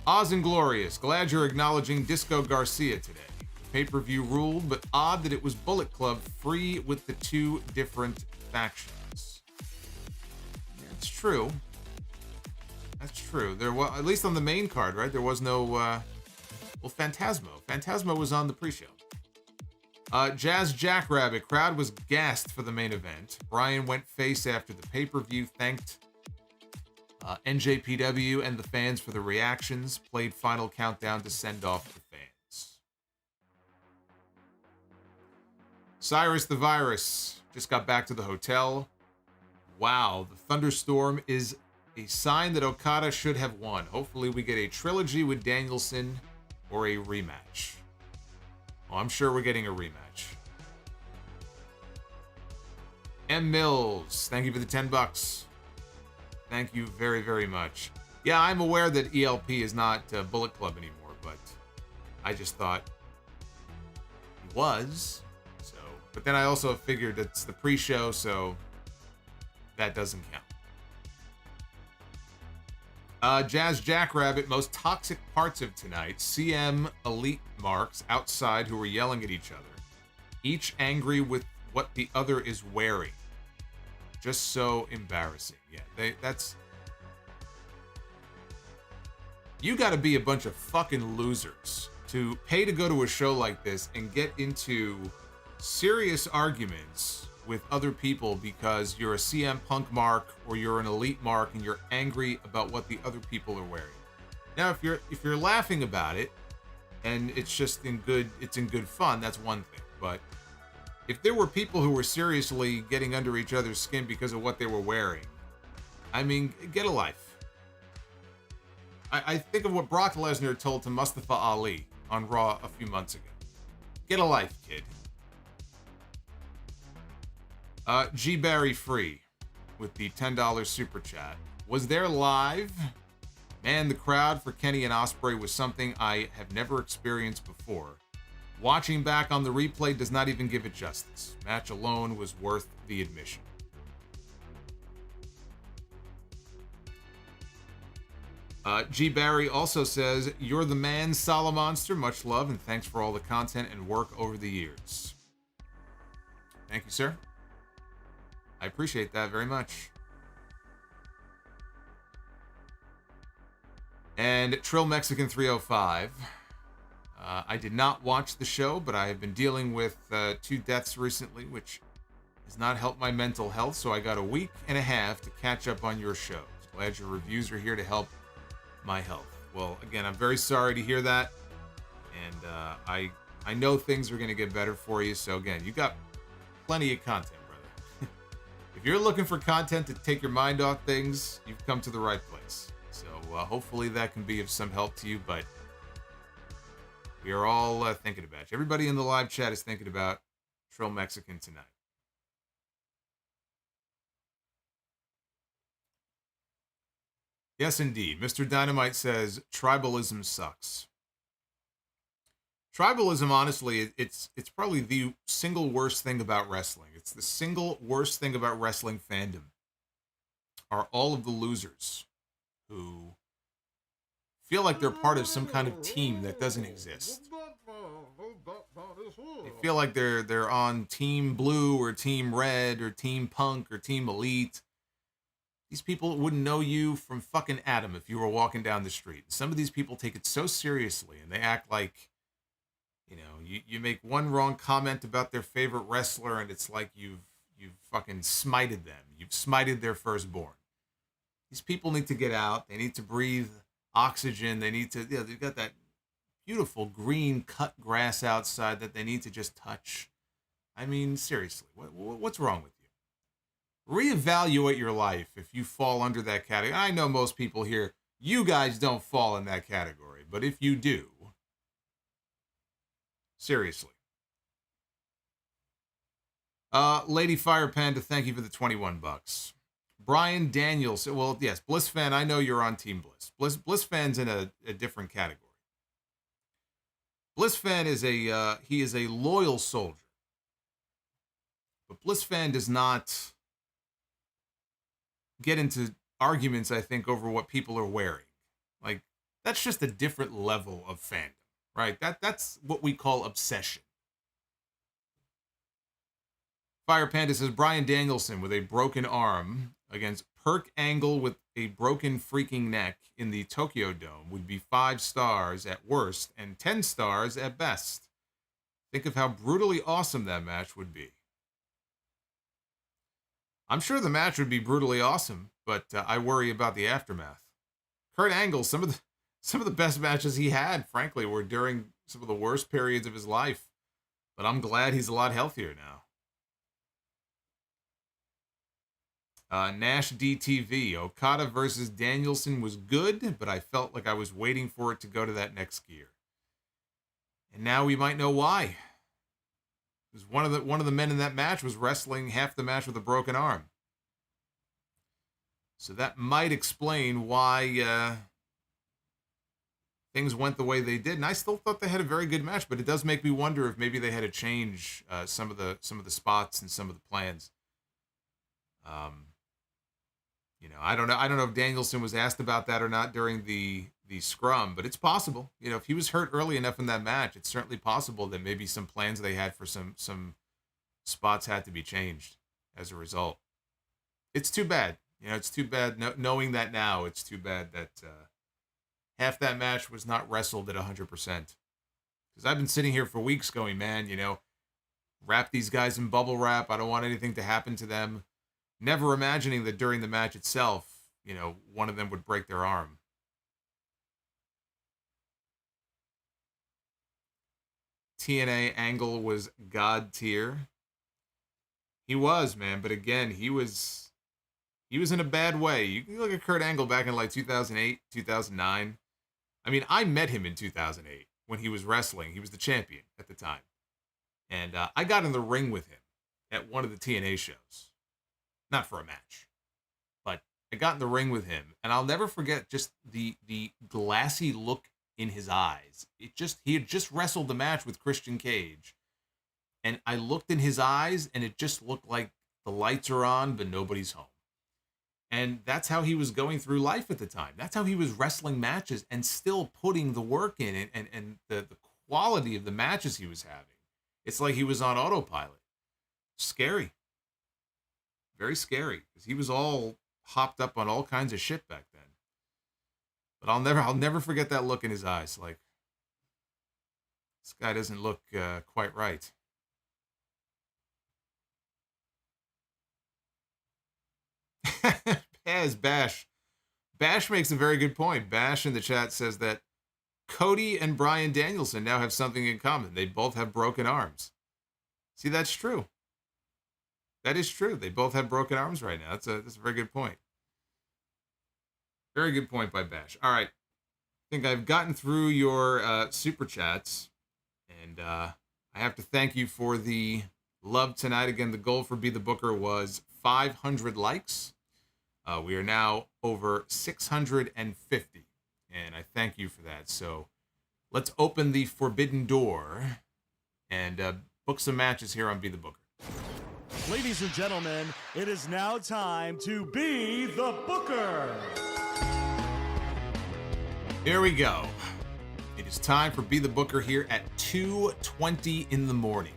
Oz and Glorious, glad you're acknowledging Disco Garcia today. Pay-per-view ruled, but odd that it was Bullet Club free with the two different factions. That's true. That's true. There was, at least on the main card, right? There was no, well, Phantasmo. Phantasmo was on the pre-show. Jazz Jackrabbit, crowd was gassed for the main event. Bryan went face after the pay-per-view, thanked NJPW and the fans for the reactions, played Final Countdown to send off the fans. Cyrus the Virus just got back to the hotel. Wow, the thunderstorm is a sign that Okada should have won. Hopefully we get a trilogy with Danielson or a rematch. Oh, I'm sure we're getting a rematch. M. Mills, thank you for the $10. Thank you very, very much. Yeah, I'm aware that ELP is not Bullet Club anymore, but I just thought he was. So, but then I also figured it's the pre-show, so that doesn't count. Jazz Jackrabbit, most toxic parts of tonight. CM elite marks outside who were yelling at each other, each angry with what the other is wearing. Just so embarrassing. Yeah, that's... You gotta be a bunch of fucking losers to pay to go to a show like this and get into serious arguments with other people because you're a CM Punk mark or you're an elite mark and you're angry about what the other people are wearing. Now, if you're laughing about it and it's just in good fun, that's one thing. But if there were people who were seriously getting under each other's skin because of what they were wearing, I mean, get a life. I think of what Brock Lesnar told to Mustafa Ali on Raw a few months ago. Get a life, kid. G. Barry Free with the $10 super chat. Was there live? Man, the crowd for Kenny and Ospreay was something I have never experienced before. Watching back on the replay does not even give it justice. Match alone was worth the admission. G. Barry also says, you're the man, Solomonster. Much love and thanks for all the content and work over the years. Thank you, sir. I appreciate that very much. And Trill Mexican 305. I did not watch the show, but I have been dealing with 2 deaths recently, which has not helped my mental health, so I got a week and a half to catch up on your shows. Glad your reviews are here to help my health. Well, again, I'm very sorry to hear that, and I know things are going to get better for you, so again, you got plenty of content, brother. If you're looking for content to take your mind off things, you've come to the right place. So hopefully that can be of some help to you, but we are all thinking about you. Everybody in the live chat is thinking about Trill Mexican tonight. Yes, indeed. Mr. Dynamite says, tribalism sucks. Tribalism, honestly, it's probably the single worst thing about wrestling. It's the single worst thing about wrestling fandom are all of the losers who feel like they're part of some kind of team that doesn't exist. They feel like they're on Team Blue or Team Red or Team Punk or Team Elite. These people wouldn't know you from fucking Adam if you were walking down the street. Some of these people take it so seriously and they act like, you know, you make one wrong comment about their favorite wrestler and it's like you've fucking smited them. You've smited their firstborn. These people need to get out. They need to breathe oxygen. They need to, they've got that beautiful green cut grass outside that they need to just touch. I mean, seriously, what's wrong with you? Reevaluate your life if you fall under that category. I know most people here, you guys don't fall in that category, but if you do, seriously. Lady Fire Panda, thank you for the $21. Brian Danielson, well, yes, Bliss fan, I know you're on Team Bliss. Bliss fan's in a different category. Bliss fan is he is a loyal soldier. But Bliss fan does not get into arguments, I think, over what people are wearing. Like, that's just a different level of fandom, right? That's what we call obsession. Fire Panda says, Bryan Danielson with a broken arm against Perk Angle with a broken freaking neck in the Tokyo Dome would be 5 stars at worst and 10 stars at best. Think of how brutally awesome that match would be. I'm sure the match would be brutally awesome, but I worry about the aftermath. Kurt Angle, some of the best matches he had, frankly, were during some of the worst periods of his life. But I'm glad he's a lot healthier now. Nash DTV, Okada versus Danielson was good, but I felt like I was waiting for it to go to that next gear. And now we might know why. Because one of the men in that match was wrestling half the match with a broken arm. So that might explain why things went the way they did. And I still thought they had a very good match, but it does make me wonder if maybe they had to change some of the spots and some of the plans. I don't know. I don't know if Danielson was asked about that or not during the scrum, but it's possible. If he was hurt early enough in that match, it's certainly possible that maybe some plans they had for some spots had to be changed as a result. It's too bad. It's too bad. Knowing that now, it's too bad that half that match was not wrestled at 100%. Because I've been sitting here for weeks going, man, wrap these guys in bubble wrap. I don't want anything to happen to them. Never imagining that during the match itself, one of them would break their arm. TNA Angle was god tier. He was, man, but again, he was in a bad way. You can look at Kurt Angle back in like 2008, 2009. I mean, I met him in 2008 when he was wrestling. He was the champion at the time. And I got in the ring with him at one of the TNA shows. Not for a match, but I got in the ring with him, and I'll never forget just the glassy look in his eyes. He had just wrestled the match with Christian Cage, and I looked in his eyes, and it just looked like the lights are on, but nobody's home. And that's how he was going through life at the time. That's how he was wrestling matches and still putting the work in, and the quality of the matches he was having. It's like he was on autopilot. Scary. Very scary, because he was all hopped up on all kinds of shit back then. But I'll never forget that look in his eyes. Like, this guy doesn't look quite right. Bash. Bash makes a very good point. Bash in the chat says that Cody and Bryan Danielson now have something in common. They both have broken arms. See, that's true. That is true. They both have broken arms right now. That's a very good point. Very good point by Bash. All right. I think I've gotten through your super chats, and I have to thank you for the love tonight. Again, the goal for Be the Booker was 500 likes. We are now over 650, and I thank you for that. So let's open the Forbidden Door and book some matches here on Be the Booker. Ladies and gentlemen, it is now time to Be the Booker. Here we go. It is time for Be the Booker here at 2:20 in the morning.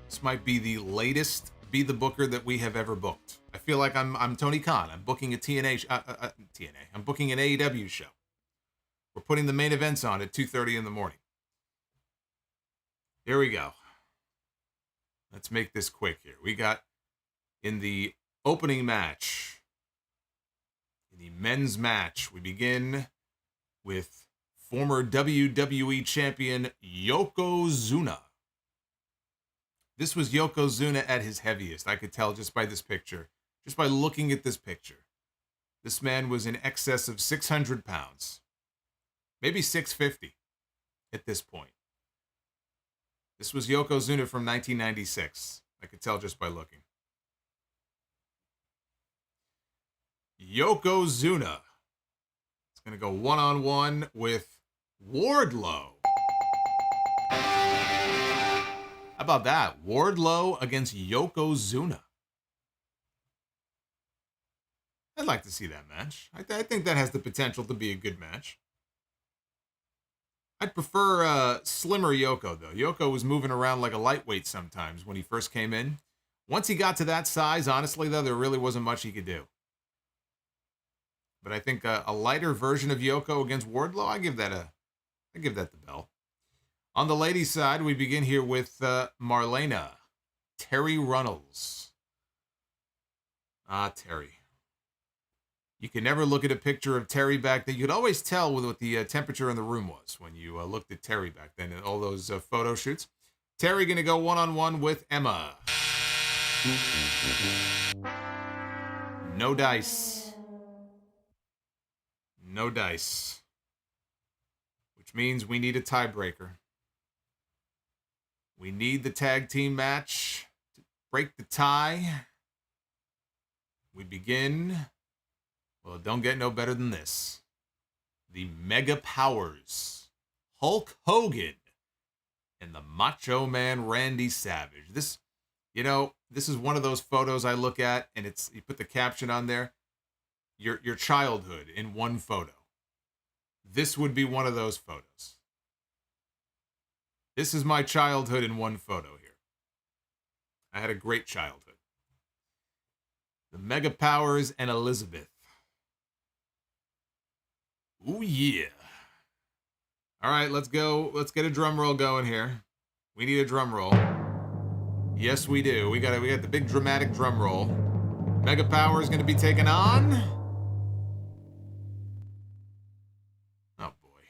This might be the latest Be the Booker that we have ever booked. I feel like I'm Tony Khan. I'm booking a TNA. I'm booking an AEW show. We're putting the main events on at 2:30 in the morning. Here we go. Let's make this quick here. We got in the opening match, in the men's match, we begin with former WWE champion Yokozuna. This was Yokozuna at his heaviest. I could tell just by this picture, just by looking at this picture. This man was in excess of 600 pounds, maybe 650 at this point. This was Yokozuna from 1996. I could tell just by looking. Yokozuna is going to go one-on-one with Wardlow. How about that? Wardlow against Yokozuna. I'd like to see that match. I think that has the potential to be a good match. I'd prefer slimmer Yoko, though. Yoko was moving around like a lightweight sometimes when he first came in. Once he got to that size, honestly, though, there really wasn't much he could do. But I think a lighter version of Yoko against Wardlow, I give that the bell. On the ladies' side, we begin here with Marlena, Terry Runnels. Terry. You can never look at a picture of Terry back then. You could always tell what the temperature in the room was when you looked at Terry back then in all those photo shoots. Terry going to go one-on-one with Emma. No dice. No dice. Which means we need a tiebreaker. We need the tag team match to break the tie. we begin. Well, it don't get no better than this. The Mega Powers, Hulk Hogan, and the Macho Man Randy Savage. This is one of those photos I look at, and you put the caption on there, your childhood in one photo. This would be one of those photos. This is my childhood in one photo here. I had a great childhood. The Mega Powers and Elizabeth. Ooh, yeah. All right, let's go. Let's get a drum roll going here. We need a drum roll. Yes, we do. We got the big dramatic drum roll. Mega Power is going to be taken on. Oh, boy.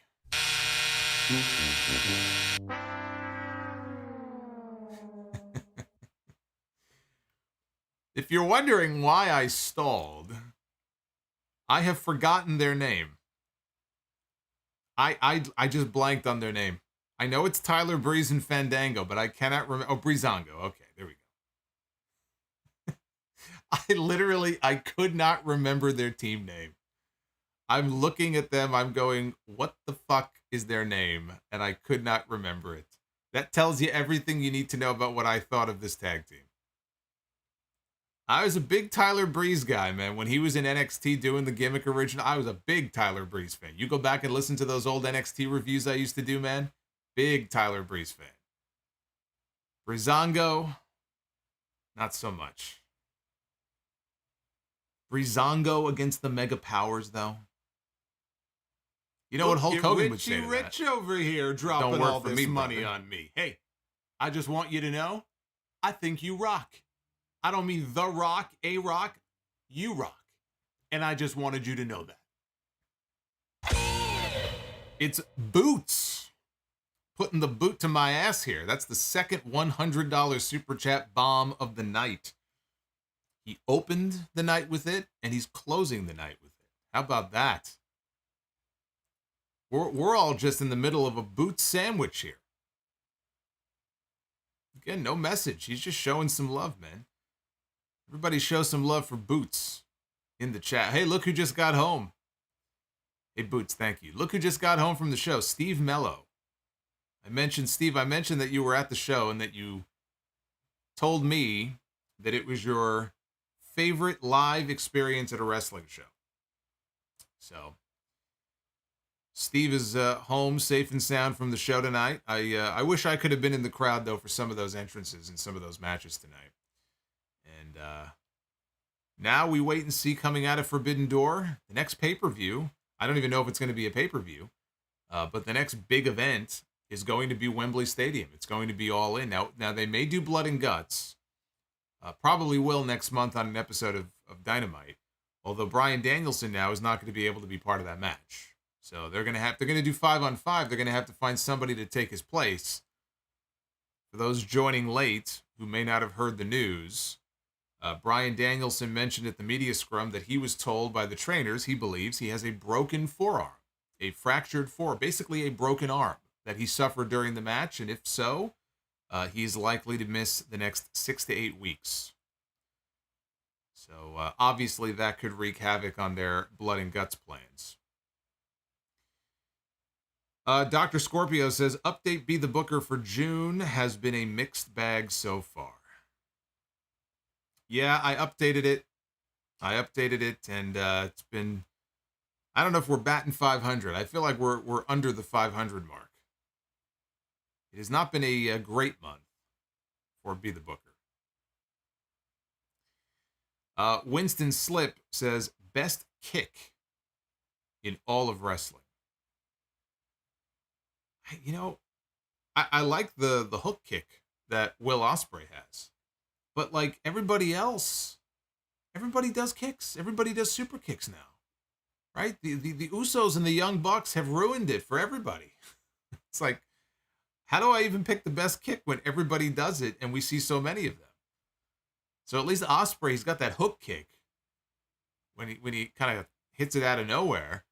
If you're wondering why I stalled, I have forgotten their name. I just blanked on their name. I know it's Tyler Breeze and Fandango, but I cannot remember. Oh, Breezango. Okay, there we go. I could not remember their team name. I'm looking at them. I'm going, what the fuck is their name? And I could not remember it. That tells you everything you need to know about what I thought of this tag team. I was a big Tyler Breeze guy, man. When he was in NXT doing the gimmick original, I was a big Tyler Breeze fan. You go back and listen to those old NXT reviews I used to do, man. Big Tyler Breeze fan. Breezango, not so much. Breezango against the Mega Powers, though. You know what Hulk Hogan would say to Rich that? over here dropping Don't work all for this me, money brother. on me. Hey, I just want you to know, I think you rock. I don't mean The Rock, A-Rock, you rock. And I just wanted you to know that. It's Boots. Putting the boot to my ass here. That's the second $100 Super Chat bomb of the night. He opened the night with it, and he's closing the night with it. How about that? We're all just in the middle of a Boots sandwich here. Again, no message. He's just showing some love, man. Everybody show some love for Boots in the chat. Hey, look who just got home. Hey, Boots, thank you. Look who just got home from the show. Steve Mello. I mentioned that you were at the show and that you told me that it was your favorite live experience at a wrestling show. So, Steve is home, safe and sound from the show tonight. I wish I could have been in the crowd, though, for some of those entrances and some of those matches tonight. And now we wait and see coming out of Forbidden Door. The next pay-per-view, I don't even know if it's going to be a pay-per-view, but the next big event is going to be Wembley Stadium. It's going to be all in. Now they may do Blood and Guts. Probably will next month on an episode of Dynamite. Although Bryan Danielson now is not going to be able to be part of that match. So they're going to do 5-on-5. They're going to have to find somebody to take his place. For those joining late who may not have heard the news, Bryan Danielson mentioned at the media scrum that he was told by the trainers he believes he has a broken forearm, a fractured forearm, basically a broken arm that he suffered during the match, and if so, he's likely to miss the next 6 to 8 weeks. So obviously that could wreak havoc on their Blood and Guts plans. Dr. Scorpio says, update Be the Booker for June has been a mixed bag so far. Yeah, I updated it, and it's been, I don't know if we're batting 500. I feel like we're under the 500 mark. It has not been a great month for Be the Booker. Winston Slip says, best kick in all of wrestling. You know, I like the hook kick that Will Ospreay has. But like everybody else, everybody does kicks. Everybody does super kicks now. Right? The Usos and the Young Bucks have ruined it for everybody. It's like, how do I even pick the best kick when everybody does it and we see so many of them? So at least Ospreay's got that hook kick when he kind of hits it out of nowhere.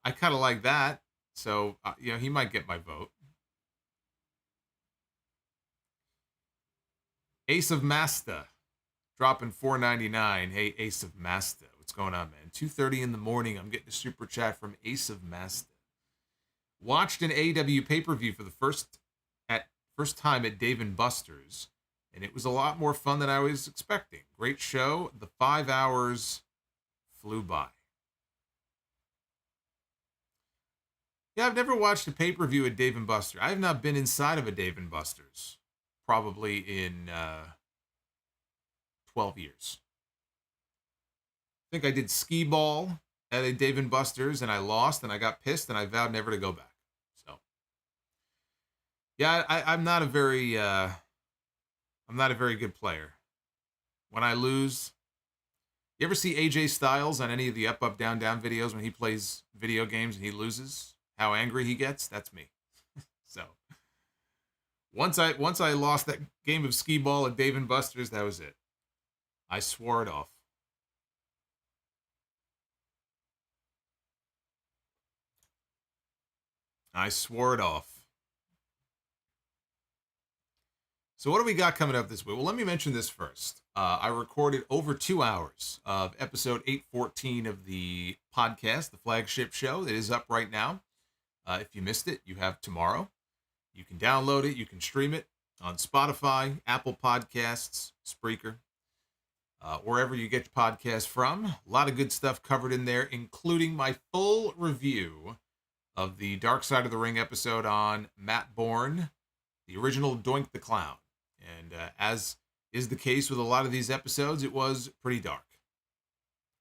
I kind of like that. So, he might get my vote. Ace of Masta dropping $4.99. Hey, Ace of Masta. What's going on, man? 2:30 in the morning. I'm getting a super chat from Ace of Masta. Watched an AEW pay-per-view for the first time at Dave & Buster's, and it was a lot more fun than I was expecting. Great show. The 5 hours flew by. Yeah, I've never watched a pay-per-view at Dave & Buster's. I have not been inside of a Dave & Buster's probably in 12 years. I think I did skee ball at a Dave & Buster's, and I lost, and I got pissed, and I vowed never to go back. So, yeah, I'm not a very good player. When I lose, you ever see AJ Styles on any of the up, down, down videos when he plays video games and he loses? How angry he gets? That's me. So, once I lost that game of skee ball at Dave & Buster's, that was it. I swore it off. I swore it off. So what do we got coming up this week? Well, let me mention this first. I recorded over 2 hours of episode 814 of the podcast, the flagship show. It is up right now. If you missed it, you have tomorrow. You can download it. You can stream it on Spotify, Apple Podcasts, Spreaker, wherever you get your podcasts from. A lot of good stuff covered in there, including my full review of the Dark Side of the Ring episode on Matt Bourne, the original Doink the Clown. And as is the case with a lot of these episodes, it was pretty dark.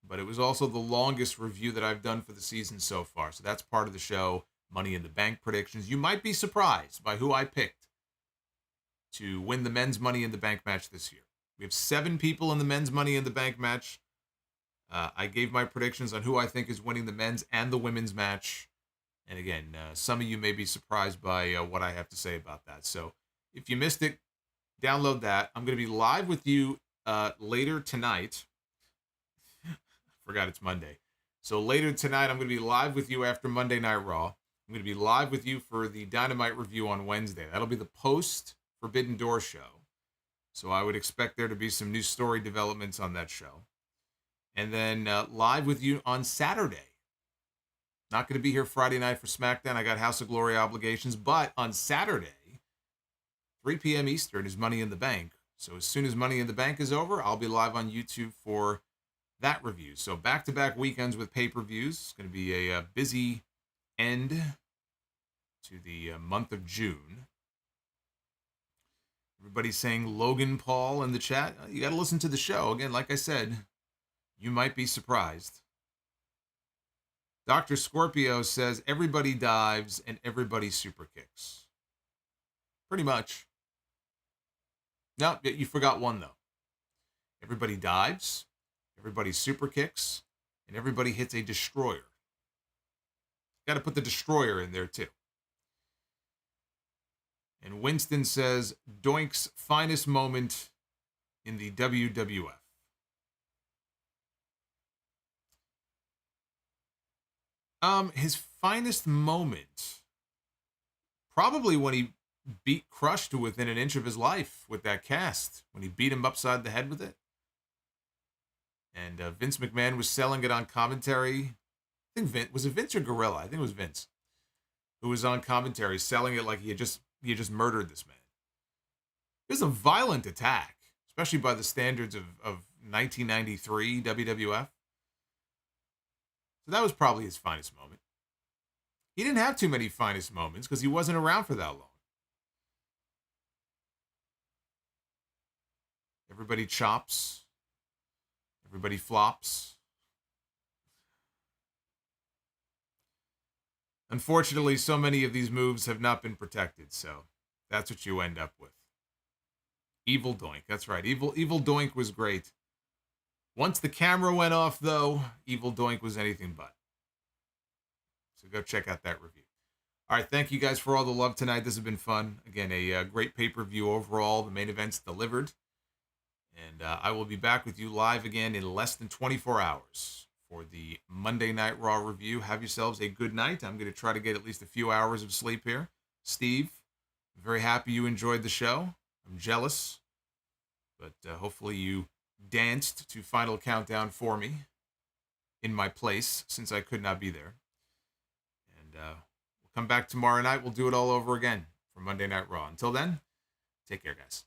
But it was also the longest review that I've done for the season so far. So that's part of the show. Money in the Bank predictions. You might be surprised by who I picked to win the men's Money in the Bank match this year. We have 7 people in the men's Money in the Bank match. I gave my predictions on who I think is winning the men's and the women's match. And again, some of you may be surprised by what I have to say about that. So if you missed it, download that. I'm going to be live with you later tonight. Forgot it's Monday. So later tonight, I'm going to be live with you after Monday Night Raw. I'm going to be live with you for the Dynamite review on Wednesday. That'll be the post-Forbidden Door show. So I would expect there to be some new story developments on that show. And then live with you on Saturday. Not going to be here Friday night for SmackDown. I got House of Glory obligations. But on Saturday, 3 p.m. Eastern is Money in the Bank. So as soon as Money in the Bank is over, I'll be live on YouTube for that review. So back-to-back weekends with pay-per-views. It's going to be a busy end to the month of June. Everybody's saying Logan Paul in the chat. You got to listen to the show. Again, like I said, you might be surprised. Dr. Scorpio says everybody dives and everybody super kicks. Pretty much. No, you forgot one, though. Everybody dives, everybody super kicks, and everybody hits a destroyer. Got to put the destroyer in there, too. And Winston says, Doink's finest moment in the WWF. His finest moment, probably when he beat Crush to within an inch of his life with that cast, when he beat him upside the head with it. And Vince McMahon was selling it on commentary. I think was it Vince or Gorilla? I think it was Vince, who was on commentary selling it like he had just murdered this man. It was a violent attack, especially by the standards of 1993 WWF. So that was probably his finest moment. He didn't have too many finest moments because he wasn't around for that long. Everybody chops. Everybody flops. Unfortunately, so many of these moves have not been protected, so that's what you end up with. Evil Doink, that's right. Evil Doink was great. Once the camera went off, though, Evil Doink was anything but. So go check out that review. All right, thank you guys for all the love tonight. This has been fun. Again, a great pay-per-view overall. The main event's delivered. And I will be back with you live again in less than 24 hours for the Monday Night Raw review. Have yourselves a good night. I'm going to try to get at least a few hours of sleep here. Steve, I'm very happy you enjoyed the show. I'm jealous, but hopefully you danced to Final Countdown for me in my place since I could not be there. And we'll come back tomorrow night. We'll do it all over again for Monday Night Raw. Until then, take care, guys.